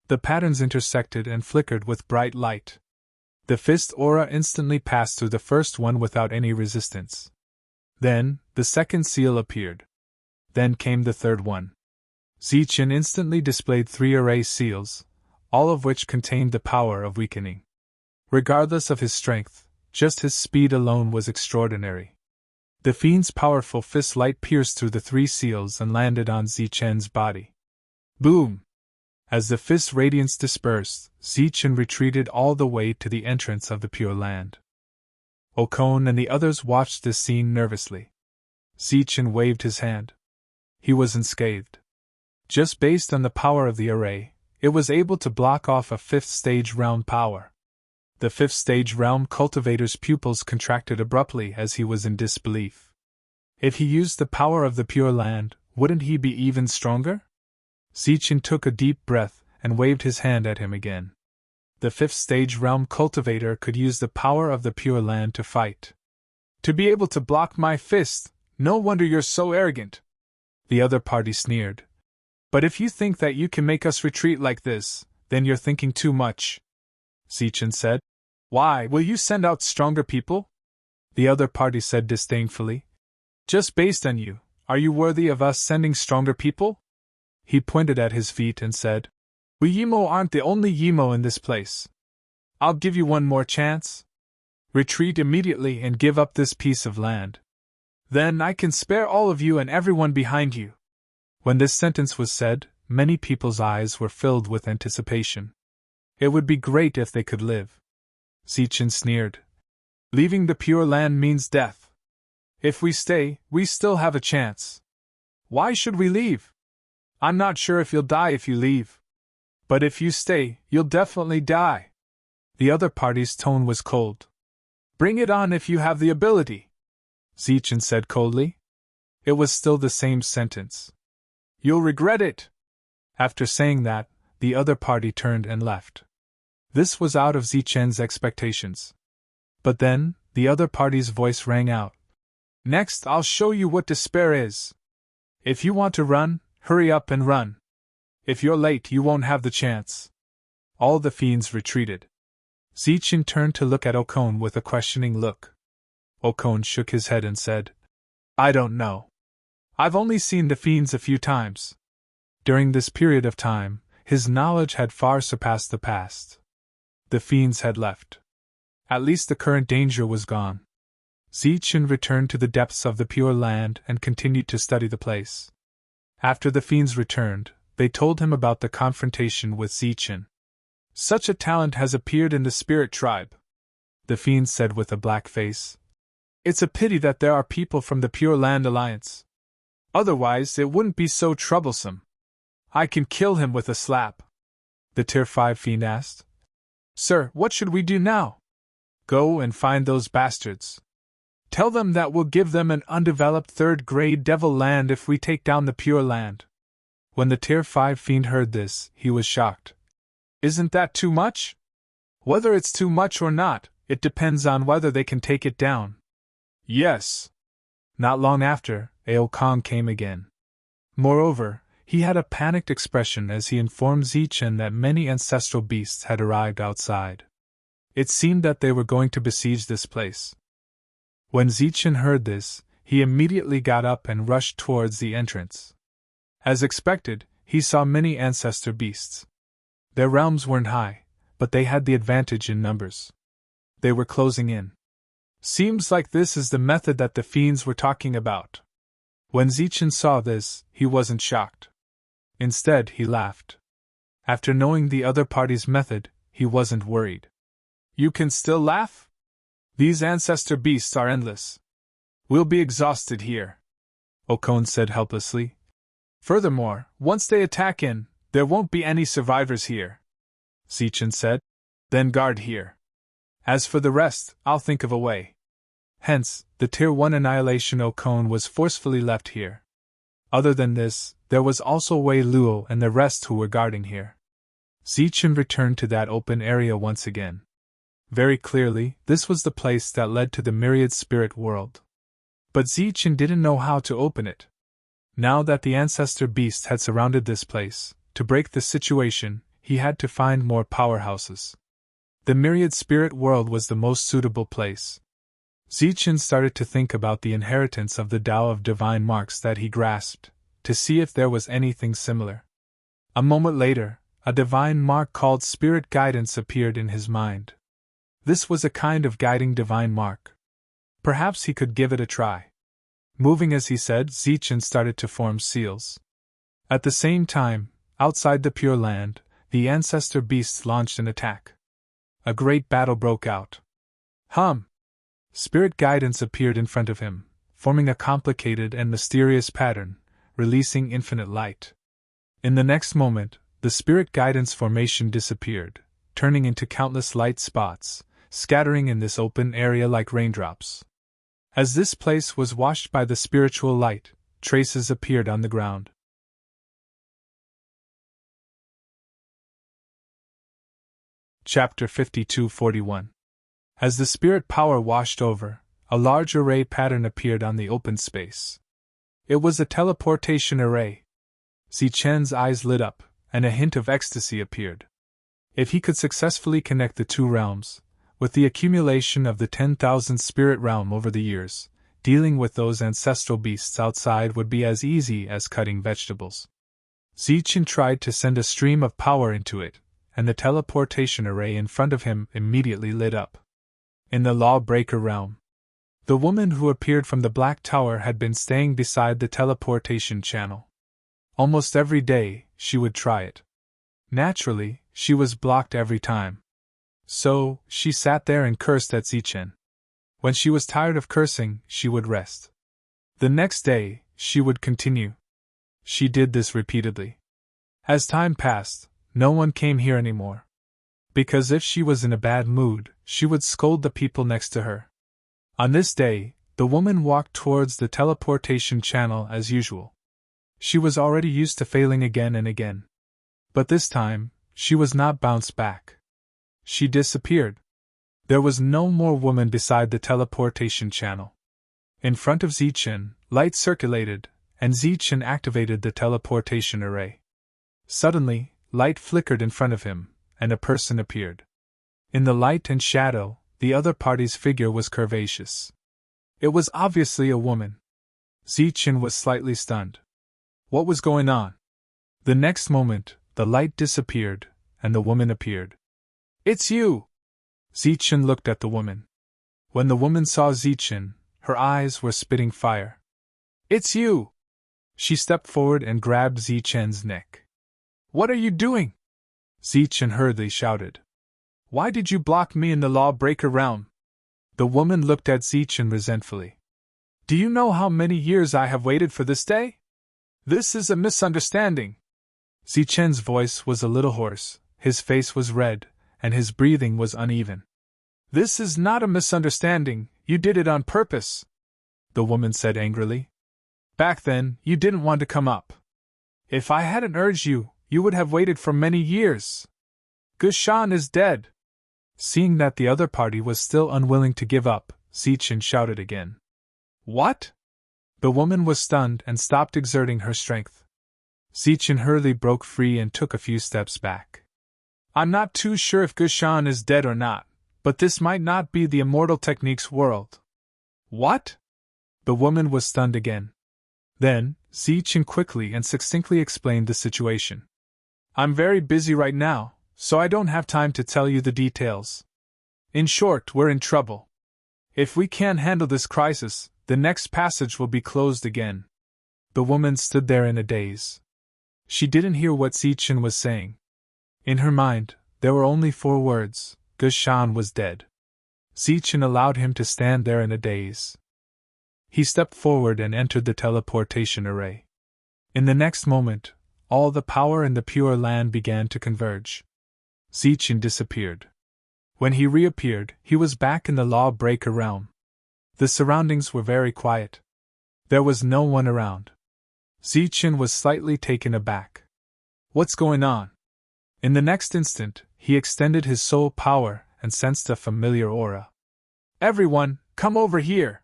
The patterns intersected and flickered with bright light. The fist aura instantly passed through the first one without any resistance. Then, the second seal appeared. Then came the third one. Zichen instantly displayed 3 array seals, all of which contained the power of weakening. Regardless of his strength, just his speed alone was extraordinary. The fiend's powerful fist light pierced through the 3 seals and landed on Zichen's body. Boom! As the fist's radiance dispersed, Zichen retreated all the way to the entrance of the Pure Land. Okon and the others watched this scene nervously. Zichen waved his hand. He was unscathed. Just based on the power of the array, it was able to block off a 5th stage realm power. The 5th stage realm cultivator's pupils contracted abruptly as he was in disbelief. If he used the power of the Pure Land, wouldn't he be even stronger? Zichen took a deep breath and waved his hand at him again. The 5th stage realm cultivator could use the power of the Pure Land to fight. To be able to block my fist, no wonder you're so arrogant. The other party sneered. But if you think that you can make us retreat like this, then you're thinking too much. Zichen said. Why, will you send out stronger people? The other party said disdainfully. Just based on you, are you worthy of us sending stronger people? He pointed at his feet and said, We Yimo aren't the only Yimo in this place. I'll give you one more chance. Retreat immediately and give up this piece of land. Then I can spare all of you and everyone behind you. When this sentence was said, many people's eyes were filled with anticipation. It would be great if they could live. Zichen sneered. Leaving the Pure Land means death. If we stay, we still have a chance. Why should we leave? I'm not sure if you'll die if you leave. But if you stay, you'll definitely die. The other party's tone was cold. Bring it on if you have the ability. Zichen said coldly. It was still the same sentence. You'll regret it. After saying that, the other party turned and left. This was out of Zichen's expectations. But then, the other party's voice rang out. Next, I'll show you what despair is. If you want to run, hurry up and run. If you're late, you won't have the chance. All the fiends retreated. Zichen turned to look at Okon with a questioning look. Okon shook his head and said, I don't know. I've only seen the fiends a few times. During this period of time, his knowledge had far surpassed the past. The fiends had left. At least the current danger was gone. Zichen returned to the depths of the Pure Land and continued to study the place. After the fiends returned, they told him about the confrontation with Zichen. Such a talent has appeared in the spirit tribe, the fiends said with a black face. It's a pity that there are people from the Pure Land Alliance. Otherwise, it wouldn't be so troublesome. I can kill him with a slap. The Tier 5 fiend asked. Sir, what should we do now? Go and find those bastards. Tell them that we'll give them an undeveloped third-grade devil land if we take down the Pure Land. When the Tier 5 fiend heard this, he was shocked. Isn't that too much? Whether it's too much or not, it depends on whether they can take it down. Yes. Not long after, Ao Kong came again. Moreover, he had a panicked expression as he informed Zichen that many ancestral beasts had arrived outside. It seemed that they were going to besiege this place. When Zichen heard this, he immediately got up and rushed towards the entrance. As expected, he saw many ancestor beasts. Their realms weren't high, but they had the advantage in numbers. They were closing in. Seems like this is the method that the fiends were talking about. When Zichen saw this, he wasn't shocked. Instead, he laughed. After knowing the other party's method, he wasn't worried. You can still laugh? These ancestor beasts are endless. We'll be exhausted here, Okon said helplessly. Furthermore, once they attack in, there won't be any survivors here, Zichen said. Then guard here. As for the rest, I'll think of a way. Hence, the Tier 1 Annihilation Okon was forcefully left here. Other than this, there was also Wei Luo and the rest who were guarding here. Zichen returned to that open area once again. Very clearly, this was the place that led to the myriad spirit world. But Zichen didn't know how to open it. Now that the ancestor beasts had surrounded this place, to break the situation, he had to find more powerhouses. The myriad spirit world was the most suitable place. Zichen started to think about the inheritance of the Tao of divine marks that he grasped, to see if there was anything similar. A moment later, a divine mark called Spirit Guidance appeared in his mind. This was a kind of guiding divine mark. Perhaps he could give it a try. Moving as he said, Zichen started to form seals. At the same time, outside the Pure Land, the ancestor beasts launched an attack. A great battle broke out. Spirit Guidance appeared in front of him, forming a complicated and mysterious pattern, releasing infinite light. In the next moment, the Spirit Guidance formation disappeared, turning into countless light spots, scattering in this open area like raindrops. As this place was washed by the spiritual light, traces appeared on the ground. Chapter 52:41. As the spirit power washed over, a large array pattern appeared on the open space. It was a teleportation array. Zichen's eyes lit up, and a hint of ecstasy appeared. If he could successfully connect the two realms, with the accumulation of the 10,000 spirit realm over the years, dealing with those ancestral beasts outside would be as easy as cutting vegetables. Zichen tried to send a stream of power into it, and the teleportation array in front of him immediately lit up. In the Lawbreaker realm, the woman who appeared from the Black Tower had been staying beside the teleportation channel. Almost every day, she would try it. Naturally, she was blocked every time. So, she sat there and cursed at Zichen. When she was tired of cursing, she would rest. The next day, she would continue. She did this repeatedly. As time passed, no one came here anymore. Because if she was in a bad mood, she would scold the people next to her. On this day, the woman walked towards the teleportation channel as usual. She was already used to failing again and again. But this time, she was not bounced back. She disappeared. There was no more woman beside the teleportation channel. In front of Zichen, light circulated, and Zichen activated the teleportation array. Suddenly, light flickered in front of him, and a person appeared. In the light and shadow, the other party's figure was curvaceous. It was obviously a woman. Zichen was slightly stunned. What was going on? The next moment, the light disappeared, and the woman appeared. It's you! Zichen looked at the woman. When the woman saw Zichen, her eyes were spitting fire. It's you! She stepped forward and grabbed Zichen's neck. What are you doing? Zichen hurriedly shouted. Why did you block me in the lawbreaker realm? The woman looked at Zichen resentfully. Do you know how many years I have waited for this day? This is a misunderstanding. Zichen's voice was a little hoarse, his face was red, and his breathing was uneven. This is not a misunderstanding, you did it on purpose, the woman said angrily. Back then, you didn't want to come up. If I hadn't urged you, you would have waited for many years. Gushan is dead. Seeing that the other party was still unwilling to give up, Zichen shouted again. What? The woman was stunned and stopped exerting her strength. Zichen hurriedly broke free and took a few steps back. I'm not too sure if Gushan is dead or not, but this might not be the immortal technique's world. What? The woman was stunned again. Then, Zichen quickly and succinctly explained the situation. I'm very busy right now, so I don't have time to tell you the details. In short, we're in trouble. If we can't handle this crisis, the next passage will be closed again. The woman stood there in a daze. She didn't hear what Zichen was saying. In her mind, there were only 4 words: Gushan was dead. Zichen allowed him to stand there in a daze. He stepped forward and entered the teleportation array. In the next moment, all the power in the Pure Land began to converge. Zichen disappeared. When he reappeared, he was back in the Lawbreaker realm. The surroundings were very quiet. There was no one around. Zichen was slightly taken aback. What's going on? In the next instant, he extended his soul power and sensed a familiar aura. Everyone, come over here!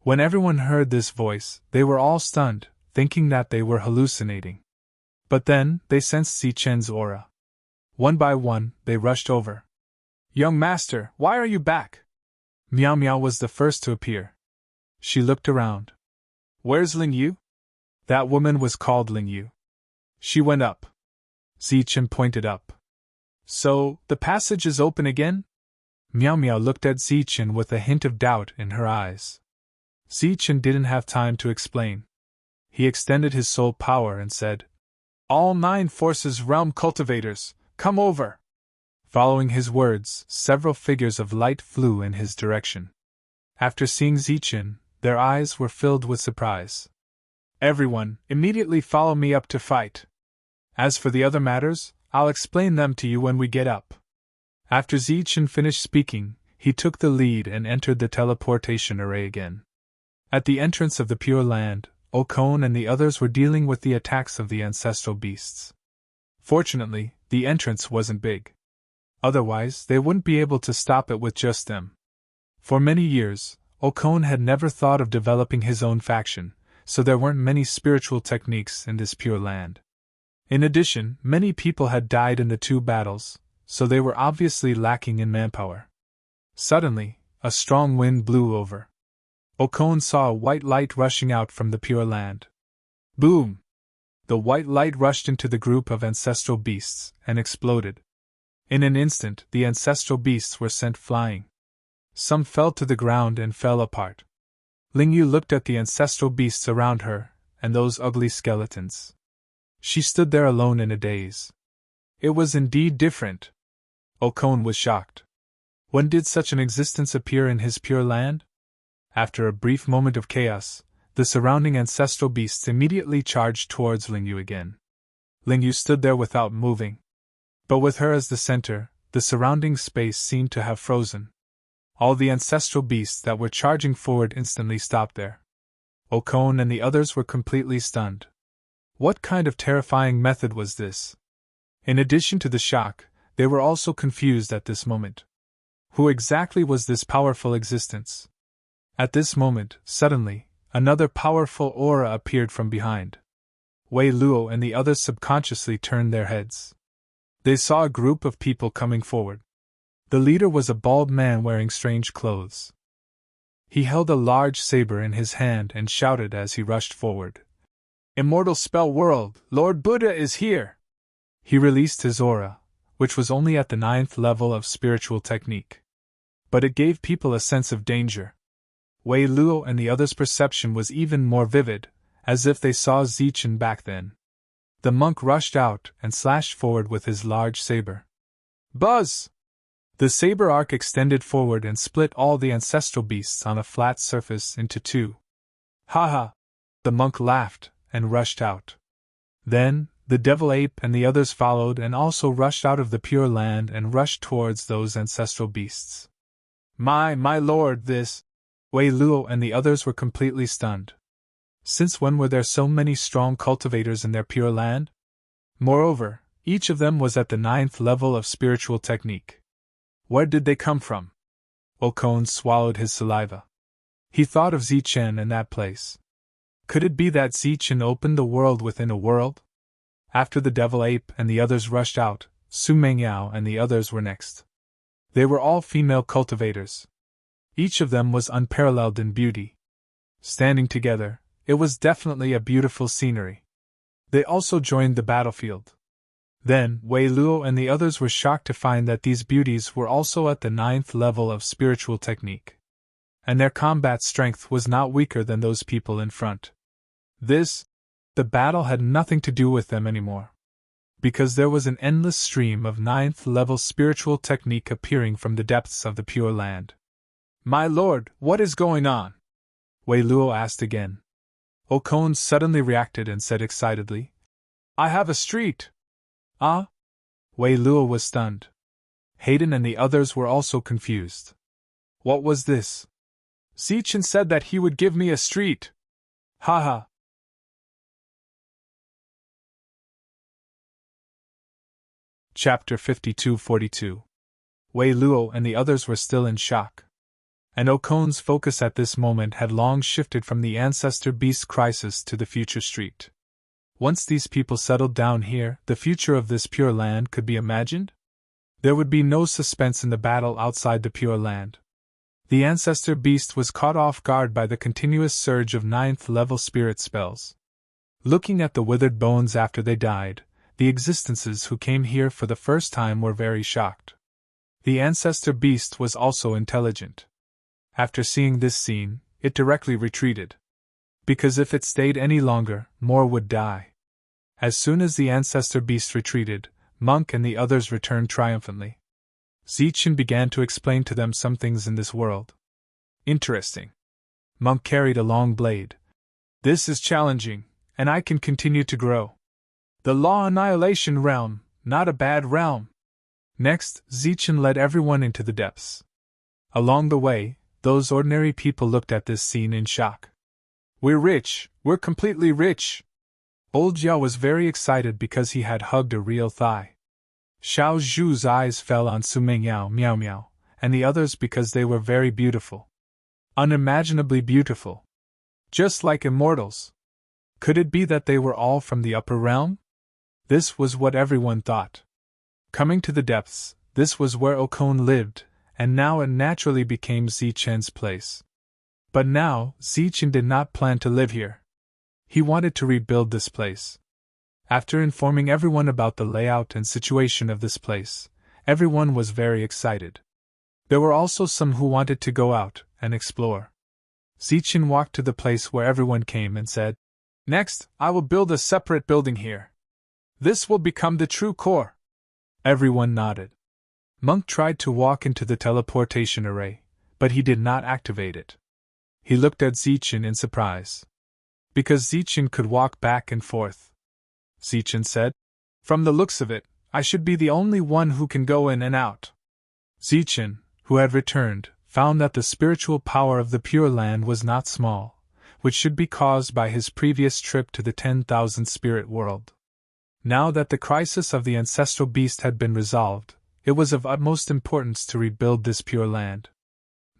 When everyone heard this voice, they were all stunned, thinking that they were hallucinating. But then, they sensed Zichen's aura. One by one, they rushed over. Young master, why are you back? Meow Meow was the first to appear. She looked around. Where's Ling Yu? That woman was called Ling Yu. She went up. Zichen pointed up. So, the passage is open again? Meow Meow looked at Zichen with a hint of doubt in her eyes. Zichen didn't have time to explain. He extended his soul power and said, All 9 Forces Realm cultivators, come over! Following his words, several figures of light flew in his direction. After seeing Zichen, their eyes were filled with surprise. Everyone, immediately follow me up to fight. As for the other matters, I'll explain them to you when we get up. After Zichen finished speaking, he took the lead and entered the teleportation array again. At the entrance of the Pure Land, Okon and the others were dealing with the attacks of the ancestral beasts. Fortunately, the entrance wasn't big. Otherwise, they wouldn't be able to stop it with just them. For many years, Okon had never thought of developing his own faction, so there weren't many spiritual techniques in this Pure Land. In addition, many people had died in the 2 battles, so they were obviously lacking in manpower. Suddenly, a strong wind blew over. Okon saw a white light rushing out from the Pure Land. Boom! The white light rushed into the group of ancestral beasts and exploded. In an instant, the ancestral beasts were sent flying. Some fell to the ground and fell apart. Ling Yu looked at the ancestral beasts around her, and those ugly skeletons. She stood there alone in a daze. It was indeed different. Okon was shocked. When did such an existence appear in his Pure Land? After a brief moment of chaos, the surrounding ancestral beasts immediately charged towards Ling Yu again. Ling Yu stood there without moving. But with her as the center, the surrounding space seemed to have frozen. All the ancestral beasts that were charging forward instantly stopped there. Okon and the others were completely stunned. What kind of terrifying method was this? In addition to the shock, they were also confused at this moment. Who exactly was this powerful existence? At this moment, suddenly, another powerful aura appeared from behind. Wei Luo and the others subconsciously turned their heads. They saw a group of people coming forward. The leader was a bald man wearing strange clothes. He held a large saber in his hand and shouted as he rushed forward. Immortal Spell World, Lord Buddha is here! He released his aura, which was only at the 9th level of spiritual technique. But it gave people a sense of danger. Wei Luo and the others' perception was even more vivid, as if they saw Zichen back then. The monk rushed out and slashed forward with his large saber. Buzz! The saber arc extended forward and split all the ancestral beasts on a flat surface into two. Ha ha! The monk laughed and rushed out. Then, the devil ape and the others followed and also rushed out of the Pure Land and rushed towards those ancestral beasts. My lord, this! Wei Luo and the others were completely stunned. Since when were there so many strong cultivators in their Pure Land? Moreover, each of them was at the 9th level of spiritual technique. Where did they come from? Okon swallowed his saliva. He thought of Zichen and that place. Could it be that Zichen opened the world within a world? After the devil ape and the others rushed out, Su Mengyao and the others were next. They were all female cultivators. Each of them was unparalleled in beauty. Standing together, it was definitely a beautiful scenery. They also joined the battlefield. Then, Wei Luo and the others were shocked to find that these beauties were also at the 9th level of spiritual technique. And their combat strength was not weaker than those people in front. The battle had nothing to do with them anymore. Because there was an endless stream of 9th level spiritual technique appearing from the depths of the Pure Land. My lord, what is going on? Wei Luo asked again. Okon suddenly reacted and said excitedly, I have a street! Ah? Wei Luo was stunned. Hayden and the others were also confused. What was this? Zichen said that he would give me a street! Ha ha! Chapter 52-42. Wei Luo and the others were still in shock. And Okon's focus at this moment had long shifted from the ancestor beast crisis to the future street. Once these people settled down here, the future of this Pure Land could be imagined? There would be no suspense in the battle outside the Pure Land. The ancestor beast was caught off guard by the continuous surge of 9th level spirit spells. Looking at the withered bones after they died, the existences who came here for the first time were very shocked. The ancestor beast was also intelligent. After seeing this scene, it directly retreated. Because if it stayed any longer, more would die. As soon as the ancestor beast retreated, Monk and the others returned triumphantly. Zichen began to explain to them some things in this world. Interesting. Monk carried a long blade. This is challenging, and I can continue to grow. The Law Annihilation Realm, not a bad realm. Next, Zichen led everyone into the depths. Along the way, those ordinary people looked at this scene in shock. We're rich, we're completely rich! Old Jiao was very excited because he had hugged a real thigh. Xiao Zhu's eyes fell on Su Mengyao Miao Miao, and the others because they were very beautiful. Unimaginably beautiful. Just like immortals. Could it be that they were all from the upper realm? This was what everyone thought. Coming to the depths, this was where Okon lived, and now it naturally became Zichen's place. But now, Zichen did not plan to live here. He wanted to rebuild this place. After informing everyone about the layout and situation of this place, everyone was very excited. There were also some who wanted to go out and explore. Zichen walked to the place where everyone came and said, Next, I will build a separate building here. This will become the true core. Everyone nodded. Monk tried to walk into the teleportation array, but he did not activate it. He looked at Zichen in surprise. Because Zichen could walk back and forth. Zichen said, From the looks of it, I should be the only one who can go in and out. Zichen, who had returned, found that the spiritual power of the Pure Land was not small, which should be caused by his previous trip to the 10,000 spirit world. Now that the crisis of the ancestral beast had been resolved, it was of utmost importance to rebuild this Pure Land.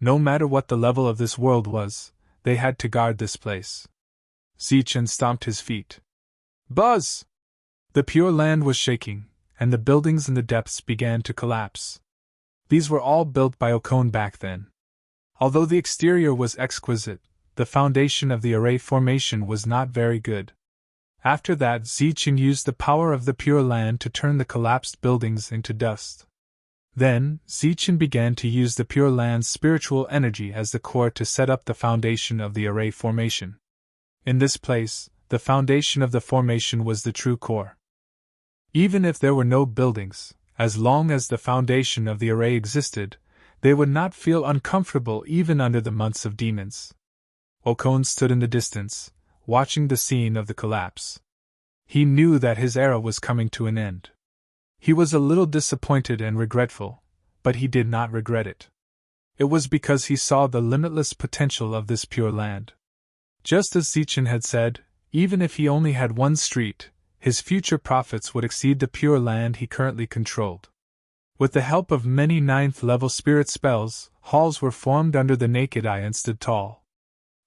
No matter what the level of this world was, they had to guard this place. Zichen stomped his feet. Buzz! The Pure Land was shaking, and the buildings in the depths began to collapse. These were all built by Okon back then. Although the exterior was exquisite, the foundation of the array formation was not very good. After that, Zichen used the power of the Pure Land to turn the collapsed buildings into dust. Then, Zichen began to use the Pure Land's spiritual energy as the core to set up the foundation of the array formation. In this place, the foundation of the formation was the true core. Even if there were no buildings, as long as the foundation of the array existed, they would not feel uncomfortable even under the months of demons. Okon stood in the distance, watching the scene of the collapse. He knew that his era was coming to an end. He was a little disappointed and regretful, but he did not regret it. It was because he saw the limitless potential of this Pure Land. Just as Zichen had said, even if he only had one street, his future profits would exceed the Pure Land he currently controlled. With the help of many 9th-level spirit spells, halls were formed under the naked eye and stood tall.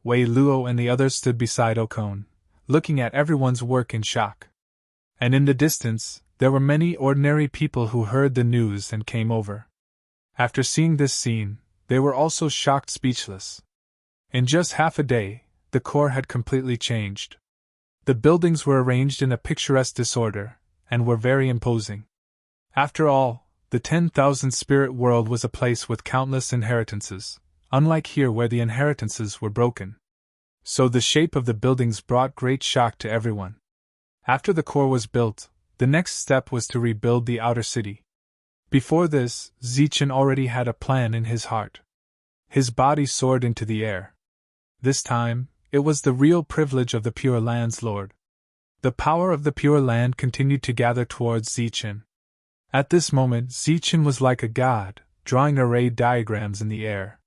Wei Luo and the others stood beside Okon, looking at everyone's work in shock. And in the distance, there were many ordinary people who heard the news and came over. After seeing this scene, they were also shocked speechless. In just half a day, the core had completely changed. The buildings were arranged in a picturesque disorder, and were very imposing. After all, the 10,000 spirit world was a place with countless inheritances, unlike here where the inheritances were broken. So the shape of the buildings brought great shock to everyone. After the core was built, the next step was to rebuild the outer city. Before this, Zichen already had a plan in his heart. His body soared into the air. This time, it was the real privilege of the Pure Land's Lord. The power of the Pure Land continued to gather towards Zichen. At this moment, Zichen was like a god, drawing array diagrams in the air.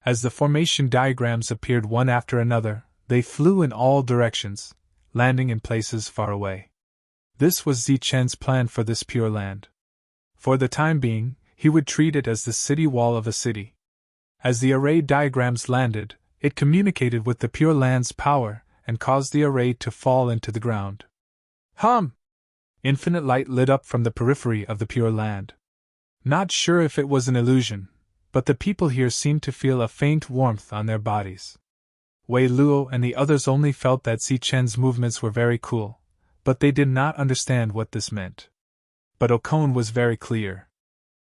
As the formation diagrams appeared one after another, they flew in all directions, landing in places far away. This was Zichen's plan for this Pure Land. For the time being, he would treat it as the city wall of a city. As the array diagrams landed, it communicated with the Pure Land's power and caused the array to fall into the ground. Hum! Infinite light lit up from the periphery of the Pure Land. Not sure if it was an illusion, but the people here seemed to feel a faint warmth on their bodies. Wei Luo and the others only felt that Zichen's movements were very cool, but they did not understand what this meant. But Okon was very clear.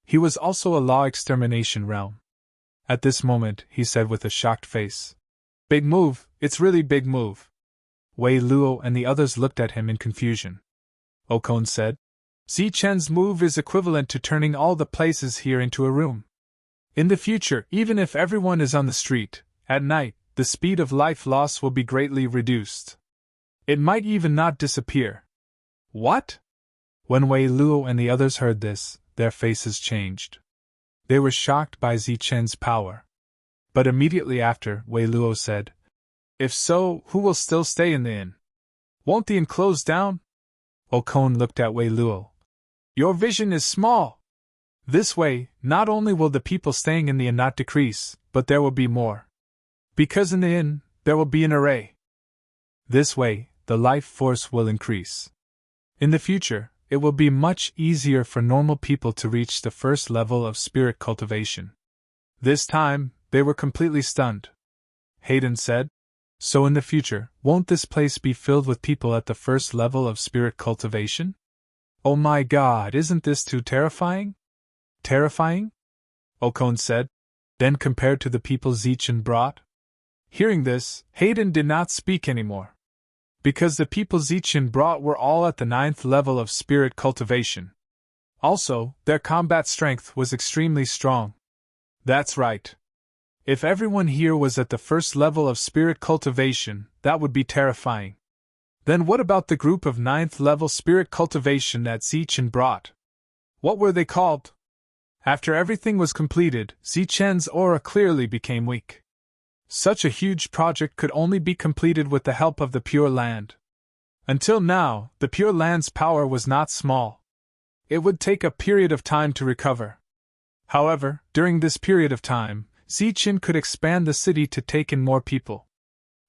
He was also a law extermination realm. At this moment, he said with a shocked face, "Big move, it's really big move." Wei Luo and the others looked at him in confusion. Okon said, "Zichen's move is equivalent to turning all the places here into a room. In the future, even if everyone is on the street, at night, the speed of life loss will be greatly reduced. It might even not disappear." What? When Wei Luo and the others heard this, their faces changed. They were shocked by Zichen's power. But immediately after, Wei Luo said, "If so, who will still stay in the inn? Won't the inn close down?" Okon looked at Wei Luo. "Your vision is small. This way, not only will the people staying in the inn not decrease, but there will be more. Because in the inn, there will be an array. This way, the life force will increase. In the future, it will be much easier for normal people to reach the first level of spirit cultivation." This time, they were completely stunned. Hayden said, "So in the future, won't this place be filled with people at the first level of spirit cultivation? Oh my god, isn't this too terrifying?" "Terrifying?" Okon said. "Then compared to the people Zichen brought?" Hearing this, Hayden did not speak anymore. Because the people Zichen brought were all at the 9th level of spirit cultivation. Also, their combat strength was extremely strong. That's right. If everyone here was at the first level of spirit cultivation, that would be terrifying. Then what about the group of 9th level spirit cultivation that Zichen brought? What were they called? After everything was completed, Zichen's aura clearly became weak. Such a huge project could only be completed with the help of the Pure Land. Until now, the Pure Land's power was not small. It would take a period of time to recover. However, during this period of time, Zichen could expand the city to take in more people.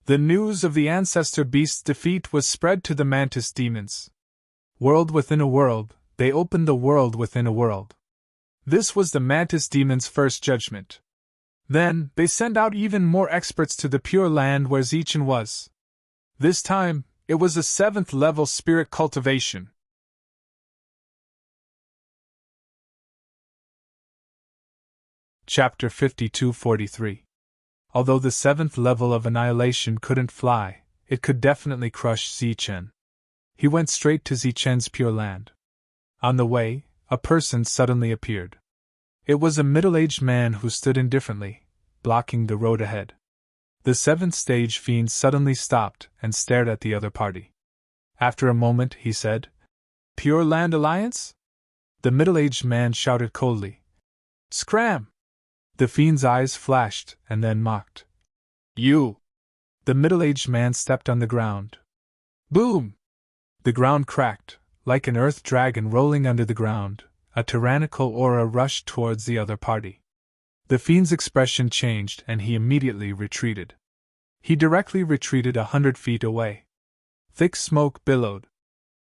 The news of the Ancestor Beast's defeat was spread to the Mantis demons. World within a world, they opened the world within a world. This was the Mantis demons' first judgment. Then, they sent out even more experts to the Pure Land where Zichen was. This time, it was a 7th level spirit cultivation. Chapter 52-43. Although the 7th level of annihilation couldn't fly, it could definitely crush Zichen. He went straight to Zichen's Pure Land. On the way, a person suddenly appeared. It was a middle-aged man who stood indifferently, blocking the road ahead. The 7th stage fiend suddenly stopped and stared at the other party. After a moment, he said, "Pure Land Alliance?" The middle-aged man shouted coldly, "Scram!" The fiend's eyes flashed and then mocked. "You!" The middle-aged man stepped on the ground. Boom! The ground cracked, like an earth dragon rolling under the ground. A tyrannical aura rushed towards the other party. The fiend's expression changed and he immediately retreated. He directly retreated 100 feet away. Thick smoke billowed.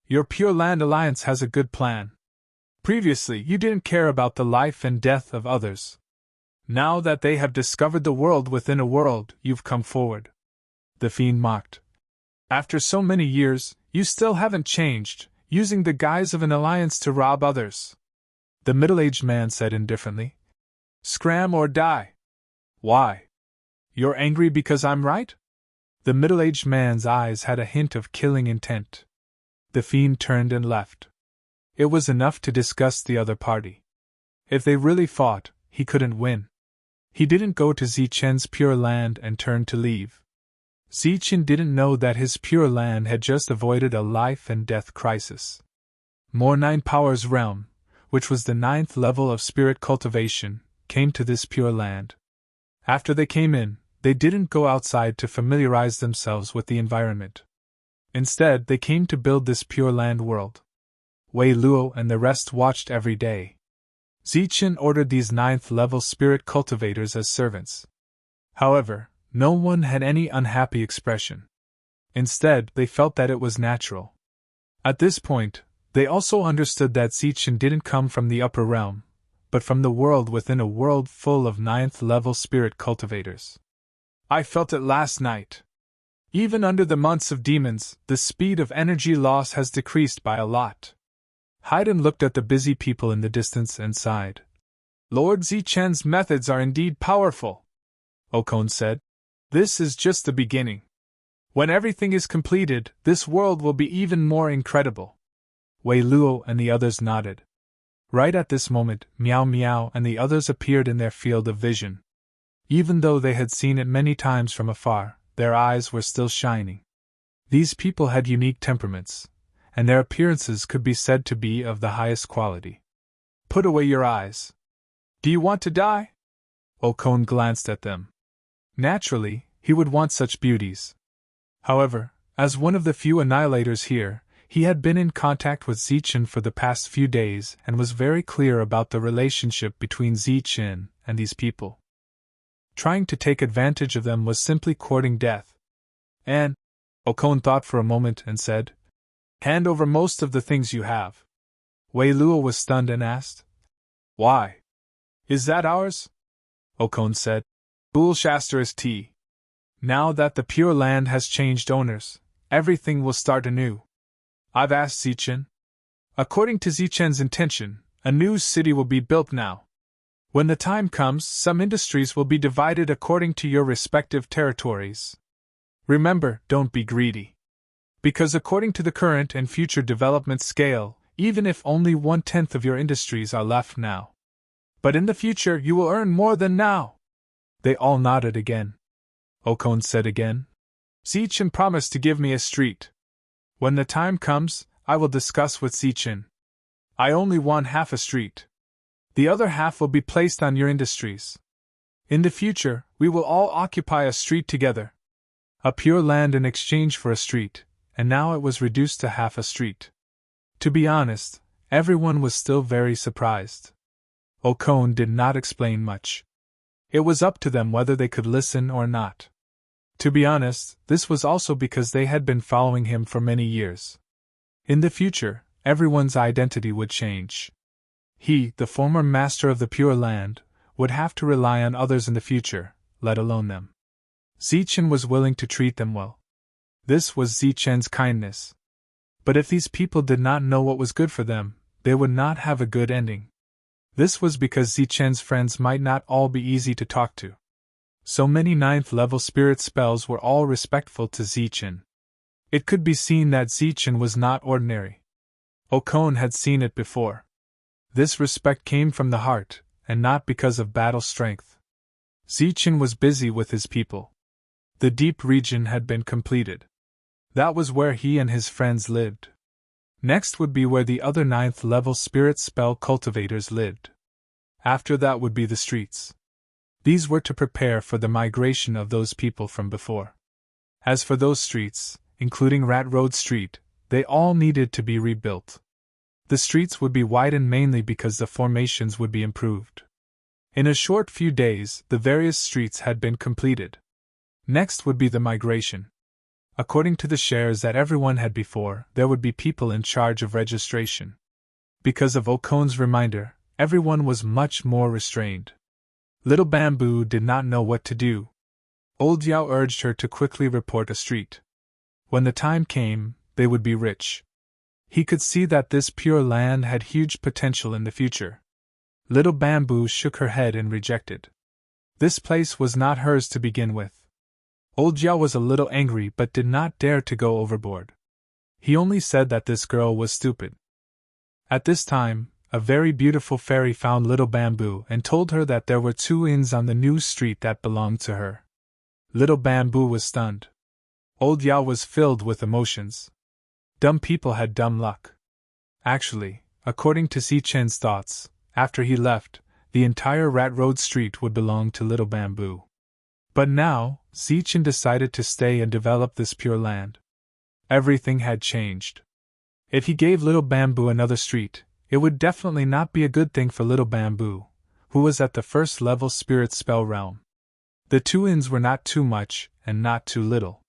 "Your Pure Land Alliance has a good plan. Previously, you didn't care about the life and death of others. Now that they have discovered the world within a world, you've come forward." The fiend mocked. "After so many years, you still haven't changed, using the guise of an alliance to rob others." The middle-aged man said indifferently, "Scram or die." "Why? You're angry because I'm right?" The middle-aged man's eyes had a hint of killing intent. The fiend turned and left. It was enough to disgust the other party. If they really fought, he couldn't win. He didn't go to Zichen's Pure Land and turn to leave. Zichen didn't know that his Pure Land had just avoided a life-and-death crisis. More 9 Powers realm, which was the 9th level of spirit cultivation, came to this Pure Land. After they came in, they didn't go outside to familiarize themselves with the environment. Instead, they came to build this Pure Land world. Wei Luo and the rest watched every day. Zichen ordered these 9th level spirit cultivators as servants. However, no one had any unhappy expression. Instead, they felt that it was natural. At this point, they also understood that Zichen didn't come from the upper realm, but from the world within a world full of 9th level spirit cultivators. "I felt it last night. Even under the months of demons, the speed of energy loss has decreased by a lot." Haydn looked at the busy people in the distance and sighed. "Lord Zichen's methods are indeed powerful," Okon said. "This is just the beginning. When everything is completed, this world will be even more incredible." Wei Luo and the others nodded. Right at this moment, Meow Meow and the others appeared in their field of vision. Even though they had seen it many times from afar, their eyes were still shining. These people had unique temperaments, and their appearances could be said to be of the highest quality. "Put away your eyes. Do you want to die?" Okon glanced at them. Naturally, he would want such beauties. However, as one of the few annihilators here, he had been in contact with Zichen for the past few days and was very clear about the relationship between Zichen and these people. Trying to take advantage of them was simply courting death. "And," Okon thought for a moment and said, "hand over most of the things you have." Wei Luo was stunned and asked, "Why? Is that ours?" Okon said, "Bullshasters tea. Now that the Pure Land has changed owners, everything will start anew. I've asked Zichen. According to Zichen's intention, a new city will be built now. When the time comes, some industries will be divided according to your respective territories. Remember, don't be greedy. Because according to the current and future development scale, even if only 1/10 of your industries are left now. But in the future you will earn more than now." They all nodded again. Okon said again, "Zichen promised to give me a street. When the time comes, I will discuss with Zichen. I only want half a street. The other half will be placed on your industries. In the future, we will all occupy a street together. A pure land in exchange for a street, and now it was reduced to half a street." To be honest, everyone was still very surprised. Okon did not explain much. It was up to them whether they could listen or not. To be honest, this was also because they had been following him for many years. In the future, everyone's identity would change. He, the former master of the Pure Land, would have to rely on others in the future, let alone them. Zichen was willing to treat them well. This was Zichen's kindness. But if these people did not know what was good for them, they would not have a good ending. This was because Zichen's friends might not all be easy to talk to. So many 9th-level spirit spells were all respectful to Zichen. It could be seen that Zichen was not ordinary. Okon had seen it before. This respect came from the heart, and not because of battle strength. Zichen was busy with his people. The deep region had been completed. That was where he and his friends lived. Next would be where the other 9th-level spirit spell cultivators lived. After that would be the streets. These were to prepare for the migration of those people from before. As for those streets, including Rat Road Street, they all needed to be rebuilt. The streets would be widened mainly because the formations would be improved. In a short few days, the various streets had been completed. Next would be the migration. According to the shares that everyone had before, there would be people in charge of registration. Because of Okon's reminder, everyone was much more restrained. Little Bamboo did not know what to do. Old Yao urged her to quickly report a street. When the time came, they would be rich. He could see that this pure land had huge potential in the future. Little Bamboo shook her head and rejected. This place was not hers to begin with. Old Yao was a little angry but did not dare to go overboard. He only said that this girl was stupid. At this time, a very beautiful fairy found Little Bamboo and told her that there were 2 inns on the new street that belonged to her. Little Bamboo was stunned. Old Yao was filled with emotions. Dumb people had dumb luck. Actually, according to Zichen's thoughts, after he left, the entire Rat Road Street would belong to Little Bamboo. But now, Zichen decided to stay and develop this pure land. Everything had changed. If he gave Little Bamboo another street, it would definitely not be a good thing for Little Bamboo, who was at the 1st-level spirit spell realm. The 2 inns were not too much, and not too little.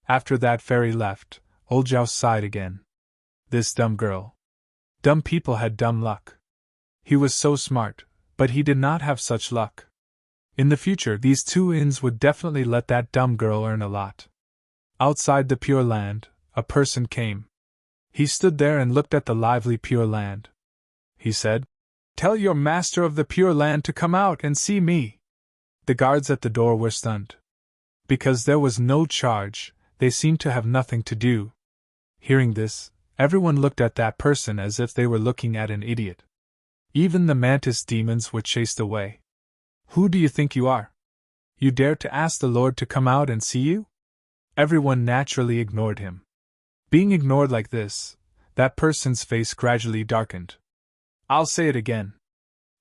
After that fairy left, Old Yao sighed again. This dumb girl. Dumb people had dumb luck. He was so smart, but he did not have such luck. In the future, these 2 inns would definitely let that dumb girl earn a lot. Outside the Pure Land, a person came. He stood there and looked at the lively Pure Land. He said, "Tell your master of the Pure Land to come out and see me." The guards at the door were stunned. Because there was no charge, they seemed to have nothing to do. Hearing this, everyone looked at that person as if they were looking at an idiot. Even the mantis demons were chased away. "Who do you think you are? You dare to ask the Lord to come out and see you?" Everyone naturally ignored him. Being ignored like this, that person's face gradually darkened. "I'll say it again.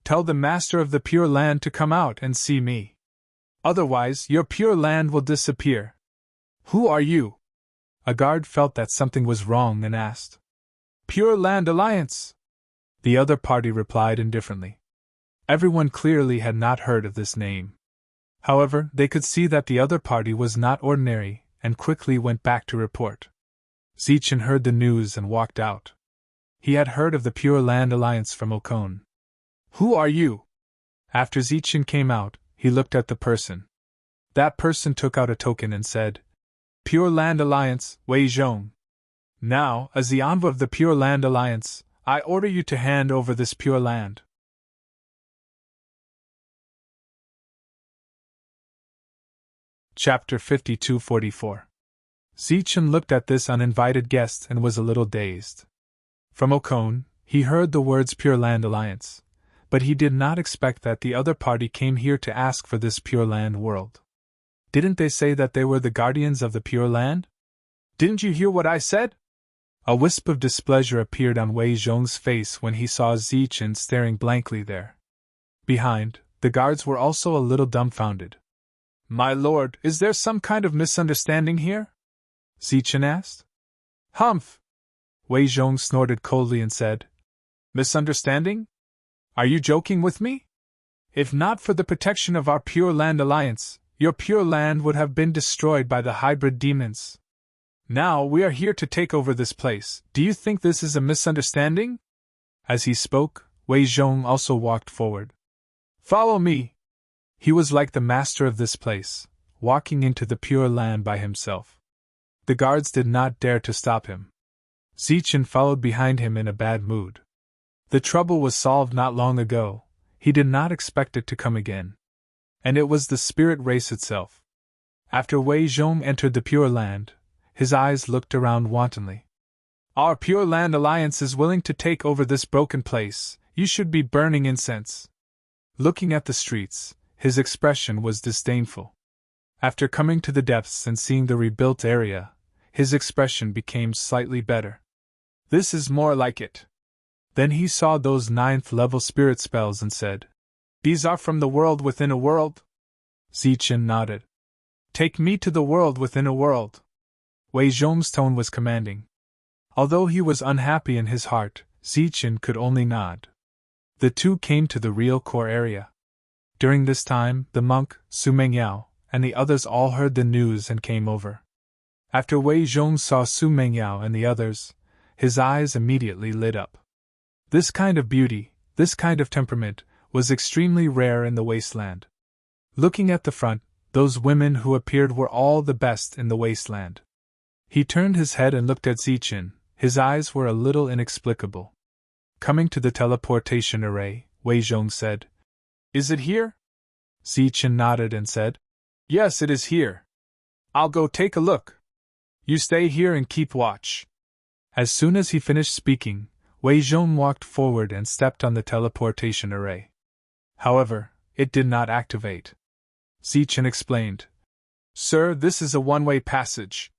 Tell the master of the Pure Land to come out and see me. Otherwise, your Pure Land will disappear. Who are you?" A guard felt that something was wrong and asked. "Pure Land Alliance." The other party replied indifferently. Everyone clearly had not heard of this name. However, they could see that the other party was not ordinary, and quickly went back to report. Zichen heard the news and walked out. He had heard of the Pure Land Alliance from Okon. "Who are you?" After Zichen came out, he looked at the person. That person took out a token and said, "Pure Land Alliance, Wei Zhong. Now, as the envoy of the Pure Land Alliance, I order you to hand over this Pure Land." Chapter 52-44. Zichen looked at this uninvited guest and was a little dazed. From Okon, he heard the words Pure Land Alliance, but he did not expect that the other party came here to ask for this Pure Land world. Didn't they say that they were the guardians of the Pure Land? "Didn't you hear what I said?" A wisp of displeasure appeared on Wei Zhong's face when he saw Zichen staring blankly there. Behind, the guards were also a little dumbfounded. "My lord, is there some kind of misunderstanding here?" Zichen asked. "Humph!" Wei Zhong snorted coldly and said, "Misunderstanding? Are you joking with me? If not for the protection of our Pure Land Alliance, your Pure Land would have been destroyed by the hybrid demons. Now we are here to take over this place. Do you think this is a misunderstanding?" As he spoke, Wei Zhong also walked forward. Follow me! He was like the master of this place, walking into the Pure Land by himself. The guards did not dare to stop him. Zichen followed behind him in a bad mood. The trouble was solved not long ago, he did not expect it to come again. And it was the spirit race itself. After Wei Zhong entered the Pure Land, his eyes looked around wantonly. Our Pure Land Alliance is willing to take over this broken place, you should be burning incense. Looking at the streets, his expression was disdainful. After coming to the depths and seeing the rebuilt area, his expression became slightly better. This is more like it. Then he saw those 9th-level spirit spells and said, These are from the world within a world? Zichen nodded. Take me to the world within a world. Wei Zhong's tone was commanding. Although he was unhappy in his heart, Zichen could only nod. The two came to the real core area. During this time, the monk, Su Mengyao, and the others all heard the news and came over. After Wei Zhong saw Su Mengyao and the others, his eyes immediately lit up. This kind of beauty, this kind of temperament, was extremely rare in the wasteland. Looking at the front, those women who appeared were all the best in the wasteland. He turned his head and looked at Zichen, his eyes were a little inexplicable. Coming to the teleportation array, Wei Zhong said, Is it here? Zichen nodded and said, Yes, it is here. I'll go take a look. You stay here and keep watch. As soon as he finished speaking, Wei Zhong walked forward and stepped on the teleportation array. However, it did not activate. Zichen explained, Sir, this is a one-way passage.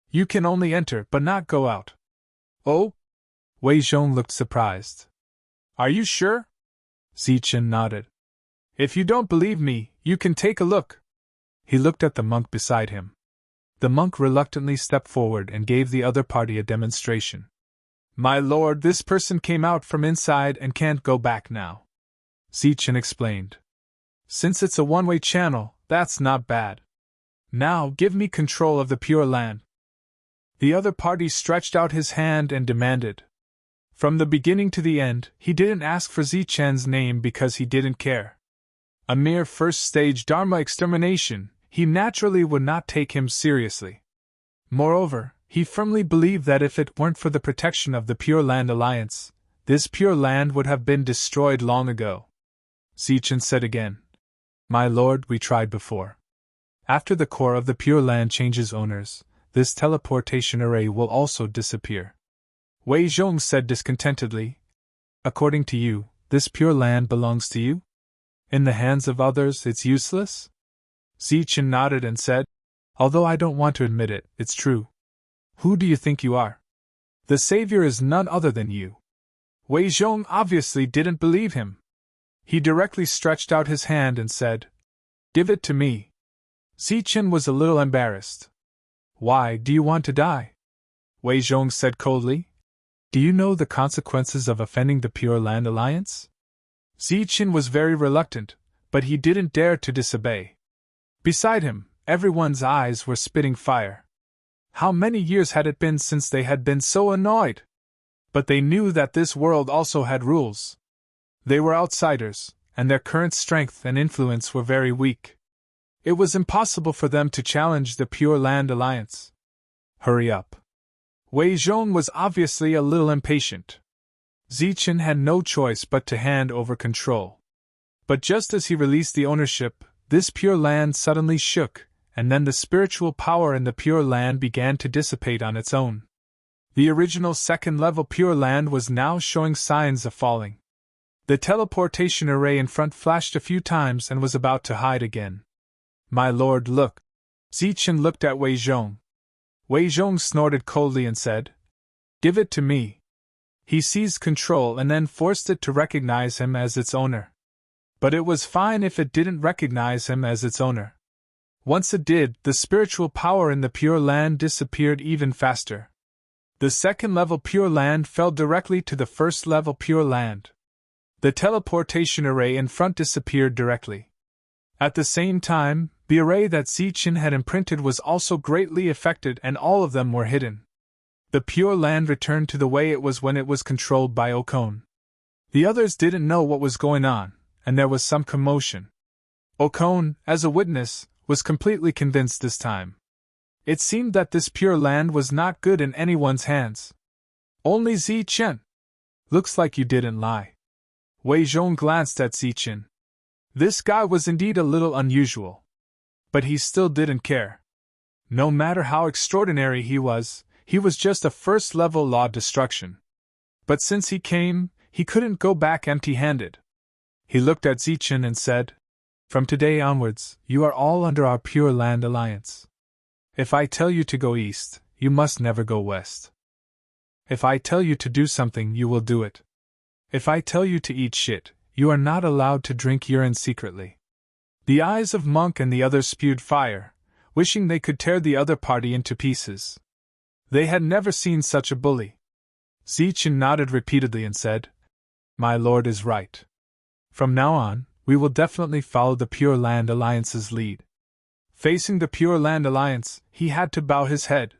You can only enter but not go out. Oh? Wei Zhong looked surprised. Are you sure? Zichen nodded. If you don't believe me, you can take a look. He looked at the monk beside him. The monk reluctantly stepped forward and gave the other party a demonstration. My lord, this person came out from inside and can't go back now. Zichen explained. Since it's a one-way channel, that's not bad. Now give me control of the Pure Land. The other party stretched out his hand and demanded. From the beginning to the end, he didn't ask for Zichen's name because he didn't care. A mere first-stage Dharma extermination, he naturally would not take him seriously. Moreover, he firmly believed that if it weren't for the protection of the Pure Land Alliance, this Pure Land would have been destroyed long ago. Zichen said again, My lord, we tried before. After the core of the Pure Land changes owners, this teleportation array will also disappear. Wei Zhong said discontentedly, According to you, this Pure Land belongs to you? In the hands of others, it's useless? Zichen nodded and said, Although I don't want to admit it, it's true. Who do you think you are? The savior is none other than you. Wei Zhong obviously didn't believe him. He directly stretched out his hand and said, Give it to me. Zichen was a little embarrassed. Why do you want to die? Wei Zhong said coldly. Do you know the consequences of offending the Pure Land Alliance? Zichen was very reluctant, but he didn't dare to disobey. Beside him, everyone's eyes were spitting fire. How many years had it been since they had been so annoyed? But they knew that this world also had rules. They were outsiders, and their current strength and influence were very weak. It was impossible for them to challenge the Pure Land Alliance. Hurry up. Wei Zhong was obviously a little impatient. Zichen had no choice but to hand over control. But just as he released the ownership, this Pure Land suddenly shook, and then the spiritual power in the Pure Land began to dissipate on its own. The original second-level Pure Land was now showing signs of falling. The teleportation array in front flashed a few times and was about to hide again. My lord, look. Zichen looked at Wei Zhong. Wei Zhong snorted coldly and said, Give it to me. He seized control and then forced it to recognize him as its owner. But it was fine if it didn't recognize him as its owner. Once it did, the spiritual power in the Pure Land disappeared even faster. The second-level Pure Land fell directly to the first-level Pure Land. The teleportation array in front disappeared directly. At the same time, the array that Zichen had imprinted was also greatly affected and all of them were hidden. The Pure Land returned to the way it was when it was controlled by Okon. The others didn't know what was going on, and there was some commotion. Okone, as a witness, was completely convinced this time. It seemed that this Pure Land was not good in anyone's hands. Only Zichen. Looks like you didn't lie. Wei Zhong glanced at Zichen. This guy was indeed a little unusual. But he still didn't care. No matter how extraordinary he was just a first-level law destruction. But since he came, he couldn't go back empty-handed. He looked at Zichen and said, "From today onwards, you are all under our Pure Land Alliance. If I tell you to go east, you must never go west. If I tell you to do something, you will do it. If I tell you to eat shit, you are not allowed to drink urine secretly." The eyes of Monk and the others spewed fire, wishing they could tear the other party into pieces. They had never seen such a bully. Zichen nodded repeatedly and said, "My lord is right. From now on, we will definitely follow the Pure Land Alliance's lead." Facing the Pure Land Alliance, he had to bow his head.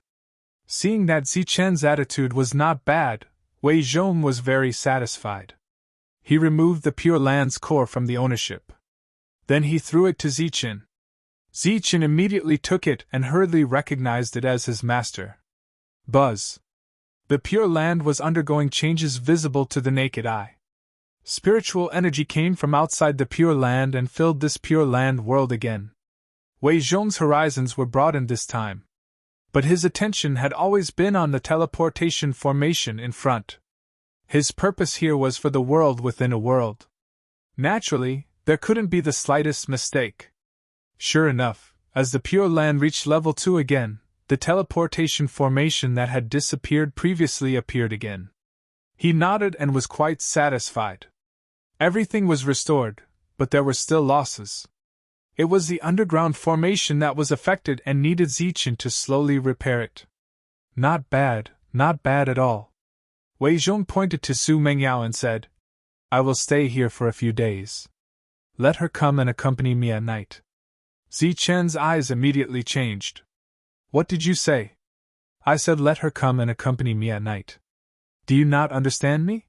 Seeing that Zichen's attitude was not bad, Wei Zhong was very satisfied. He removed the Pure Land's core from the ownership. Then he threw it to Zichen. Zichen immediately took it and hurriedly recognized it as his master. Buzz. The Pure Land was undergoing changes visible to the naked eye. Spiritual energy came from outside the Pure Land and filled this Pure Land world again. Wei Zhong's horizons were broadened this time. But his attention had always been on the teleportation formation in front. His purpose here was for the world within a world. Naturally, there couldn't be the slightest mistake. Sure enough, as the Pure Land reached level 2 again, the teleportation formation that had disappeared previously appeared again. He nodded and was quite satisfied. Everything was restored, but there were still losses. It was the underground formation that was affected and needed Zichen to slowly repair it. Not bad at all. Wei Zhong pointed to Su Mengyao and said, "I will stay here for a few days. Let her come and accompany me at night." Zichen's eyes immediately changed. "What did you say?" "I said let her come and accompany me at night. Do you not understand me?"